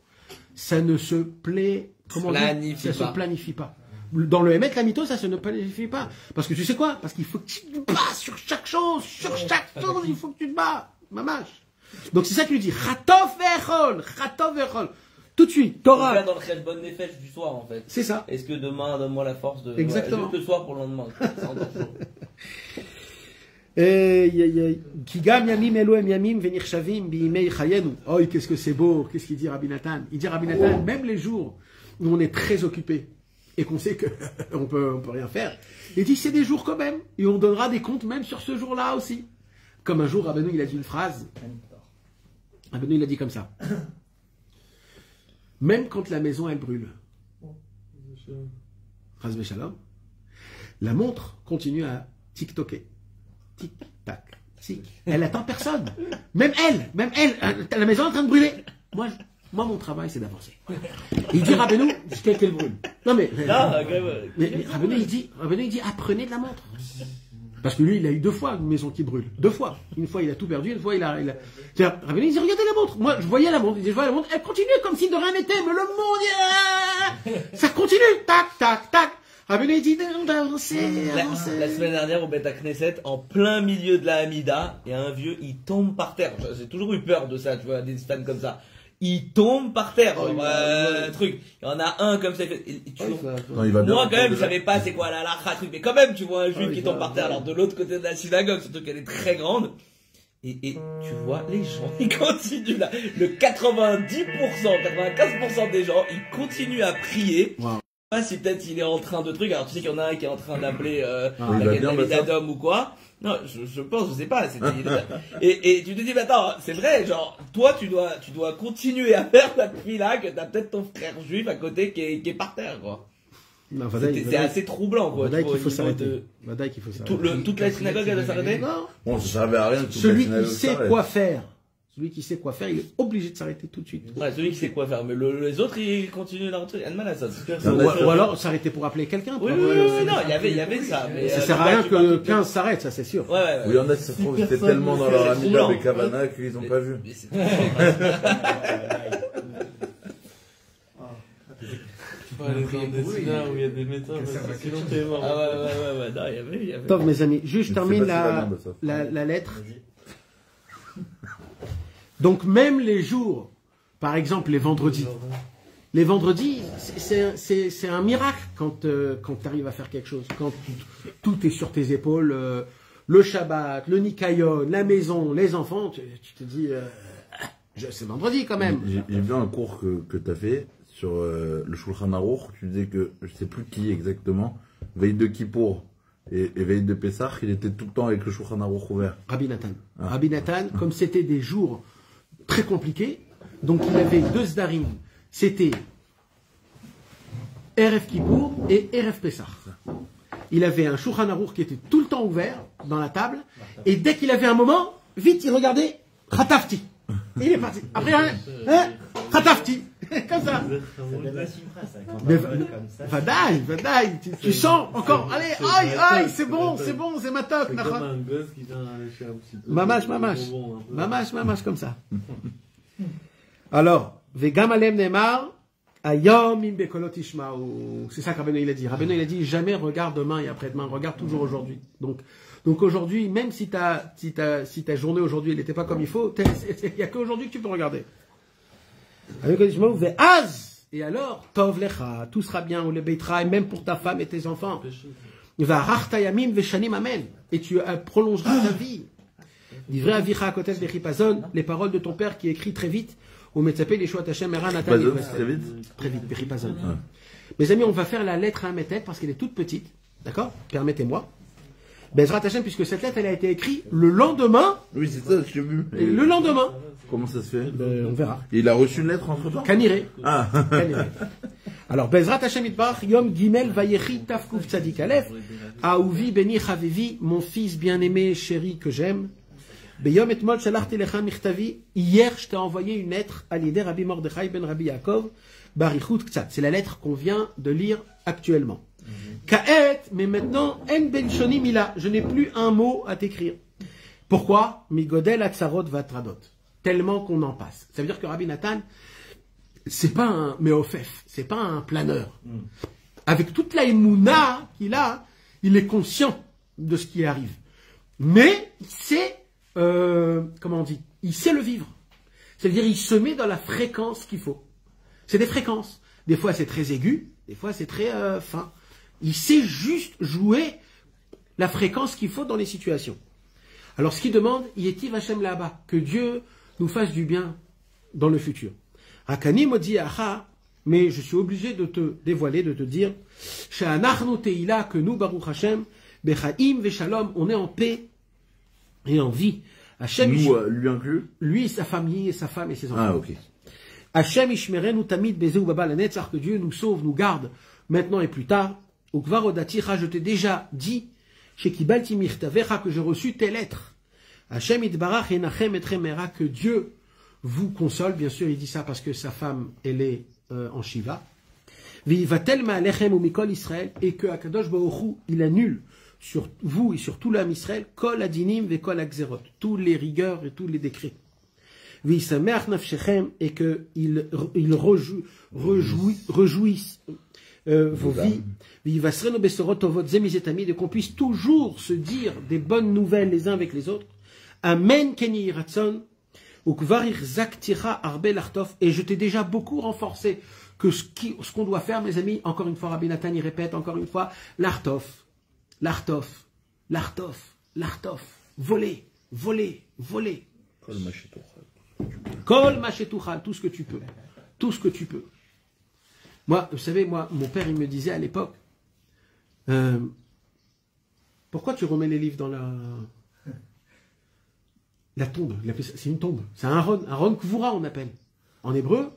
ça ne se se planifie pas. Dans le Emet, la mytho, ça se ne planifie pas. Parce que tu sais quoi? Parce qu'il faut que tu te bats sur chaque chose. Il faut que tu te bats. Mamash. Donc c'est ça qu'il lui dit. Chatof ve'echol. Tout de suite. Torah. Là, dans le cheshbon nefesh du soir, en fait. C'est ça. Est-ce que demain, donne-moi la force de. Exactement. Juste le soir pour le lendemain. C'est encore chaud. Kigam yamim elohem yamim venirshavim biimei chayenu. Oh, qu'est-ce que c'est beau. Qu'est-ce qu'il dit Rabbi Nathan? Il dit Rabbi Nathan, même les jours où on est très occupé et qu'on sait qu'on peut rien faire, il dit c'est des jours quand même. Et on donnera des comptes même sur ce jour-là aussi. Comme un jour, Rabbeinu, il a dit une phrase. Rabbeinu, il a dit comme ça. Même quand la maison, elle brûle. Chas v'shalom. La montre continue à tic-toquer. Tic-tac, tic. Elle attend personne. Même elle, la maison est en train de brûler. Moi, mon travail, c'est d'avancer. Il dit Rabbeinu, jusqu'à qu'elle brûle. Non, mais Rabbeinu, il dit, apprenez de la montre. Parce que lui, il a eu 2 fois une maison qui brûle. 2 fois. Une fois, il a tout perdu. Une fois, il a... Rabbeinu, il dit, regardez la montre. Moi, je voyais la montre. Il dit, je vois la montre. Elle continue comme si de rien n'était. Mais le monde, ça continue. Tac, tac, tac. Rabbeinu, il dit, on va avancer. La semaine dernière, au Beth Knesset, en plein milieu de la Hamida, il y a un vieux, il tombe par terre. J'ai toujours eu peur de ça, tu vois, des fans comme ça. Il tombe par terre, truc. Il y en a un comme ça. Moi, quand même, je savais pas c'est quoi la truc. Mais quand même, tu vois un juif qui tombe par terre. Alors, de l'autre côté de la synagogue, surtout qu'elle est très grande. Et tu vois, les gens, ils continuent là. Le 95% des gens, ils continuent à prier. Wow. Je sais pas si peut-être il est en train de truc. Alors, tu sais qu'il y en a un qui est en train d'appeler, d'Adam ou quoi. Non, je pense, je sais pas. Et tu te dis, mais attends, c'est vrai, genre, toi, tu dois continuer à faire la pluie là, que t'as peut-être ton frère juif à côté qui est par terre, quoi. C'est assez troublant, quoi. Vadaï qu'il faut s'arrêter. Toute la synagogue, elle doit s'arrêter? Non. Bon, ça servait à rien. Celui qui sait quoi faire. Celui qui sait quoi faire, il est obligé de s'arrêter tout de suite. Ouais, celui qui sait quoi faire. Mais les autres, ils continuent leur truc. Ou alors s'arrêter pour appeler quelqu'un. Oui, non, il y avait ça. Mais ça sert à rien que 15 s'arrêtent, ça c'est sûr. Ouais. Il y en a qui se trouvent, c'était tellement dans leur ami avec Havana qu'ils n'ont pas vu. Faut aller dans des cinémas où il y a des méthodes, sinon t'es mort. Ah ouais, non, il y avait. Top, mes amis, juste je termine la lettre. Donc même les jours, par exemple les vendredis, c'est un miracle quand tu arrives à faire quelque chose, quand tout est sur tes épaules, le Shabbat, le Nikayon, la maison, les enfants, tu te dis, c'est vendredi quand même. J'ai vu un cours que tu as fait sur le Shulchan Aruch, tu disais que, je sais plus qui exactement, veille de Kippour et veille de Pessah, il était tout le temps avec le Shulchan Aruch ouvert. Rabbi Nathan. Rabbi Nathan, comme c'était des jours très compliqués, donc il avait 2 Zdarim. C'était Erev Kippour et Erev Pessah. Il avait un Shulchan Aruch qui était tout le temps ouvert dans la table, et dès qu'il avait un moment, vite il regardait Khatafti. Et il est parti. Après, Khatafti. Comme ça. Mais Vadaï, tu sens encore, allez, aïe, c'est bon, c'est ma toque. C'est comme un gosse qui vient lécher un petit peu. Mamash, comme ça. Alors, Vegam alem nemar, ayom im bekolot ishmaou. C'est ça que Rabbeinu il a dit. Rabbeinu il a dit, jamais regarde demain et après-demain, regarde toujours aujourd'hui. Donc aujourd'hui, même si ta journée aujourd'hui, elle n'était pas comme il faut, il n'y a qu'aujourd'hui que tu peux regarder. Et alors, tov lecha, tout sera bien, ou le beitra, et même pour ta femme et tes enfants. Et tu prolongeras ta vie. Divrei avicha kotev bechipazon, les paroles de ton père qui écrit très vite. Ou metzapé les choix Hashem era natan. Très vite. Très vite, bechipazon. Mes amis, on va faire la lettre à un métet parce qu'elle est toute petite. D'accord? Permettez-moi. Bezrat Hashem, puisque cette lettre, elle a été écrite le lendemain. Oui, c'est ça, j'ai vu. Et le lendemain. Comment ça se fait? On verra. Il a reçu une lettre entre temps? Kaniré. Ah. Alors, Bezrat Hashem Itbarach, Yom Gimel Vayechi Tafkuf Tzadik Aleph, Aouvi Beni Chavivi, mon fils bien-aimé, chéri que j'aime. Beyom Etmol Shalachti Lecha Michtavi, hier je t'ai envoyé une lettre à l'idée Rabbi Mordechai ben Rabbi Yaakov, Barichut Ktsat. C'est la lettre qu'on vient de lire actuellement. Ka'et, mais maintenant, En Ben Shoni Mila, je n'ai plus un mot à t'écrire. Pourquoi? Migodel Atzarot Vatradot. Tellement qu'on en passe. Ça veut dire que Rabbi Nathan, c'est pas un méofef, c'est pas un planeur. Avec toute la émouna qu'il a, il est conscient de ce qui arrive. Mais c'est, comment on dit, il sait le vivre. C'est-à-dire, il se met dans la fréquence qu'il faut. C'est des fréquences. Des fois, c'est très aigu, des fois, c'est très fin. Il sait juste jouer la fréquence qu'il faut dans les situations. Alors, ce qu'il demande, Yetiv Hashem là-bas, que Dieu nous fasse du bien dans le futur. Hakani modi aha, mais je suis obligé de te dévoiler, de te dire, Sha'anachnu teila, que nous, Baruch Hashem, bechaim veshalom, on est en paix et en vie. Hashem, nous, lui inclus? Lui, sa famille, sa femme et ses enfants. Ah, ok. Hashem ishmerenu tamid bezeu baba lanetzar, que Dieu nous sauve, nous garde, maintenant et plus tard. Ukvar odatira, je t'ai déjà dit, shekibalti mirtavecha, que j'ai reçu tes lettres. Hashem itbarach enachem etremera, que Dieu vous console. Bien sûr, il dit ça parce que sa femme, elle est en Shiva. Vivatel ma'alechem ou mikol Israël, et que Akadosh Baruch Hu, il annule sur vous et sur tout l'âme Israël, kol adinim ve kol akzerot, tous les rigueurs et tous les décrets. Visameach nafshechem, et que il réjouisse vos vies. Vivasrenu besorot tovot zemizetami, et qu'on puisse toujours se dire des bonnes nouvelles les uns avec les autres. Amen keni yiratson. Et je t'ai déjà beaucoup renforcé que ce qu'on doit faire, mes amis, encore une fois, Rabbi Nathan y répète encore une fois, l'artof, voler. Kol machetouchal, tout ce que tu peux. Moi, vous savez, mon père, il me disait à l'époque, pourquoi tu remets les livres dans la tombe? C'est une tombe. C'est un Aaron Kvura, on appelle. En hébreu,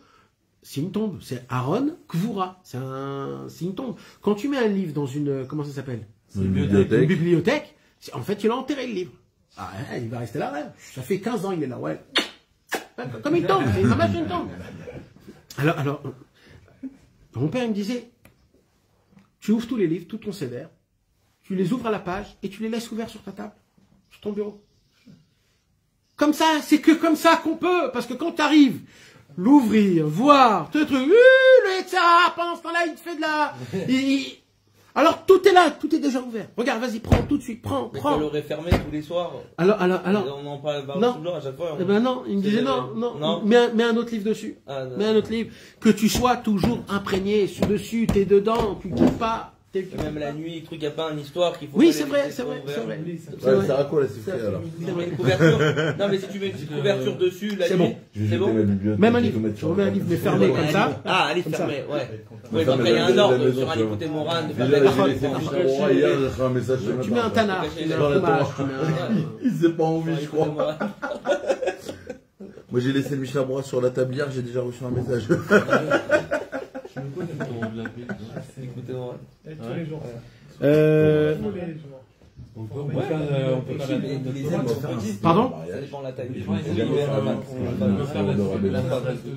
c'est une tombe. C'est Aaron Kvura. C'est une tombe. Quand tu mets un livre dans une, comment ça s'appelle? Une bibliothèque, en fait, tu l'as enterré, le livre. Ah, il va rester là, ouais. Ça fait 15 ans, il est là, ouais. Comme une tombe. C'est une tombe. Alors, mon père, il me disait, tu ouvres tous les livres, tout ton CDR, tu les ouvres à la page et tu les laisses ouverts sur ta table, sur ton bureau. Comme ça, c'est que comme ça qu'on peut, parce que quand tu arrives, l'ouvrir, voir, le truc, le Etzara, pendant ce temps-là, il te fait de la... Alors, tout est là, tout est déjà ouvert. Regarde, vas-y, prends tout de suite, prends. Mais tu l'aurais fermé tous les soirs. Alors. On en parle à chaque fois. Eh ben non, il me disait non. Mets un autre livre dessus. Mets un autre livre. Que tu sois toujours imprégné, dessus, t'es dedans, tu quittes pas. Même la nuit, il n'y a pas une histoire qu'il faut. Oui, c'est vrai, c'est vrai. Ça sert à quoi la siffler alors? Une couverture. Non, mais si tu mets une petite couverture dessus, la nuit, c'est bon. Même un livre. Je remets un livre, mais fermé comme ça. Ah, un livre fermé, ouais. Oui, après, il y a un ordre sur un hypothèse morale de faire la Hier, j'ai fait un message. Tu mets un tanard, tu mets un fromage, tu mets un. Il s'est pas envie, je crois. Moi, j'ai laissé le Mishnah Berurah sur la table hier, j'ai déjà reçu un message. On peut faire Pardon? Ça dépend de la taille.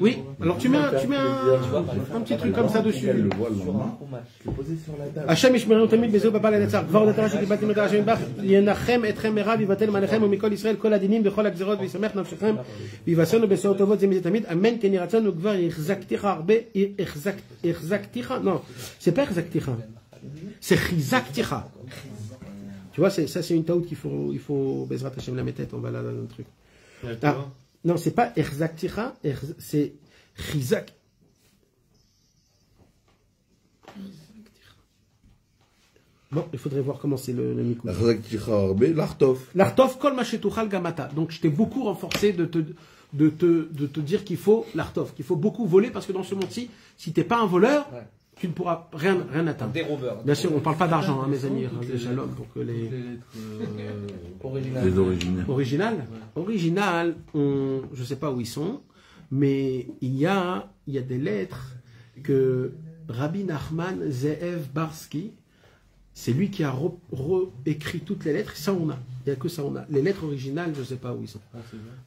Oui, alors tu mets un petit truc comme ça dessus. Hachem Ishmereinu Tamid Bezo Baba Lenetzach Kvar Datara Shetibatim Et Hashem Bach Yenachem Etchem Merav Yivatel Manechem Umikol Israel Kol Adinim Bechol Agzerot V'Yisamech Nafshechem V'Yivasonu Besorot Tovot Zemid Tamid Amen Ken Yiratzon Ukvar Yichzakticha Arbe Yichzakticha Non, c'est pas Yichzakticha, c'est Chizakticha. Tu vois, ça c'est une taout qu'il faut Bezrat Hashem la metette, on va là dans le truc. Ah, non, c'est pas Erzakticha, c'est Chizak. Bon, il faudrait voir comment c'est le mikou. L'artov, kol machetouchal gamata. Donc je t'ai beaucoup renforcé de te dire qu'il faut l'artov, qu'il faut beaucoup voler parce que dans ce monde-ci, si t'es pas un voleur, tu ne pourras rien atteindre. Des rovers. Bien sûr, on ne parle pas d'argent, hein, mes amis. Shalom, pour que les originales. Originales, je ne sais pas où ils sont, mais il y a des lettres que Rabbi Nachman Ze'ev Barsky, c'est lui qui a réécrit toutes les lettres. Ça, on a. Il n'y a que ça, on a. Les lettres originales, je ne sais pas où ils sont.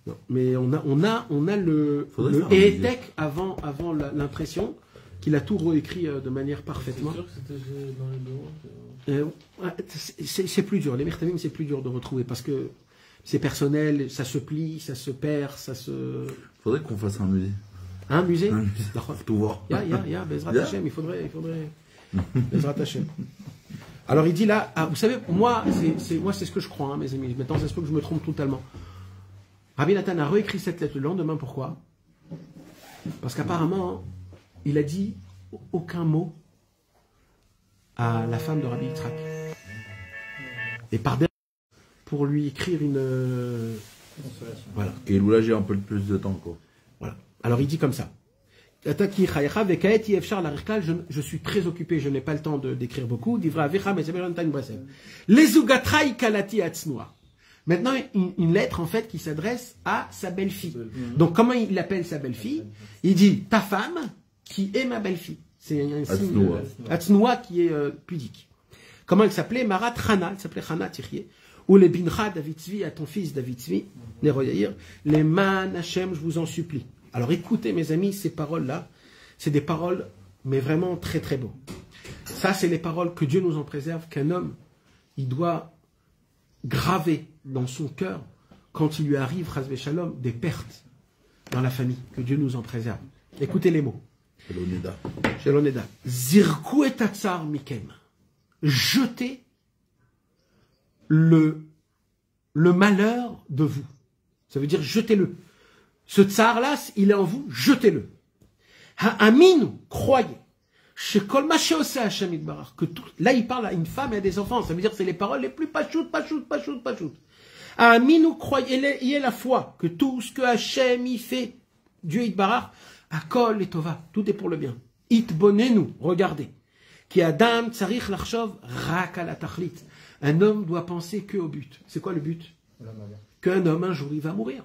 Non, mais on a le étec avant l'impression. Qu'il a tout réécrit de manière parfaitement. C'est sûr que c'était dans les bureaux. C'est plus dur. Les Mertavim, c'est plus dur de retrouver parce que c'est personnel, ça se plie, ça se perd, ça se. Faudrait qu'on fasse un musée. Un musée? Faut tout voir. Bezrat Hashem, il faudrait. Bezrat Hashem. Alors il dit là, vous savez, moi c'est ce que je crois, hein, mes amis. Maintenant, ça se peut que je me trompe totalement. Rabbi Nathan a réécrit cette lettre le lendemain. Pourquoi? Parce qu'apparemment, il a dit aucun mot à la femme de Rabbi Yitzhak. Et par derrière, pour lui écrire une. Voilà. Et là, j'ai un peu plus de temps, quoi. Voilà. Alors il dit comme ça. Je suis très occupé, je n'ai pas le temps d'écrire beaucoup. Maintenant, une lettre en fait qui s'adresse à sa belle-fille. Donc comment il appelle sa belle-fille? Il dit ta femme qui est ma belle-fille. C'est un signe Atznoua qui est pudique. Comment elle s'appelait? Marat Chana, elle s'appelait Chana Tirye. Ou les Bincha David Tzvi, à ton fils David Tzvi, Neroyaïr, les Man Hashem, je vous en supplie. Alors écoutez mes amis, ces paroles-là, c'est des paroles, mais vraiment très très beaux. Ça, c'est les paroles que Dieu nous en préserve, qu'un homme, il doit graver dans son cœur quand il lui arrive, Chas v'Shalom, des pertes dans la famille, que Dieu nous en préserve. Écoutez les mots. Sheloneda. Zirku et tatsar mikem. Jetez le malheur de vous. Ça veut dire jetez-le. Ce tsar-là, il est en vous, jetez-le. Ha'aminu, croyez. Chez Kolma Sheose Hashem Yitbarach. Là, il parle à une femme et à des enfants. Ça veut dire que c'est les paroles les plus pachout. Ha'aminu, croyez, ayez la foi que tout ce que Hashem y fait, Dieu Yitbarach, Akol et Tova, tout est pour le bien. Itbonenu, regardez. Ki Adam tsarich lachshov rak ala tachlit. Un homme doit penser que au but. C'est quoi le but? Qu'un homme, un jour, il va mourir.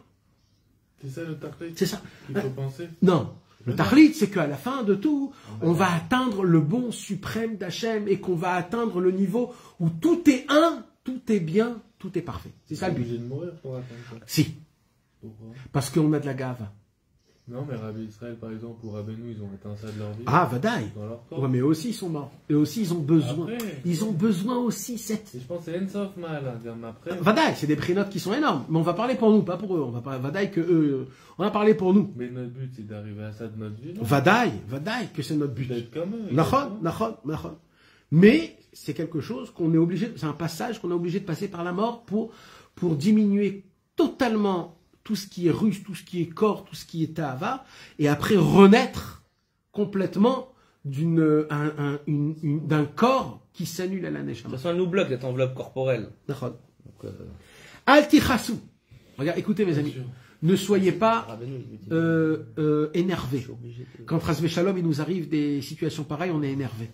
C'est ça le tachlit? C'est ça. Il faut penser? Non. Le tachlit, c'est qu'à la fin de tout, on va atteindre le bon suprême d'Hachem et qu'on va atteindre le niveau où tout est un, tout est bien, tout est parfait. C'est ça le but. Obligé de mourir pour atteindre ça. Si. Pourquoi? Parce qu'on a de la gave. Non, mais Rabbi Israël, par exemple, ou Rabbeinu, ils ont atteint ça de leur vie. Ah, Vadaï. Dans leur corps. Ouais, mais eux aussi, ils sont morts. Eux aussi, ils ont besoin. Après, ils ont besoin aussi, cette. Et je pense que c'est Ensof mal, hein, après. Vadaï, c'est des prénotes qui sont énormes. Mais on va parler pour nous, pas pour eux. On va parler, Vadaï, que eux, on va parler pour nous. Mais notre but, c'est d'arriver à ça de notre vie, non? Vadaï, que c'est notre but. D'être comme eux. Nachon. Mais, c'est quelque chose qu'on est obligé, c'est un passage qu'on est obligé de passer par la mort pour diminuer totalement tout ce qui est russe, tout ce qui est corps, tout ce qui est tava, et après renaître complètement d'un corps qui s'annule à la neshama. De toute façon, elle nous bloque cette enveloppe corporelle. Al-Tichasu. Regarde, écoutez mes amis. Ne soyez pas énervés. Quand Rasvé Shalom, il nous arrive des situations pareilles, on est énervé.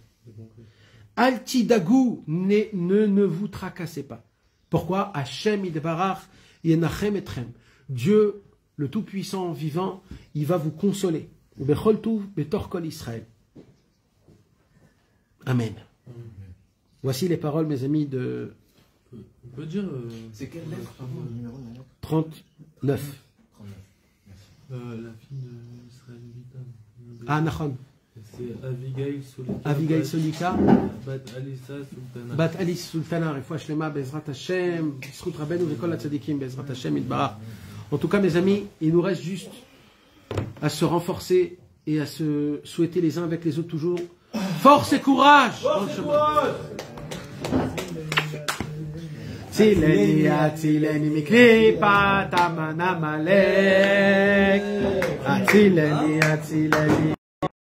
Al-Tidagou, ne vous tracassez pas. Pourquoi? Hashem idbarach yenachem etrem. Dieu, le Tout-Puissant vivant, il va vous consoler. Bechol tuv betor kol Israël. Amen. Voici les paroles, mes amis, de... On peut dire... C'est quelle lettre, pardon, le numéro de la lettre? 39. 39, merci. La fille d'Israël Vitam. Ah, Nachon. C'est Avigail Solika. Avigail Solika. Bat Alissa Sultana. Bat Alice Sultana. Refoua Shlema, Bezrat Hashem. Zchut Rabbeinu v'kol hatzadikim, Bezrat Hashem itbarach. En tout cas, mes amis, il nous reste juste à se renforcer et à se souhaiter les uns avec les autres toujours. Force et courage! Force et courage! Tzileni, Atzileni, Mikripat Aman Amalek. Atzileni, Atzileni.